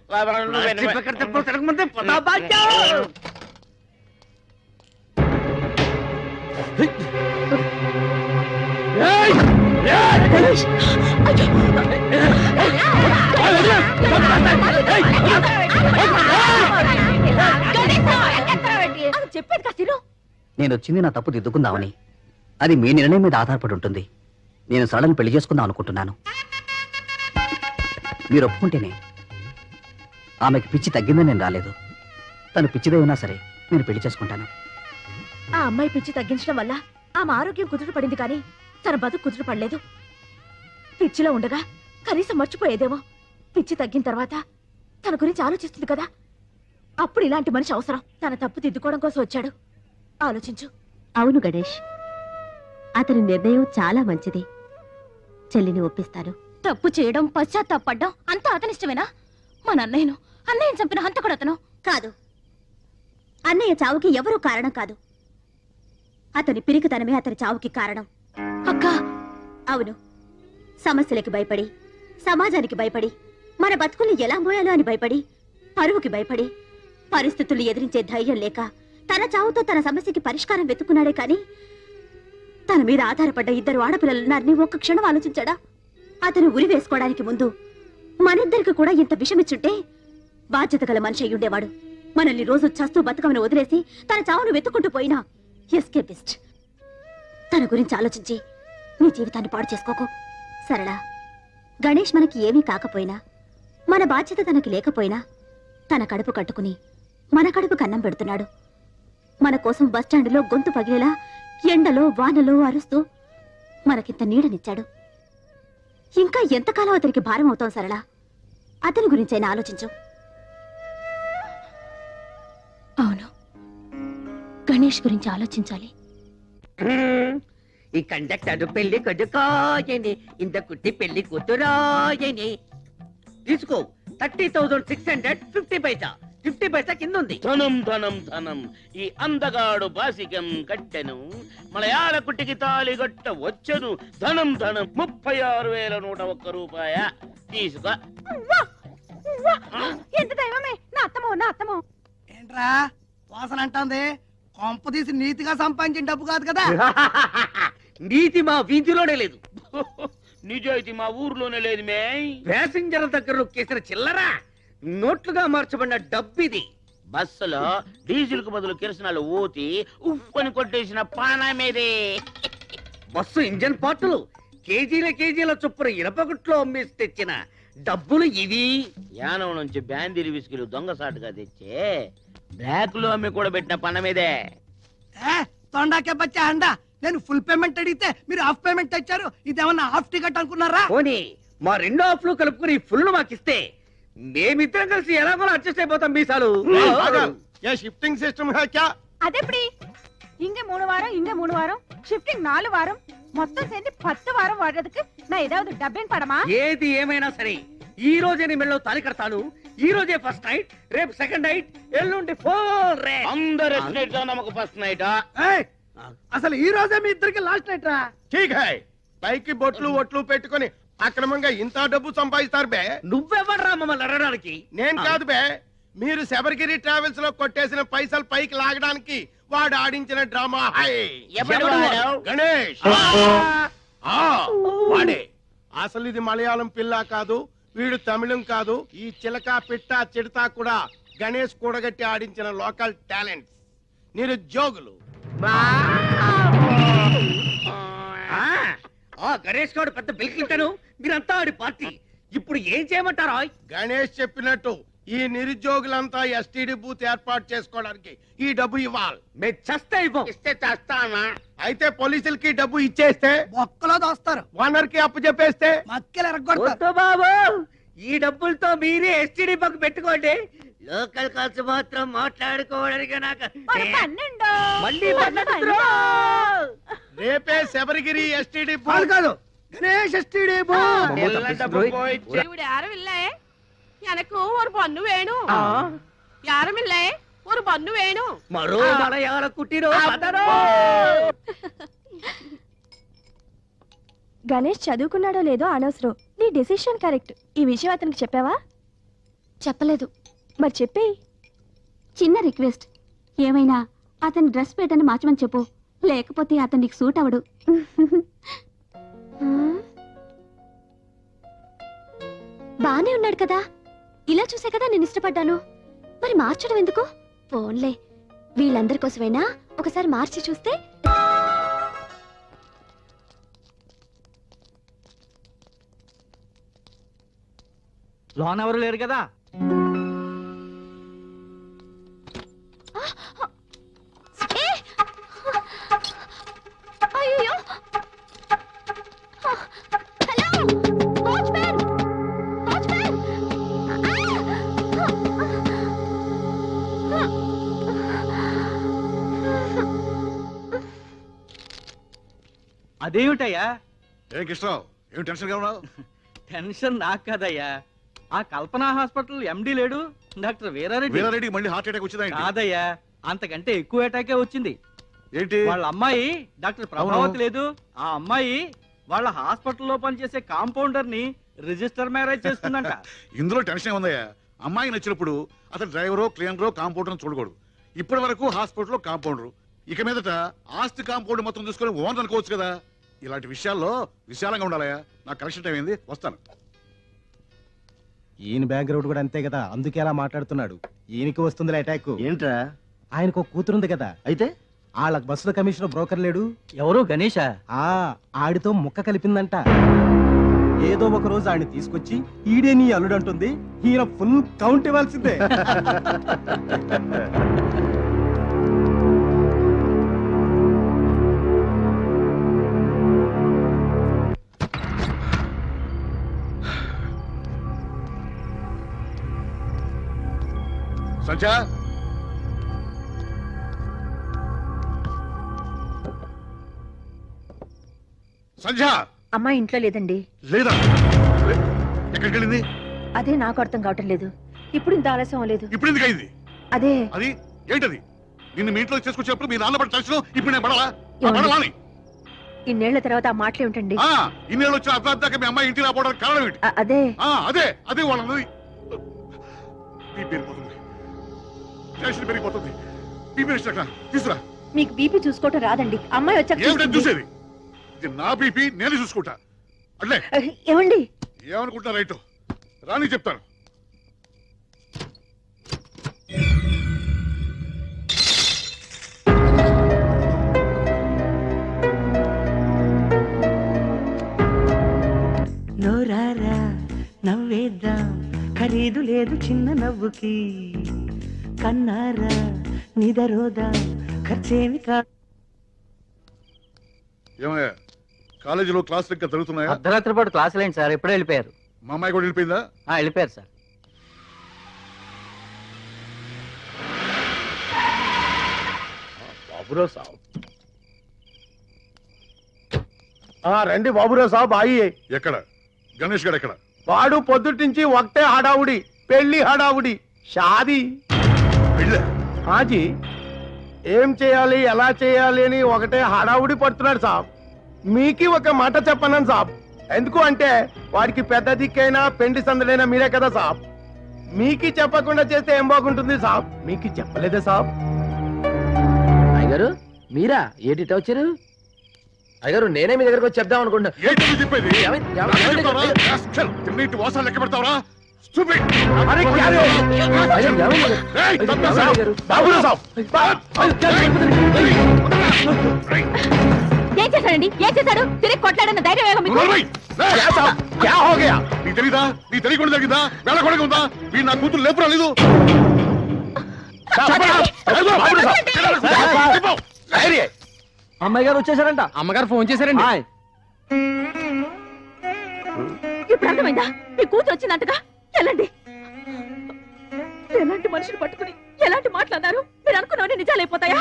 చెప్పేది కాసిరు. నేను వచ్చింది నా తప్పు దిద్దుకుందామని. అది మీ నిర్ణయం మీద ఆధారపడి ఉంటుంది. నేను సడన్ పెళ్లి చేసుకుందాం అనుకుంటున్నాను. మీరు ఒప్పుకుంటేనే. ఆమెకి పిచ్చి తగ్గిందని నేను రాలేదు. తను పిచ్చిదేమైనా సరే నేను పెళ్లి చేసుకుంటాను. ఆ అమ్మాయి పిచ్చి తగ్గించడం వల్ల ఆమె ఆరోగ్యం కుదుట పడింది కానీ తన బతుకు కుదుట పడలేదు. పిచ్చిలో ఉండగా కనీసం మర్చిపోయేదేమో. పిచ్చి తగ్గిన తర్వాత తన గురించి ఆలోచిస్తుంది కదా, అప్పుడు ఇలాంటి మనిషి అవసరం. తన తప్పు దిద్దుకోవడం కోసం వచ్చాడు. ఆలోచించు. అవును గణేష్, అతని నిర్ణయం చాలా మంచిది. చెల్లిని ఒప్పిస్తాను. తప్పు చేయడం, పశ్చాత్తాపడ్డం అంతా అతనిష్టమేనా? మన అన్నయ్యను చంపిన హంతకుడు అతను కాదు. అన్నయ్య చావుకి ఎవరూ కారణం కాదు. అతని పిరికితనమే అతని చావుకి కారణం. అక్కా, అవును. సమస్యలకి భయపడి, సమాజానికి భయపడి, మన బతుకుల్ని ఎలా మోయాలో అని భయపడి, పరువుకి భయపడి, పరిస్థితులు ఎదిరించే ధైర్యం లేక తన చావుతో తన సమస్యకి పరిష్కారం వెతుకున్నాడే కాని తన మీద ఆధారపడ్డ 2 ఆడపిల్లలున్నారని ఒక్క క్షణం ఆలోచించాడా? అతను ఉరి వేసుకోవడానికి ముందు మనిద్దరికి కూడా ఇంత విషమిచ్చుంటే బాధ్యత గల మనిషి అయ్యుండేవాడు. మనల్ని రోజు చస్తూ బతుకమని వదిలేసి తన చావును వెతుక్కుంటూ పోయినా ఎస్కేపిస్ట్. తన గురించి ఆలోచించి నీ జీవితాన్ని పాడు చేసుకోకు. సరళ, గణేష్ మనకి ఏమీ కాకపోయినా, మన బాధ్యత తనకి లేకపోయినా తన కడుపు కట్టుకుని మన కడుపు కన్నం పెడుతున్నాడు. మన కోసం బస్టాండులో గొంతు పగిలేలా ఎండలో వానలో అరుస్తూ మనకింత నీడనిచ్చాడు. ఇంకా ఎంతకాలం అతనికి భారం అవుతాం సరళ? అతని గురించైనా ఆలోచించు. అవును, గణేష్ గురించి ఆలోచించాలి. ఈ కండక్టర్ పెళ్లి కొడుకోయని, ఇంత కుట్టి పెళ్లి కూతురాయని. తీసుకో 30,650 పైసా. 50 పైసా కింద ఉంది. ధనం ధనం ధనం ఈ అందగాడు బాసికం కట్టెను, మలయాళ కుట్టికి తాళి గట్ట వచ్చెను. ధనం ధనం 36,101 రూపాయ. తీసుకో. ఎంత దైవమే! నా అత్తమో ఏంట్రా వాసన అంటుంది? కొంప తీసి నీతిగా సంపాదించిన డబ్బు కాదు కదా. నీతి మా వీధిలోనే లేదు, నిజాయితీ మా ఊర్లోనే లేదు. మే ప్యాసింజర్ దగ్గర నొక్కేసిన చిల్లరా నోట్లుగా మార్చబడిన డబ్బిది. బస్సులో డీజిల్ కు బదులు కిరసనాలు ఊతి ఉప్పని కొట్టేసిన పానమేదే. బస్సు ఇంజన్ పార్టులు కేజీల చొప్పున ఇనపగుట్లో అమ్మేసి తెచ్చిన డబ్బులు ఇవి. యానం నుంచి బ్యాందీరి విస్కీలు దొంగసాటుగా తెచ్చే బ్లాక్ లో అమ్మి కూడా పెట్టిన పనమేదే. తొండాకే బచ్చా అండా. నేను ఫుల్ పేమెంట్ అడిగితే మీరు హాఫ్ పేమెంట్ తెచ్చారు. ఇదేమన్నా హాఫ్ టికెట్ అనుకున్నారా? పోనీ మా 2 హాఫ్లు కలుపుకుని ఫుల్ మాకిస్తే మేమిద్దరం కలిసి ఎలాగో అడ్జస్ట్ అయిపోతాం. మీసాలు షిఫ్టింగ్ సిస్టమ్ క్యా? అదెప్పటి? ఇంగే 3 వారం, ఇంగే 3 వారం, షిఫ్టింగ్ 4 వారం, మొత్తం சேர்ந்து 10 వారం వాడేందుకు నా ఏதாவது డబ్బింగ్ పడమా? ఏది ఏమైనా సరే ఈ రోజే నీ మెళ్ళలో తాళి కడతాను. ఈ రోజే ఫస్ట్ నైట్, రేపు సెకండ్ నైట్, ఎల్లుండి ఫోర్ రే. అందరు నమ్మక ఫస్ట్ నైట్. అసలు ఈ రోజే మీ ఇద్దరికి లాస్ట్ నైట్ రా. ఠీక్ హై. పైకి బొట్లు ఒట్లు పెట్టుకొని అక్రమంగా ఇంత డబ్బు సంపాదిస్తారు బే. నువ్వెవడ్రా మమ్మల్ని అడగడానికి? నేను కాదు బే, మీరు శబరిగిరి ట్రావెల్స్ లో కొట్టేసిన పైసలు పైకి లాగడానికి వాడు ఆడించిన డ్రామా. హై ఎవడు వాడు? గణేష్. వాడే. అసలు ఇది మలయాళం పిల్ల కాదు, వీడు తమిళం కాదు. ఈ చిలక పిట్ట చిడతా కూడా గణేష్ కూడగట్టి ఆడించిన లోకల్ టాలెంట్స్, నిరుద్యోగులు. గణేష్ గారు పెద్ద బిల్కింటాను, మీరంతా ఆడి పార్టీ. ఇప్పుడు ఏం చేయమంటారా? గణేష్ చెప్పినట్టు ఈ నిరుద్యోగులంతా ఎస్టీడీ బూత్ ఏర్పాటు చేసుకోవడానికి ఈ డబ్బు ఇవ్వాలి. మేము చస్తే ఇస్తే చేస్తానా? అయితే పోలీసులకి డబ్బు ఇచ్చేస్తే ఒక్కలో దోస్తారు. ఓనర్ కి అప్పు చెప్పేస్తే మక్కలు ఎరగొడతారు. బాబు ఈ డబ్బులతో మీరే ఎస్టీడీ బక్ పెట్టుకోండి. లోకల్ ఖర్చు మాత్రం మాట్లాడుకోవడానికి నాకు మళ్ళీ రేపే శబరిగిరి ఎస్టీడీ కాదు గణేష్ ఎస్టీడీ யாரும் இல்ல எனக்கு ஒரு பொண்ணு வேணும். யாரும் இல்ல ஒரு பொண்ணு வேணும். మరో మలయాళ కుట్టిరో గణేష్ చదువుకున్నాడో లేదో అనవసరం. నీ డెసిషన్ కరెక్ట్. ఈ విషయం అతనికి చెప్పావా? చెప్పలేదు. మరి చెప్పేయి. చిన్న రిక్వెస్ట్, ఏమైనా అతని డ్రెస్ పేటని మార్చమని చెప్పు, లేకపోతే అతనికి సూట్ అవడు. బానే ఉన్నాడు కదా, ఇలా చూసే కదా నేను ఇష్టపడ్డాను. మరి మార్చడం ఎందుకు? ఫోన్లే, వీళ్ళందరి కోసమైనా ఒకసారి మార్చి చూస్తే. లోన్ ఎవరు లేరు కదా? అయ్యో, హలో వాచ్మెన్, వాచ్మెన్. అదేమిటయ్యా? ఏ కృష్ణరావు, ఏం టెన్షన్ గా ఉన్నావు? టెన్షన్ నాకు కదయ్యా, ఆ కల్పనా హాస్పిటల్ ఎండి లేడు డాక్టర్ వీరారెడ్డి. వీరారెడ్డికి మళ్ళీ హార్ట్ అటాక్ వచ్చిందా? కాదయ్యా, అంతకంటే ఎక్కువ అటాకే వచ్చింది. ఏంటి? వాళ్ళ అమ్మాయి డాక్టర్ ప్రభావతి లేదు, ఆ అమ్మాయి వాళ్ళ హాస్పిటల్లో పనిచేసే కాంపౌండర్ ని రిజిస్టర్ మ్యారేజ్ చేస్తుందంట. ఇందులో టెన్షన్ ఏముందయ్యా? అమ్మాయి నచ్చినప్పుడు అతను డ్రైవరో క్లీనరో కాంపౌండర్ చూడకూడదు. ఇప్పటి వరకు హాస్పిటల్లో కాంపౌండర్, ఇక మీదట ఆస్తి కాంపౌండ్ మొత్తం చూసుకొని ఓనర్ అనుకోవచ్చు కదా. ఇలాంటి విషయాల్లో విశాలంగా ఉండాలయ్యా. నాకు కరెక్షన్ టైం అయింది, వస్తాను. ఈయన బ్యాక్గ్రౌండ్ కూడా అంతే కదా, అందుకే అలా మాట్లాడుతున్నాడు. ఈయనకి వస్తుందిలే అటాక్. ఏంట్రా? ఆయనకు ఒక కూతురుంది కదా, అయితే వాళ్ళ బస్సుల కమిషనర్ బ్రోకర్ లేడు? ఎవరు? గణేషా? ఆడితో ముక్క కలిపిందంట. ఏదో ఒక రోజు ఆయన తీసుకొచ్చి ఈడే నీ అల్లుడు అంటుంది. ఈయన ఫుల్ కౌంట్ ఇవ్వాల్సిందే. సంధ్య, సంధ్య అమ్మా ఇంట్లో లేదండి. లేదా? ఎక్కడికి వెళ్ళింది? అదే నాకు అర్థం కావటం లేదు. ఇప్పుడు ఇంత ఆలస్యం లేదు. ఇప్పుడు ఎందుకు అయింది? అదే అది ఏంటది? నిన్ను మీ ఇంట్లో చేసుకొచ్చేప్పుడు మీ నాన్న పడి టెన్షన్, ఇప్పుడు నేను పడాలా? ఏమండి? పడాలని ఇన్నేళ్ల తర్వాత ఆ మాటలు ఏమిటండి? ఇన్నేళ్ళు వచ్చిన అర్థార్థాక మీ అమ్మాయి ఇంటికి రాపోవడానికి కారణం ఏంటి? అదే అదే అదే వాళ్ళది. పెరిగిపోతుంది, టెన్షన్ పెరిగిపోతుంది. బీపీ తీసుకురా. మీకు బీపీ చూసుకోవటం రాదండి. అమ్మాయి ఏమిటని వచ్చాక చూసేది? ఇది నా బీపీ, నేను చూసుకుంటా. అట్లే ఏమండి? ఏమనుకుంటా రైట్ రాని చెప్తాను. నోరారా నవ్వేద్దాం, ఖరీదు లేదు చిన్న నవ్వుకి. కన్నారా నిదరోదా, ఖర్చేమి కా. ఏమయ్యా, కాలేజీలో క్లాసులు ఇంకా జరుగుతున్నాయా? అర్ధరాత్రి పాటు క్లాసులు ఏంటి సార్? ఎప్పుడే వెళ్ళిపోయారు. మా అమ్మాయి కూడా వెళ్ళిపోయిందా? వెళ్ళిపోయారు సార్. బాబురావు సాబ్, రండి బాబురావు సాబ్. అయ్యి ఎక్కడ? గణేష్ గారు ఎక్కడ? వాడు పొద్దుటి నుంచి ఒకటే హడావుడి, పెళ్లి హడావుడి, షాదీ. హాజీ, ఏం చేయాలి ఎలా చేయాలి అని ఒకటే హడావుడి పడుతున్నాడు సాబ్. మీకి ఒక మాట చెప్పన్నాను సాబ్. ఎందుకు అంటే వాడికి పెద్ద దిక్కైనా పెండి సందడైనా మీరే కదా సాబ్. మీకి చెప్పకుండా చేస్తే ఏం బాగుంటుంది సాబ్? మీకి చెప్పలేదే సాబ్. అయ్యగారు మీరా? ఏటిట వచ్చారు? అయ్యగారు నేనే మీ దగ్గరకు వచ్చి చెప్దాం అనుకుంటున్నా. చెప్పేది వాసాలు లెక్క పెడతావరా? ఏం చేశాడండి? ఏం చేశాడు? తిరిగి కొట్లాడన్న ధైర్యం ఏమో మీకు? నీ తెలీదా? నీ తెలియకుండా జరిగిందా? వెళ్ళకూడగా ఉందా? వీడు నా కూతురు లేపురా లేదు. అమ్మాయి గారు వచ్చేసారంట. అమ్మగారు ఫోన్ చేశారండి. ఇప్పుడు అర్థమైందా? మీ కూతురు వచ్చిందంటగా. వెళ్ళండి. ఎలాంటి మనుషులు పట్టుకుని ఎలాంటి మాట్లాడారు? మీరు అనుకున్నవన్నీ నిజాలైపోతాయా?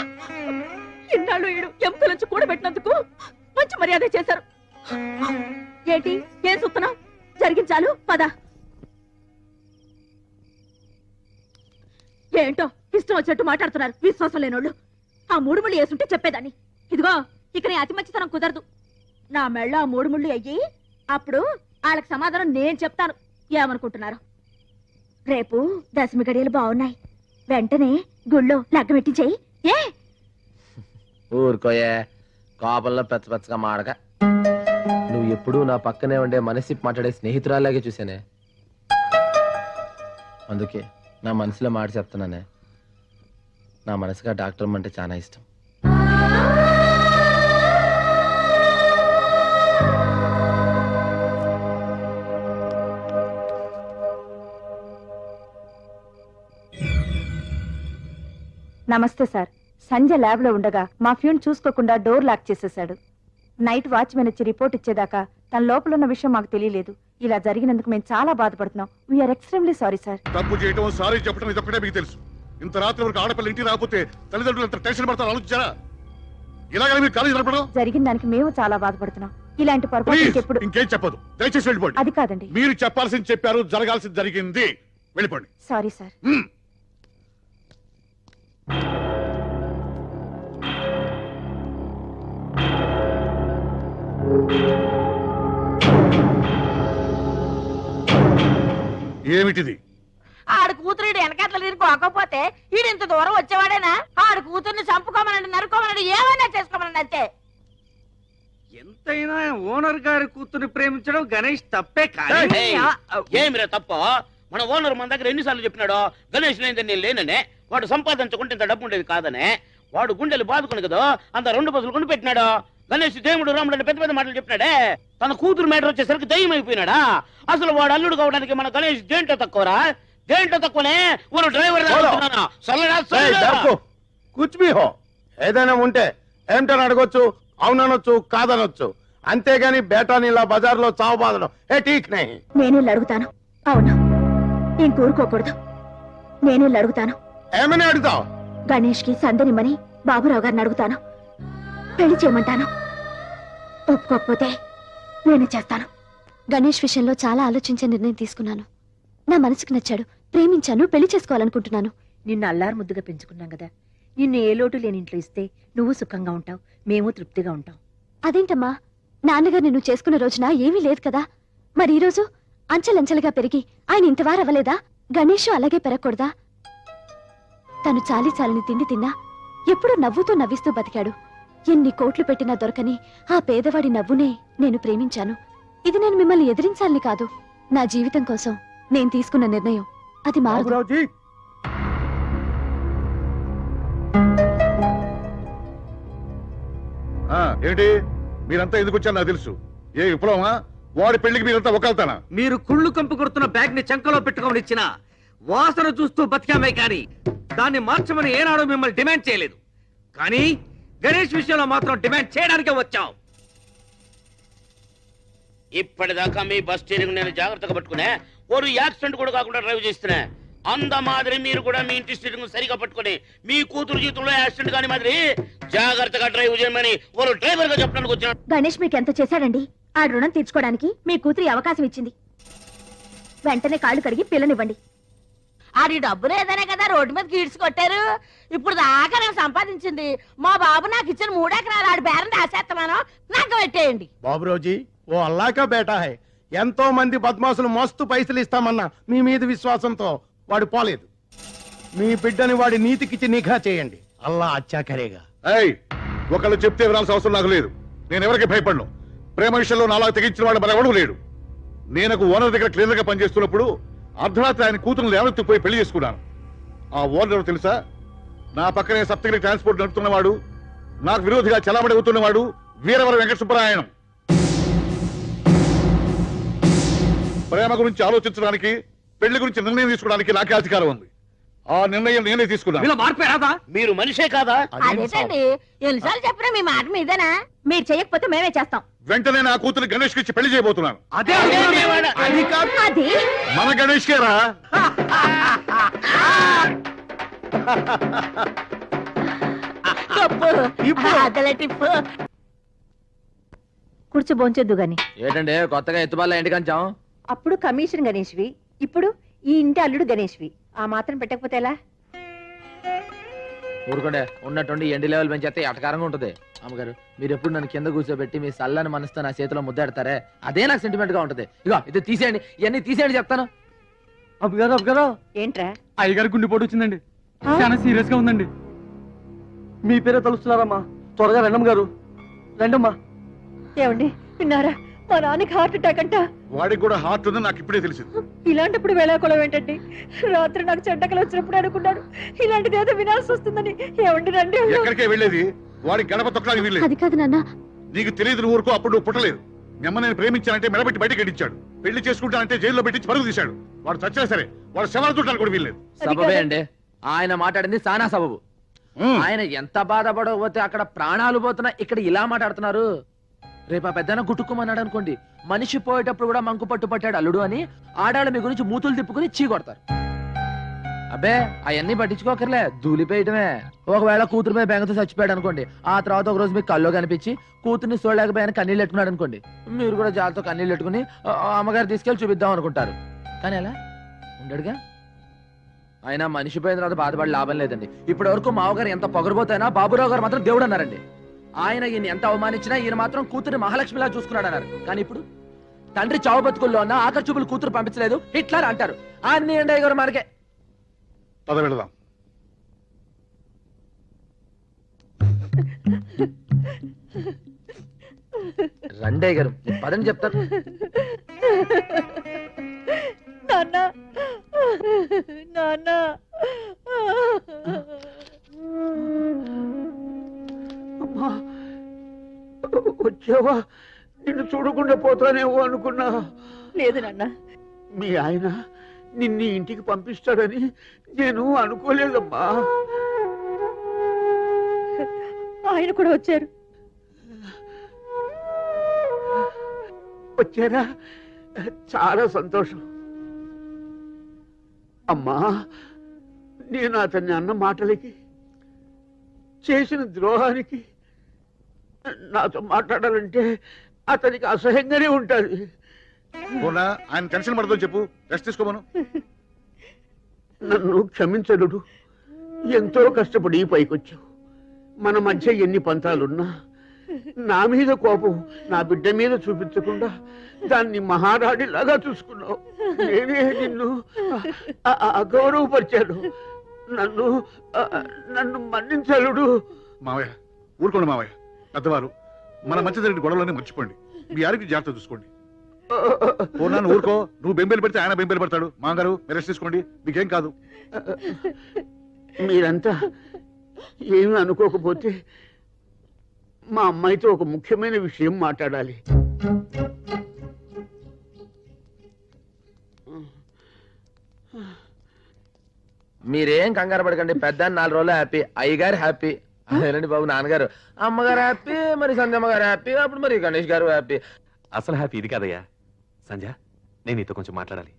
ఇన్నాళ్ళు ఈడు ఎముకల నుంచి కూడబెట్టినందుకు మంచి మర్యాద చేశారు. ఏంటి ఏం చూస్తున్నాం? జరిగించాలు పద. ఏంటో ఇష్టం వచ్చినట్టు మాట్లాడుతున్నారు విశ్వాసం లేనోళ్ళు. ఆ 3 ముళ్ళు వేసుంటే చెప్పేదాన్ని. ఇదిగో ఇక నీ అతి మంచితనం కుదరదు. నా మెళ్ళ ఆ 3 ముళ్ళు అయ్యి అప్పుడు వాళ్ళకి సమాధానం నేను చెప్తాను. ఏమనుకుంటున్నారు? రేపు దశమి గడియలు బాగున్నాయి. వెంటనే గుళ్ళో లగ్గం పెట్టించేయి. ఏ ఊరుకోయే, కోపంలో పెచ్చగా మాడక. నువ్వు ఎప్పుడూ నా పక్కనే ఉండే మనసి మాట్లాడే స్నేహితురాలాగే చూసానే. అందుకే నా మనసులో మాట చెప్తున్నానే, నా మనసుగా డాక్టర్ అంటే చాలా ఇష్టం. నమస్తే సార్. సంజయ్ ల్యాబ్ లో ఉండగా మా ఫ్యూన్ చూసుకోకుండా డోర్ లాక్ చేసేశాడు. నైట్ వాచ్మెన్ వచ్చి రిపోర్ట్ ఇచ్చేదాకా తన లోపల ఉన్న విషయం మాకు తెలియలేదు. ఇలా జరిగినందుకు మేము చాలా బాధపడుతున్నాం. We're extremely sorry sir. తప్పు చేయటం సారీ చెప్పడం ఇదొక్కటే మీకు తెలుసు. ఇంత రాత్రి వరకు ఆడపిల్ల ఇంటికి రాకపోతే తల్లిదండ్రులు ఎంత టెన్షన్ పడతారు ఆలోచించారా? ఇలాగే మీరు కాలేజీ నడపడం. జరిగిన దానికి మేము చాలా బాధపడుతున్నాం. ఇలాంటి పొరపాటు ఇంకెప్పుడు. ఇంకేం చెప్పదు, దయచేసి వెళ్ళిపోండి. అది కాదండి, మీరు చెప్పాల్సింది చెప్పారు, జరగాల్సింది జరిగింది, వెళ్ళిపోండి. Sorry sir. ఏమిటిది? ఆడు కూతురు వెనకట్ల తిరిగి పోకపోతే ఈడు ఇంత దూరం వచ్చేవాడేనా? ఆడు కూతుర్ని చంపుకోమనండి, నరుకోమనండి, ఏమైనా చేసుకోమనండి అంతే. ఎంతైనా ఓనర్ గారి కూతుర్ని ప్రేమించడం గణేష్ తప్పే కాదు. ఏమిరా తప్ప? మన ఓనర్ మన దగ్గర ఎన్నిసార్లు చెప్పినాడో గణేష్ లేదని నేను లేననే, వాడు సంపాదించుకుంటే ఇంత డబ్బు ఉండేది కాదనే. వాడు గుండెలు బాదుకుని కదా అంత 2 బస్సులు కొని పెట్టినాడు. గణేష్ దేవుడు రాముడు అని పెద్ద పెద్ద మాటలు చెప్పినాడే. తన కూతురు మేటర్ వచ్చేసరికి దయ్యం అయిపోయినాడా? అసలు వాడు అల్లుడు కావడానికి మన గణేష్ దేంట్లో తక్కువరా? దేంట్లో తక్కువనే? ఊరు డ్రైవర్ కూర్చుమి హో ఏదైనా ఉంటే ఏమిటని అడగొచ్చు, అవుననొచ్చు, కాదనొచ్చు. అంతేగాని బేటాని ఇలా బజార్లో చావు బాధడం ఏ ఠీక్ నహీ. నేనే అడుగుతాను. అవును, నేను కూరుకోకూడదు. నేనే అడుగుతాను. ఏమని అడుగుతావు? గణేష్ కి సందనిమ్మని బాబురావు గారిని అడుగుతాను. పెళ్లి చేయమంటాను. ఒప్పుకోకపోతే నేనే చేస్తాను. గణేష్ విషయంలో చాలా ఆలోచించే నిర్ణయం తీసుకున్నాను. నా మనసుకు నచ్చాడు, ప్రేమించాను, పెళ్లి చేసుకోవాలనుకుంటున్నాను. నిన్ను అల్లారు ముద్దుగా పెంచుకున్నాం కదా, నిన్ను ఏ లోటు లేని ఇంట్లో ఇస్తే నువ్వు సుఖంగా ఉంటావు, మేము తృప్తిగా ఉంటాం. అదేంటమ్మా, నాన్నగారు నిన్ను చేసుకున్న రోజున ఏమీ లేదు కదా. మరి ఈ రోజు అంచెలంచెలుగా పెరిగి ఆయన ఇంతవారవ్వలేదా? గణేష్ అలాగే పెరగకూడదా? తను చాలి చాలని తిండి తిన్నా ఎప్పుడూ నవ్వుతూ నవ్విస్తూ బతికాడు. ఎన్ని కోట్లు పెట్టినా దొరకని ఆ పేదవాడి నవ్వునే నేను ప్రేమించాను. ఇది నేను మిమ్మల్ని ఎదిరించాలని కాదు, నా జీవితం కోసం నేను తీసుకున్న నిర్ణయం. అది మారదు. ఏంటి మీరంతా ఎందుకు వచ్చారు నాకు తెలుసు. ఏ విప్లవమా? వాడి పెళ్లికి మీరంతా ఒకళ్తానా? మీరు కుళ్ళు కంపు కొడుతున్న బ్యాగ్ ని చంకలో పెట్టుకొని ఇచ్చిన వాసన చూస్తూ బతికామే కానీ దాన్ని మార్చమని ఏనాడు మిమ్మల్ని డిమాండ్ చేయలేదు. కానీ గణేష్ విషయంలో మాత్రం డిమాండ్ చేయడానికే వచ్చాం. ఇప్పటిదాకా మీ బస్ స్టీరింగ్ నేను జాగ్రత్తగా పట్టుకునే, ఓరు యాక్సిడెంట్ కూడా కాకుండా డ్రైవ్ చేస్తున్నా. అంద మాదిరి మీరు కూడా మీ ఇంటి స్టీరింగ్ సరిగా పట్టుకుని మీ కూతురు జీవితంలో యాక్సిడెంట్ కాని మాదిరి జాగ్రత్తగా డ్రైవ్ చేయమని ఓరు డ్రైవర్ గా చెప్పడానికి వచ్చాను. గణేష్ మీకు ఎంత చేశాడండి? ఆ రుణం తీర్చుకోవడానికి మీ కూతురి అవకాశం ఇచ్చింది. వెంటనే కాళ్ళు కడిగి పిల్లనివ్వండి. ఆడి డబ్బు లేదనే కదా రోడ్డు మీద గీడ్స్ కొట్టారు. ఇప్పుడు దాకా నేను సంపాదించింది మా బాబు నాకు ఇచ్చిన 3 ఎకరాలు ఆడి బేరం రాసేస్తున్నాను, నాకు పెట్టేయండి. బాబురావుజీ ఓ అల్లాకా బేటా హై. ఎంతో మంది బద్మాసులు మస్తు పైసలు ఇస్తామన్నా మీ మీద విశ్వాసంతో వాడు పోలేదు. మీ బిడ్డని వాడి నీతికిచ్చి నిఘా చేయండి. అల్లా అచ్చా కరేగా. ఒకళ్ళు చెప్తే వినాల్సిన అవసరం నాకు లేదు. నేను ఎవరికి భయపడను. ప్రేమ విషయంలో నాలా తెగించిన వాడు మరెవడూ లేడు. నేను ఓనర్ దగ్గర క్లీనర్ గా పనిచేస్తున్నప్పుడు అర్ధరాత్రి ఆయన కూతురు లేవనెత్తిపోయి పెళ్లి చేసుకున్నాను. ఆ ఓనర్ ఎవరు తెలుసా? నా పక్కనే సప్తగిరి ట్రాన్స్పోర్ట్ నడుపుతున్నవాడు, నాకు విరోధిగా చలామణి అవుతున్నవాడు వీరవర వెంకట సుబ్బరాయణం. ప్రేమ గురించి ఆలోచించడానికి, పెళ్లి గురించి నిర్ణయం తీసుకోవడానికి నాకే అధికారం ఉంది. ఆ నిర్ణయం నేనే తీసుకున్నాను. మార్పే రాదా? మీరు మనిషే కాదా? అదేంటండి ఎన్నిసార్లు చెప్పినా మీ మాట మీదేనా? మీరు చేయకపోతే మేమే చేస్తాం. వెంటనే నా కూతురు గణేష్ కి ఇచ్చి పెళ్లి చేయబోతున్నాను. అది మన గణేష్ కేరా? కూర్చో భోంచొద్దు గాని. ఏంటంటే కొత్తగా ఎత్తుబాల ఇంటి కంచాం? అప్పుడు కమిషన్ గణేష్వి, ఇప్పుడు ఈ ఇంటి అల్లుడు గణేష్వి. ఆ మాత్రం పెట్టకపోతే ఎలా? ఊరుకోండే, ఉన్నట్టుండి ఎండి లెవెల్ పెంచేస్తే ఎటకారంగా ఉంటుంది. అమ్మగారు మీరు ఎప్పుడు నన్ను కింద కూర్చోబెట్టి మీ సల్లని మనసుతో నా చేతిలో ముద్దాడతారే, అదే నాకు సెంటిమెంట్ గా ఉంటది. ఇగో ఇది తీసేయండి, ఇవన్నీ తీసేయండి చెప్తాను. అబ్బగారు ఏంట్రా? అయ్యగారు గుండెపోటు వచ్చిందండి, చాలా సీరియస్ గా ఉందండి. మీ పేరే తలుస్తున్నారమ్మా, త్వరగా రండమ్మ గారు, రండమ్మా. ఏమండి విన్నారా? మా నాన్నకి హార్ట్ అటాక్ అంట. వాడికి కూడా హార్ట్ ఉందని నాకు ఇప్పుడే తెలిసింది. ఇలాంటప్పుడు వేళాకోళం ఏంటండి? రాత్రి నాకు చెడ్డకలు వచ్చినప్పుడు అనుకున్నాను ఇలాంటిది ఏదో వినాల్సి వస్తుందని. ఏమండి రండి. ఎక్కడికే వెళ్ళేది? వాడికి గడప తొక్కడానికి వీల్లేదు. అది కాదు నాన్న. నీకు తెలియదు ఊరుకో. అప్పుడు నువ్వు పుట్టలేదు. మీ అమ్మ నేను ప్రేమించానంటే మెడబెట్టి బయటకు గడించాడు. పెళ్లి చేసుకుంటానంటే జైల్లో పెట్టి పరుగు తీశాడు. వాడు చచ్చినా సరే వాడు శవాలు చుట్టానికి కూడా వీల్లేదు. సబబే అండి ఆయన మాట్లాడింది సానా సబబు. ఆయన ఎంత బాధపడకపోతే అక్కడ ప్రాణాలు పోతున్నా ఇక్కడ ఇలా మాట్లాడుతున్నారు. రేపు ఆ పెద్దన గుట్టుకోమన్నాడు అనుకోండి, మనిషి పోయేటప్పుడు కూడా మంకు పట్టు పట్టాడు అల్లుడు అని ఆడాళ్ళ మీ గురించి మూతులు తిప్పుకుని చీ కొడతారు. అబ్బే అవన్నీ పట్టించుకోకర్లే, దూలిపోయటమే. ఒకవేళ కూతురు మీద బెంగతో చచ్చిపోయాడు అనుకోండి, ఆ తర్వాత ఒక రోజు మీకు కల్లో కనిపించి కూతుర్ని చూడలేకపోయాను కన్నీళ్ళు పెట్టుకున్నాడు అనుకోండి, మీరు కూడా జాలతో కన్నీళ్ళు పెట్టుకుని అమ్మగారు తీసుకెళ్లి చూపిద్దాం అనుకుంటారు. కానీ అలా ఉండడుగా. ఆయన మనిషి పోయిన తర్వాత బాధపడి లాభం లేదండి. ఇప్పటి వరకు మావగారు ఎంత పొగరబోతైనా బాబురావు గారు మాత్రం దేవుడు అన్నారండి. ఆయన ఈయన ఎంత అవమానించినా ఈయన మాత్రం కూతురు మహాలక్ష్మిలా చూసుకున్నాడు అన్నారు. కానీ ఇప్పుడు తండ్రి చావు బతుకుల్లో ఉన్న ఆఖరి చూపులు కూతురు పంపించలేదు హిట్లర్ అంటారు. అన్ని అండి గారు మనకే. పద వెళదాం. రండే గారు పదని చెప్తారు. నాన్న నాన్న అమ్మా వచ్చావా? నిన్ను చూడకుండా పోతానేమో అనుకున్నా. లేదు నాన్న. మీ ఆయన నిన్ను ఇంటికి పంపిస్తాడని నేను అనుకోలేదమ్మా. ఆయన కూడా వచ్చారు. వచ్చారా? చాలా సంతోషం. అమ్మా నేను అతన్ని అన్న మాటలకి చేసిన ద్రోహానికి నాతో మాట్లాడాలంటే అతనికి అసహ్యంగానే ఉంటుంది. ఆయన టెన్షన్ పడదని చెప్పు, రెస్ట్ తీసుకోమను. నన్ను క్షమించడు. ఎంతో కష్టపడి పైకొచ్చావు. మన మధ్య ఎన్ని పంతాలున్నా నా మీద కోపం నా బిడ్డ మీద చూపించకుండా దాన్ని మహారాణిలాగా చూసుకున్నావు. నేనే నిన్ను అగౌరవపరిచాను. నన్ను నన్ను మన్నించలుడు. మావయ్య ఊరుకోండి మావయ్య. పెద్దవారు మన మధ్య జరిగిన గొడవలన్నీ మర్చిపోండి. మీ ఆరోగ్యం జాగ్రత్త చూసుకోండి. పూర్ణాన్ని ఊరుకో. నువ్వు బెంబేలు పెడితే ఆయన బెంబేలు పెడతాడు. మామగారు మీరు రెస్ట్ తీసుకోండి, మీకేం కాదు. మీరంతా ఏమీ అనుకోకపోతే మా అమ్మాయితో ఒక ముఖ్యమైన విషయం మాట్లాడాలి. మీరేం కంగారు పడకండి. పెద్ద 4 రోజులు హ్యాపీ, అయ్యగారు హ్యాపీ. అదేనండి బాబు, నాన్నగారు అమ్మగారు హ్యాపీ, మరి సంధ్యమ్మ గారు హ్యాపీ, అప్పుడు మరి గణేష్ గారు హ్యాపీ. అసలు హ్యాపీ ఇది కాదయ్యా. సంధ్య నేను నీతో కొంచెం మాట్లాడాలి.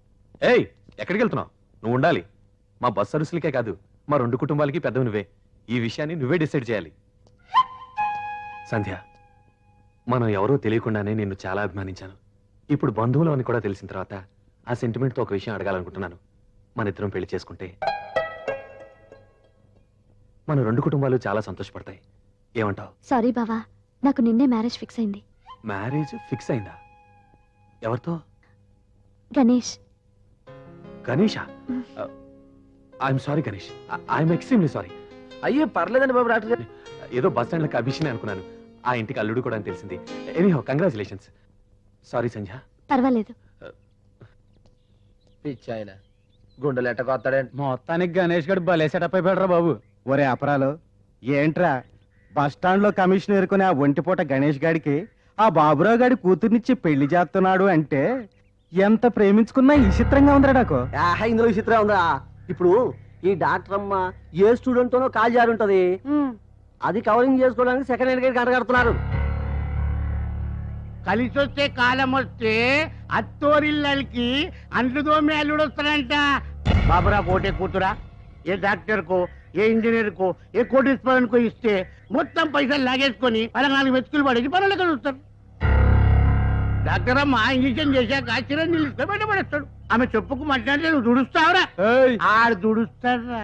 ఏయ్ ఎక్కడికి వెళ్తున్నావు? నువ్వు ఉండాలి. మా బస్ సర్వీసులకే కాదు మా 2 కుటుంబాలకి పెద్దవి నువ్వే. ఈ విషయాన్ని నువ్వే డిసైడ్ చేయాలి. సంధ్య మనం ఎవరో తెలియకుండానే నిన్ను చాలా అభిమానించాను. ఇప్పుడు బంధువులు అని కూడా తెలిసిన తర్వాత ఆ సెంటిమెంట్తో ఒక విషయం అడగాలనుకుంటున్నాను. మన ఇద్దరం పెళ్లి చేసుకుంటే మన 2 కుటుంబాలు చాలా సంతోషపడతాయి. ఏమంటావు? సారీ బావా, నాకు నిన్నే మ్యారేజ్ ఫిక్స్ అయింది. మ్యారేజ్ ఫిక్స్ అయిందా? ఎవరితో? Ganesh. Ganesha? I'm sorry Ganesh, I'm extremely sorry. అయ్యో పర్లేదండి బాబు, డాక్టర్ గారు. ఏదో బస్ స్టాండ్ లకి అభిషేక్ అనుకున్నాను. ఆ ఇంటికి అల్లుడు కూడా అని తెలిసింది. Anyhow congratulations. సారీ సంధ్య. పర్వాలేదు. పిచ్చాయన గుండెలు ఎట్టకొస్తాడండి. మొత్తానికి గణేష్ గడు భలే సెటప్ అయిపోయాడు బాబు. ఒరే అపరాలు ఏంట్రా బస్ స్టాండ్ లో కమిషన్ ఎరుకునే ఆ ఒంటిపూట గణేష్ గాడికి ఆ బాబురావు గాడి కూతుర్నిచ్చి పెళ్లి చేస్తున్నాడు అంటే ఎంత ప్రేమించుకున్నా విచిత్రంగా ఉందిరా నాకు. ఇందులో విచిత్రం ఉందా? ఇప్పుడు ఈ డాక్టర్ అమ్మ ఏ స్టూడెంట్ తోనో కాల్ జారి ఉంటది, అది కవరింగ్ చేసుకోవడానికి సెకండ్ హ్యాండ్ గంట కడుతున్నారు. కలిసి వస్తే కాలం వస్తే అత్తోరిల్లకి అంట్లు తోమి అల్లుడు వస్తాడంట. బాబురా కోటే కూతురా ఏ డాక్టర్ కో ఏ ఇంజనీర్ కో ఏ కోటీశ్వరానికో ఇస్తే మొత్తం పైసలు లాగేసుకొని 4 వెతుకులు పడేసి పనులు కలుస్తారు. డాక్టర్ అమ్మ ఇంజక్షన్ చేశాక చిరంజీవి ఇస్తే బయటపడేస్తాడు. ఆమె చెప్పుకు మాట్లాడితే నువ్వు దుడుస్తావురా? ఆడు దుడుస్తాడ్రా.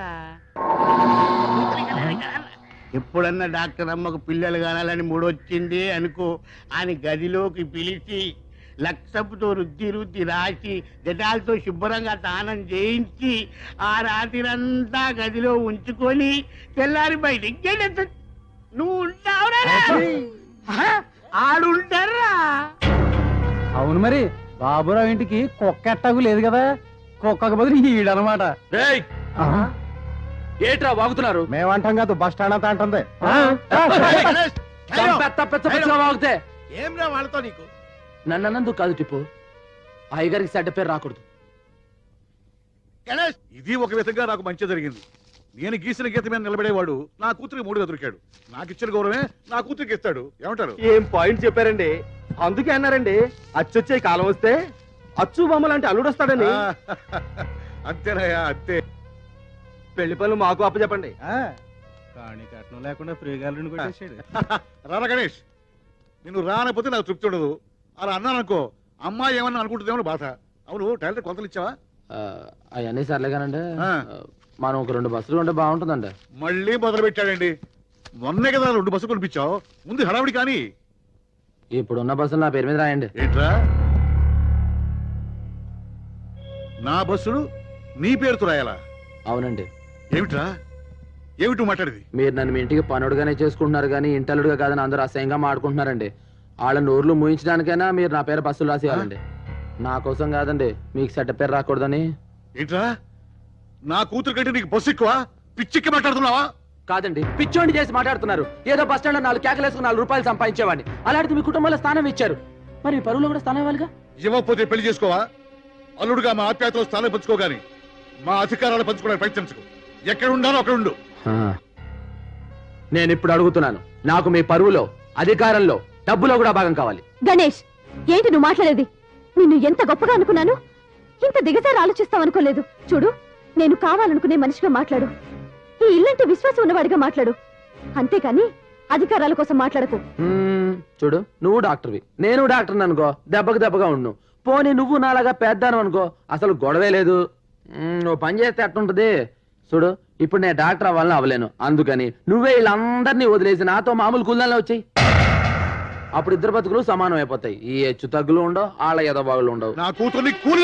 ఎప్పుడన్నా డాక్టర్ అమ్మకు పిల్లలు కానాలని మూడొచ్చింది అనుకో, ఆయన గదిలోకి పిలిచి లక్షపుతో రుద్ది రాసి జటాలతో శుభ్రంగా స్నానం చేయించి ఆ రాత్రిరంతా గదిలో ఉంచుకొని తెల్లారి బయటికి గెలుతుంది. నువ్వు ఉంటావురా? ఆడుంటారా? అవును మరి బాబురావు ఇంటికి కుక్క ఎట్టాగు లేదు కదా, కుక్కకు బదులు ఈడనమాట. ఏట్రా వాగుతున్నారు? మేమంటాం కాదు, బస్ స్టాండ్ అంతా అంటుంది. వాగితే ఏం రా వాళ్ళతో నీకు? నన్ను అన్నందుకు కాదు టిప్పు, అయ్యగారికి చెడ్డ పేరు రాకూడదు. ఇది ఒక విధంగా నాకు మంచి జరిగింది. నేను గీసిన గీత మీద నిలబడేవాడు నా కూతురికి మూడుగా దొరికాడు. నాకు ఇచ్చిన గౌరవమే నా కూతురికి ఇస్తాడు. ఏమంటారు? ఏం పాయింట్ చెప్పారండి. అందుకే అన్నారండి అచ్చొచ్చే కాలం వస్తే అచ్చు బొమ్మలాంటి అల్లుడు వస్తాడని. అంతేనయ్యా, అంతే. పెళ్లి పనులు మాకు అప్పచెప్పండి. కానీ కట్నం లేకుండా ఫ్రీగా కొట్టేసాడు. రారా గణేష్, నిన్ను రానపోతే నాకు తృప్తి ఉండదు. అలా అన్నాననుకో అమ్మాయి ఏమన్నా అనుకుంటుందేమో బాధ. అవును, టైలర్ కొలతలు ఇచ్చావా? అవన్నీ సర్లేగానండి, మనం ఒక 2 బస్సులు ఉంటే బాగుంటుందండి. మళ్ళీ మొదలు పెట్టాడండి. మొన్నే కదా 2 బస్సులు కొనిపించావు. ముందు హడావిడి కానీ. ఇప్పుడున్న బస్సులు నా పేరు మీద రాయండి. ఏంట్రా, నా బస్సులు నీ పేరుతో రాయాలా? అవునండి. ఏమిట్రా, ఏమిటి మాట్లాడేది? మీరు నన్ను మీ ఇంటికి పనుడుగానే చేసుకుంటున్నారు కానీ ఇంటలుడుగా కాదని అందరూ అసహ్యంగా మాడుకుంటున్నారండి. వాళ్ళ నోర్లు మూయించడానికైనా మీరు నా పేరు బస్సులు రాసేయాలండి. నా కోసం కాదండి, మీకు చెడ్డ పేరు రాకూడదని. ఏంట్రా, నా కూతురు కంటే నీకు బస్సు ఎక్కువ? పిచ్చిక్కి మాట్లాడుతున్నావా? కాదండి, పిచ్చోండి చేసి మాట్లాడుతున్నారు. ఏదో బస్ స్టాండ్ లో 4 కేకలేసుకుని 4 రూపాయలు సంపాదించేవాడిని. అలాంటిది మీ కుటుంబంలో స్థానం ఇచ్చారు, మరి మీ పరువులో కూడా స్థానం ఇవ్వాలిగా. ఇవ్వకపోతే పెళ్లి చేసుకోవా? అల్లుడుగా మా ఆప్యాయతలో స్థానం పంచుకోగాని మా అధికారాలు పంచుకోవడానికి ప్రయత్నించకు. ఎక్కడ ఉండాలో అక్కడ ఉండు. నేను ఇప్పుడు అడుగుతున్నాను, నాకు మీ పరువులో, అధికారంలో, డబ్బులో కూడా భాగం కావాలి. గణేష్, ఏంటి నువ్వు మాట్లాడేది? నిన్ను ఎంత గొప్పగా అనుకున్నాను, ఇంత దిగజారి ఆలోచిస్తావనుకోలేదు. చూడు, నేను కావాలనుకునే మనిషిగా మాట్లాడు, ఈ ఇల్లంటే విశ్వాసం ఉన్నవాడిగా మాట్లాడు, అంతేకాని అధికారాల కోసం మాట్లాడకు. చూడు, నువ్వు డాక్టర్వి, నేను డాక్టర్ అనుకో, దెబ్బగా ఉండు. పోనీ నువ్వు నాలాగా పెద్దాను అనుకో, అసలు గొడవే లేదు. నువ్వు పని చేస్తే ఎట్టుంటది? చూడు, ఇప్పుడు నేను డాక్టర్ అవ్వాలని అవ్వలేను, అందుకని నువ్వే వీళ్ళందరినీ వదిలేసి నాతో మామూలు కూలీలో వచ్చాయి. అప్పుడు ఇద్దరు బతుకులు సమానం అయిపోతాయి. ఈ హెచ్చు తగ్గులు ఉండవు, వాళ్ళ ఎదబాగులు ఉండవు. నా కూతుర్ని కూలి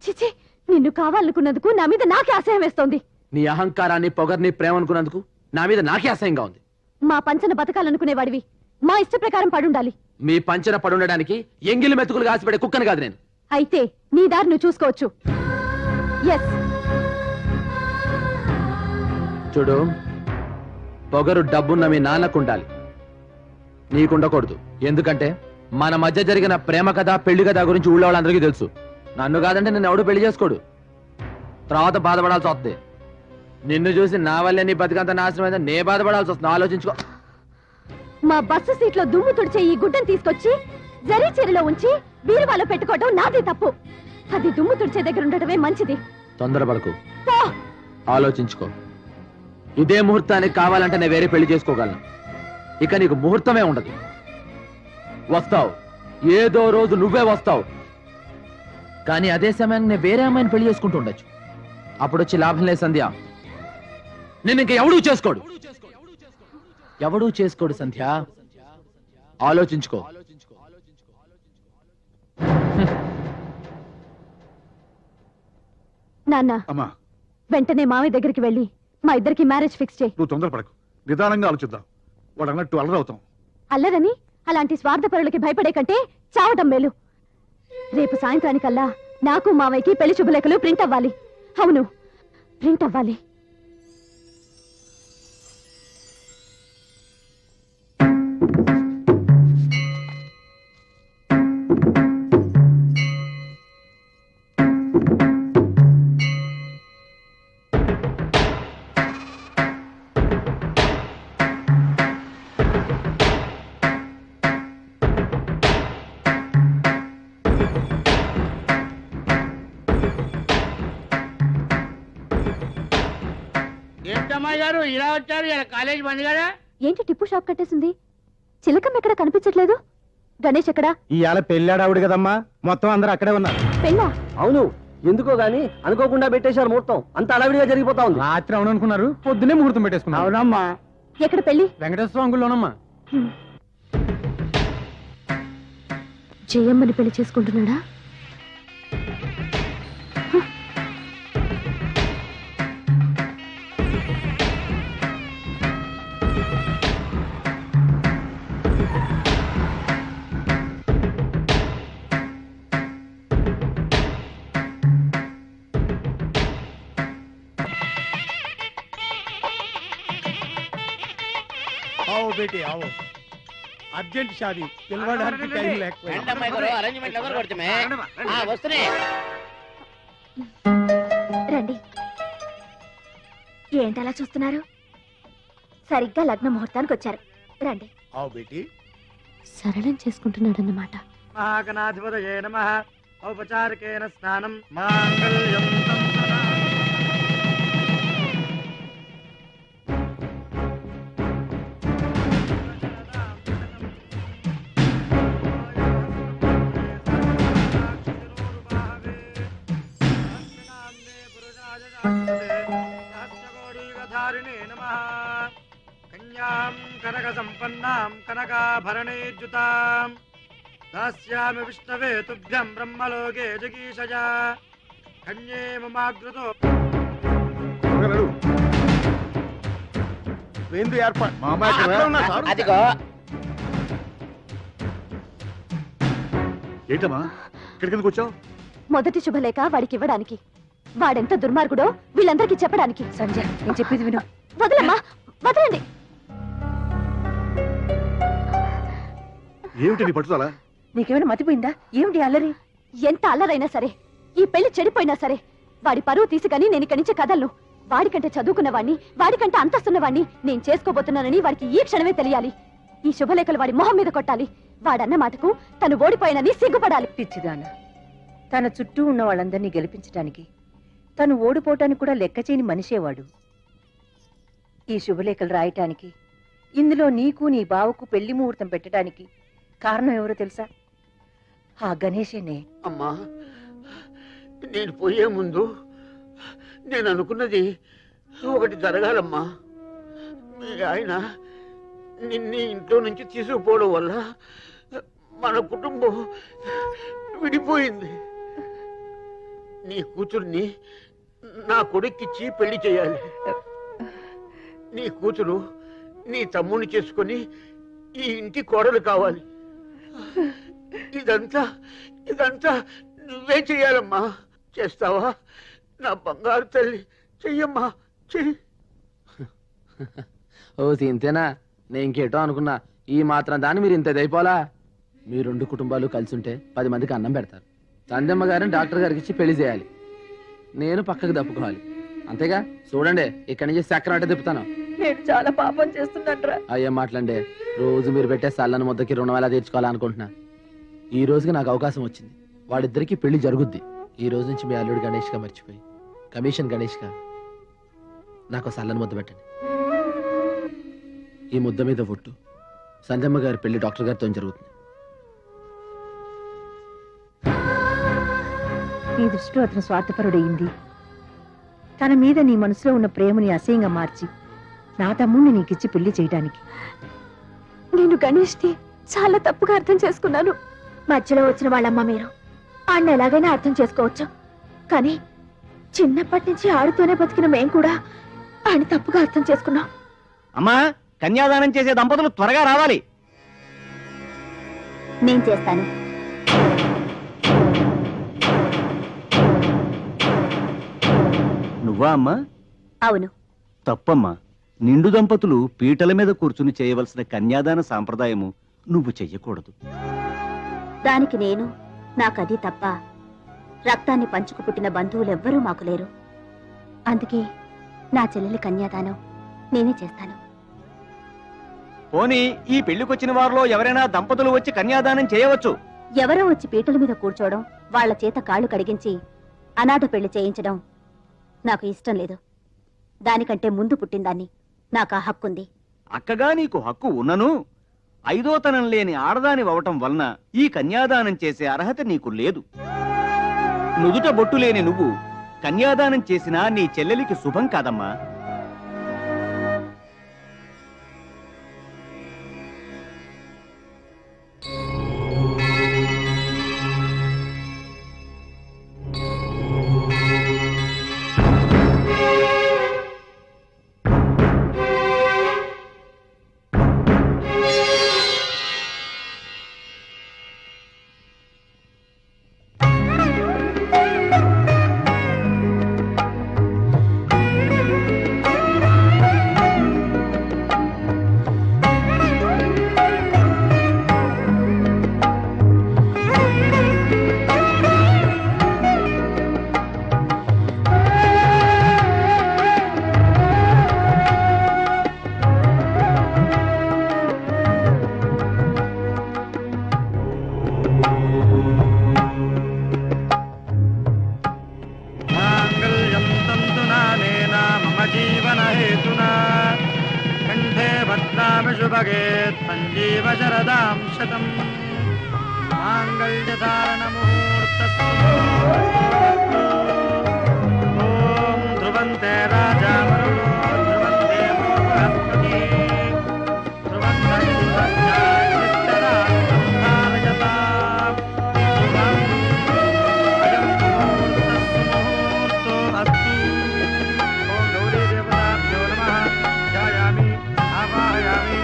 చిచి, నిన్ను కావాలనుకున్నందుకు నా మీద నాకే అసహ్యం వేస్తోంది. నీ అహంకారాన్ని, పొగర్ని, ప్రేమ అనుకున్నందుకు నా మీద నాకే అసహ్యంగా ఉంది. మా పంచన బతకాలనుకునేవాడివి మా ఇష్ట ప్రకారం పడుండాలి. మీ పంచన పడుండడానికి ఎంగిలి మెతుకులు కాసిపడే కుక్కను కాదు నేను. అయితే నీ దారి నువ్వు చూసుకోవచ్చు. ఎస్, చూడు, పొగరు డబ్బున్న మీ నాన్నకుండాలి, నీకుండకూడదు. ఎందుకంటే మన మధ్య జరిగిన ప్రేమ కథ, పెళ్లి కథ గురించి ఊళ్ళో వాళ్ళందరికీ తెలుసు. నన్ను కాదంటే నిన్ను ఎవడు పెళ్లి చేసుకోడు, తర్వాత బాధపడాల్సి వస్తుంది. నిన్ను చూసి నా వల్లే నీ బతికంత నాశనం అయితే నే బాధపడాల్సి వస్తుంది. ఆలోచించుకో. మా బస్సు సీట్లో దుమ్ము తుడిచే ఈ గుడ్డను తీసుకొచ్చి జరీ చీరలో ఉంచి బీరువాలో పెట్టుకోవడం నాదే తప్పు. అది దుమ్ము తుడిచే దగ్గర ఉండటమే మంచిది. తొందరపడకు, ఆలోచించుకో. ఇదే ముహూర్తానికి కావాలంటే నేను వేరే పెళ్లి చేసుకోగలను. ఇక నీకు ముహూర్తమే ఉండదు. వస్తావు, ఏదో రోజు నువ్వే వస్తావు, కానీ అదే సమయాన్ని నేను వేరే అమ్మాయిని పెళ్లి చేసుకుంటూ ఉండొచ్చు. అప్పుడు వచ్చి లాభం లేదు సంధ్య, నేను ఇంక ఎవడూ చేసుకోడు. ఎవడూ చేసుకోడు సంధ్య, ఆలోచించుకో. నాన్న, అమ్మా, వెంటనే మావయ్య దగ్గరికి వెళ్ళి మా ఇద్దరికి మ్యారేజ్ ఫిక్స్ చేయి. నువ్వు తొందరపడకు, నిదానంగా ఆలోచిద్దాం. వాడు అన్నట్టు అల్లరవుతాం. అల్లరని అలాంటి స్వార్థపరులకి భయపడే కంటే చావటం మేలు. రేపు సాయంత్రానికల్లా నాకు మావయ్యకి పెళ్లి శుభలేఖలు ప్రింట్ అవ్వాలి. అవును, ప్రింట్ అవ్వాలి. ఏంటమ్మాయి గారు ఇలా వచ్చారు? ఇలా కాలేజ్ బంద్ కదా? ఏంటి టిప్పు షాప్ కట్టేసింది? చిలకం ఎక్కడ కనిపించట్లేదు? గణేష్ ఎక్కడా? ఇవాళ పెళ్ళాడావుడు కదమ్మా, మొత్తం అందరూ అక్కడే ఉన్నారు. పెళ్ళా? అవును, ఎందుకో గాని అనుకోకుండా పెట్టేశారు ముహూర్తం. అంత అడవిడిగా జరిగిపోతా ఉంది. రాత్రి అవును అనుకున్నారు, పొద్దునే ముహూర్తం పెట్టేసుకున్నారు. అవునమ్మా. ఎక్కడ పెళ్లి? వెంకటేశ్వర అంగుల్లోనమ్మా. జయమ్మని పెళ్లి చేసుకుంటున్నాడా? आओ बेटे आओ అర్జెంట్ షాదీ పిలవడానికి టైం లేకపోయింది రండి. ఏంటలా చూస్తున్నారు? సరిగ్గా లగ్న ముహూర్తానికి వచ్చారు. రండి. आओ बेटी సరళం చేసుకుంటున్నాడన్నమాట. మహాగణాధిపతయే నమః ఔపచారికేన స్నానం మాంగళ్యం కన్యాం కనక సంపన్నాం కనకాభరణైర్యుతాం దాస్యామి విష్ణవే తుభ్యం బ్రహ్మలోకే జగీషజా కన్యే మమాగృతో ఏంది ఏర్పాటు అదిగో ఏంటమ్మా ఇక్కడికి ఎందుకు వచ్చావు? మొదటి శుభలేఖ వాడికి ఇవ్వడానికి. వాడెంత దుర్మార్గుడో వీళ్ళందరికీ చెప్పడానికి. సంజయ్ నేను చెప్పేది విను. వదలమ్మా, వదలండి. ఏమిటి నీ పట్టుదల? నీకేమైనా మతిపోయిందా? ఏమిటి అల్లరి? ఎంత అల్లరైనా సరే, ఈ పెళ్లి చెడిపోయినా సరే, వాడి పరువు తీసుకని నేను ఇక్కడి నుంచి కదలను. వాడికంటే చదువుకున్నవాణ్ణి, వాడికంటే అంతస్తున్నవాణ్ణి నేను చేసుకోబోతున్నానని వాడికి ఈ క్షణమే తెలియాలి. ఈ శుభలేఖలు వాడి మొహం మీద కొట్టాలి. వాడన్న మాటకు తను ఓడిపోయినని సిగ్గుపడాలి. పిచ్చిదాన, తన చుట్టూ ఉన్న వాళ్ళందరినీ గెలిపించడానికి తను ఓడిపోవటానికి కూడా లెక్క చేయని మనిషేవాడు. ఈ శుభలేఖలు రాయటానికి, ఇందులో నీకు నీ బావకు పెళ్లి ముహూర్తం పెట్టడానికి కారణం ఎవరో తెలుసా? ఆ గణేశేనే. అమ్మా, నేను పోయే ముందు నేను అనుకున్నది ఒకటి జరగాలమ్మా. మీ ఆయన నిన్ను ఇంట్లో నుంచి తీసుకుపోవడం వల్ల మన కుటుంబం విడిపోయింది. నీ కూతుర్ని నా కొడుక్కిచ్చి పెళ్లి చేయాలి. నీ కూతురు నీ తమ్ముడిని చేసుకొని ఈ ఇంటి కోడలు కావాలి. ఇదంతా ఇదంతా నువ్వే చెయ్యాలమ్మా. చేస్తావా నా బంగారు తల్లి? చెయ్యమ్మా, చెయ్యి. ఓ ఇంతేనా? నేను ఇంకేటో అనుకున్నా. ఈ మాత్రం దాన్ని మీరు ఇంత దైపోలా? మీ రెండు కుటుంబాలు కలిసి ఉంటే 10 మందికి అన్నం పెడతారు. సందమ్మ గారిని డాక్టర్ గారికి ఇచ్చి పెళ్లి చేయాలి. నేను పక్కకు తప్పుకోవాలి. అంతేగా? చూడండి, ఇక్కడి నుంచి చక్రం అంటే తిప్పుతాను. నేను చాలా పాపం చేస్తున్నట్రా. అయ్యే మాట్లాడండి. రోజు మీరు పెట్టే సల్లని ముద్దకి రుణం ఎలా తీర్చుకోవాలనుకుంటున్నా. ఈ రోజుకి నాకు అవకాశం వచ్చింది. వాడిద్దరికి పెళ్లి జరుగుద్ది. ఈ రోజు నుంచి మీ అల్లుడు గణేష్గా మర్చిపోయి కమిషన్ గణేష్గా నాకు సల్లని ముద్ద పెట్టండి. ఈ ముద్ద మీద ఒట్టు, సంజమ్మ గారి పెళ్లి డాక్టర్ గారితో జరుగుతుంది. నీ దృష్టిలో అతను స్వార్థపరుడయింది. తన మీద నీ మనసులో ఉన్న ప్రేమని అసహ్యంగా మార్చి నా తమ్ముడిని నీకిచ్చి పెళ్లి చేయడానికి. నేను గణేష్ని చాలా తప్పుగా అర్థం చేసుకున్నాను. మధ్యలో వచ్చిన వాళ్ళమ్మ మీరు. ఆయన ఎలాగైనా అర్థం చేసుకోవచ్చు, కానీ చిన్నప్పటి నుంచి ఆడుతూనే బతికిన మేం కూడా ఆయన తప్పుగా అర్థం చేసుకున్నాం. అమ్మా, కన్యాదానం చేసే దంపతులు త్వరగా రావాలి. నేను చేస్తాను. నువ్వా అమ్మా? అవును. తప్పమ్మా. నిండు దంపతులు పీటల మీద కూర్చుని చేయవలసిన కన్యాదాన సాంప్రదాయము నువ్వు చెయ్యకూడదు. దానికి నేను, నాకది తప్ప రక్తాన్ని పంచుకు పుట్టిన బంధువులెవ్వరూ మాకు లేరు. అందుకే నా చెల్లెలి కన్యాదానం నేనే చేస్తాను. పోనీ ఈ పెళ్లికొచ్చిన వారిలో ఎవరైనా దంపతులు వచ్చి కన్యాదానం చేయవచ్చు. ఎవరో వచ్చి పీటల మీద కూర్చోవడం, వాళ్ల చేత కాళ్ళు కడిగించి అనాథ పెళ్లి చేయించడం నాకు ఇష్టం లేదు. దానికంటే ముందు పుట్టిందాన్ని నాకు ఆ హక్కుంది. అక్కగా నీకు హక్కు ఉన్నను, 5వ తనం లేని ఆడదాని అవటం వలన ఈ కన్యాదానం చేసే అర్హత నీకు లేదు. నుదుట బొట్టు లేని నువ్వు కన్యాదానం చేసినా నీ చెల్లెలికి శుభం కాదమ్మా. जीवन हेतुना कंठे भद्रामि शुभगे संजीव शरदां शतम् मांगल्यधारण मुहूर्तस्तु ओम ध्रुवन्ते राजा वरुणो ध्रुवन्ते वो बृहस्पति ध्रुवन्ते धारयताम् ध्रुवम् अयं मुहूर्तस्तु मुहूर्तो अस्तु ओम गौरी देवताभ्यो नमः ध्यायामि आवाहयामि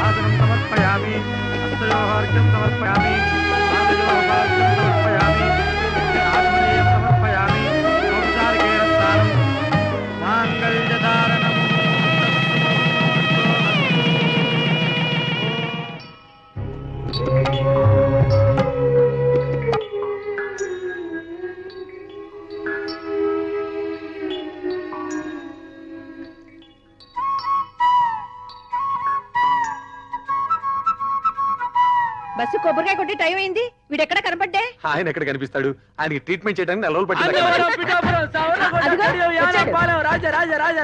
आसनं समर्पयामि हस्तयोः अर्घ्यं समर्पयामि पादयोः पाद्यं समर्पयामि आत्मनेयं समर्पयामि औपचारिकेण स्नानं माङ्गल्यधारणं బస్సు కొబ్బరికాయ కొట్టి టైం అయింది వీడెక్కడ కనపడ్డే ఆయన ఎక్కడ కనిపిస్తాడు ఆయనకి ట్రీట్మెంట్ చేయడానికి నెల రోజులు పట్టింది అన్నవరం, పిఠాపురం, సావర్లకోట, అదిగో, కడియం, యానం, వచ్చాడు. పాలెం,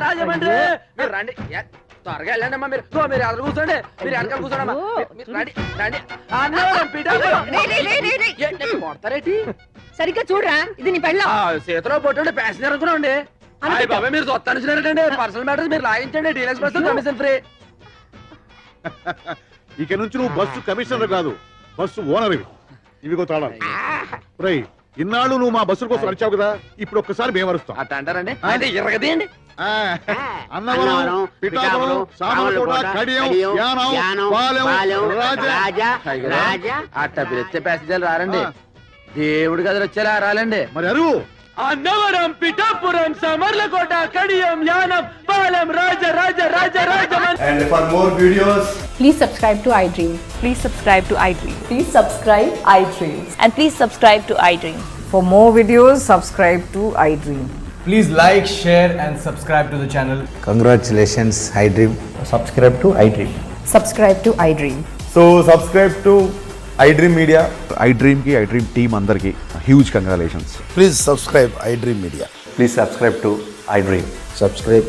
రాజమండ్రి మీరు రండి త్వరగా వెళ్ళండి అమ్మా మీరు మీరు ఎదురు కూర్చోండి మీరు వెనకాల కూర్చోండి మీరు రండి రండి అన్నవరం, పిఠాపురం. ఏంటి, కొడతారేటి సరిగ్గా చూడరా ఇది నీ పెళ్ళం చేతిలో పొట్టుండి ప్యాసింజర్ అనుకున్నాండి అయ్యి బాబాయ్ మీరు సొత్తానిచ్చినారంటే పర్సనల్ మ్యాటర్స్ మీరు లాగించండి డీలక్స్ బస్ కమిషన్ ఫ్రీ. ఇక నుంచి నువ్వు బస్సు కమిషనర్ కాదు బస్సు ఓనర్. ఇవిగో తాళాలు. రేయ్, ఇన్నాళ్ళు నువ్వు మా బస్సుల కోసం నడిచావు కదా, ఇప్పుడు ఒక్కసారి మేము అరుస్తాం. అట్ట అంటారండి అయితే ఇరగదేయండి. అన్నవరం, పిఠాపురం, సామర్లకోట, కడియం, యానం, పాలెం, రాజా. అట్ట పిలిస్తే ప్యాసింజర్లు రారండి, దేవుడి గదిలో వచ్చేలా రాలండి. మరి అరువు. Annavaram, Pithapuram, Samarlakota, Kadiyam, Yanam, Palem, Rajahmundry. And for more videos, please subscribe to iDream. please subscribe to iDream. Please subscribe iDream. And please subscribe to iDream. For more videos, subscribe to iDream. Please like, share and subscribe to the channel. Congratulations, iDream. Subscribe to iDream. Subscribe to iDream. So subscribe to iDream Media. iDream ki iDream team andarki huge congratulations. Please subscribe iDream Media. Please subscribe to iDream. Subscribe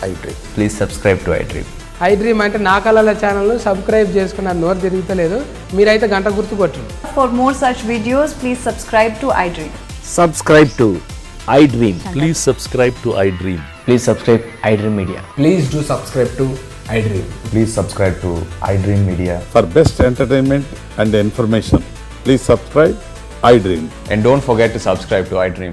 iDream. Please subscribe to iDream. iDream అంటే నా కళల channel subscribe చేసుకున్న నోరు తిరుగుతలేదు, మీరైతే గంట గుర్తు కొట్టండి. For more such videos, please subscribe to iDream. Subscribe to iDream. Please subscribe to iDream. Please subscribe iDream Media. Please do subscribe to iDream. Please subscribe to iDream Media. For best entertainment and information, please subscribe iDream. And don't forget to subscribe to iDream.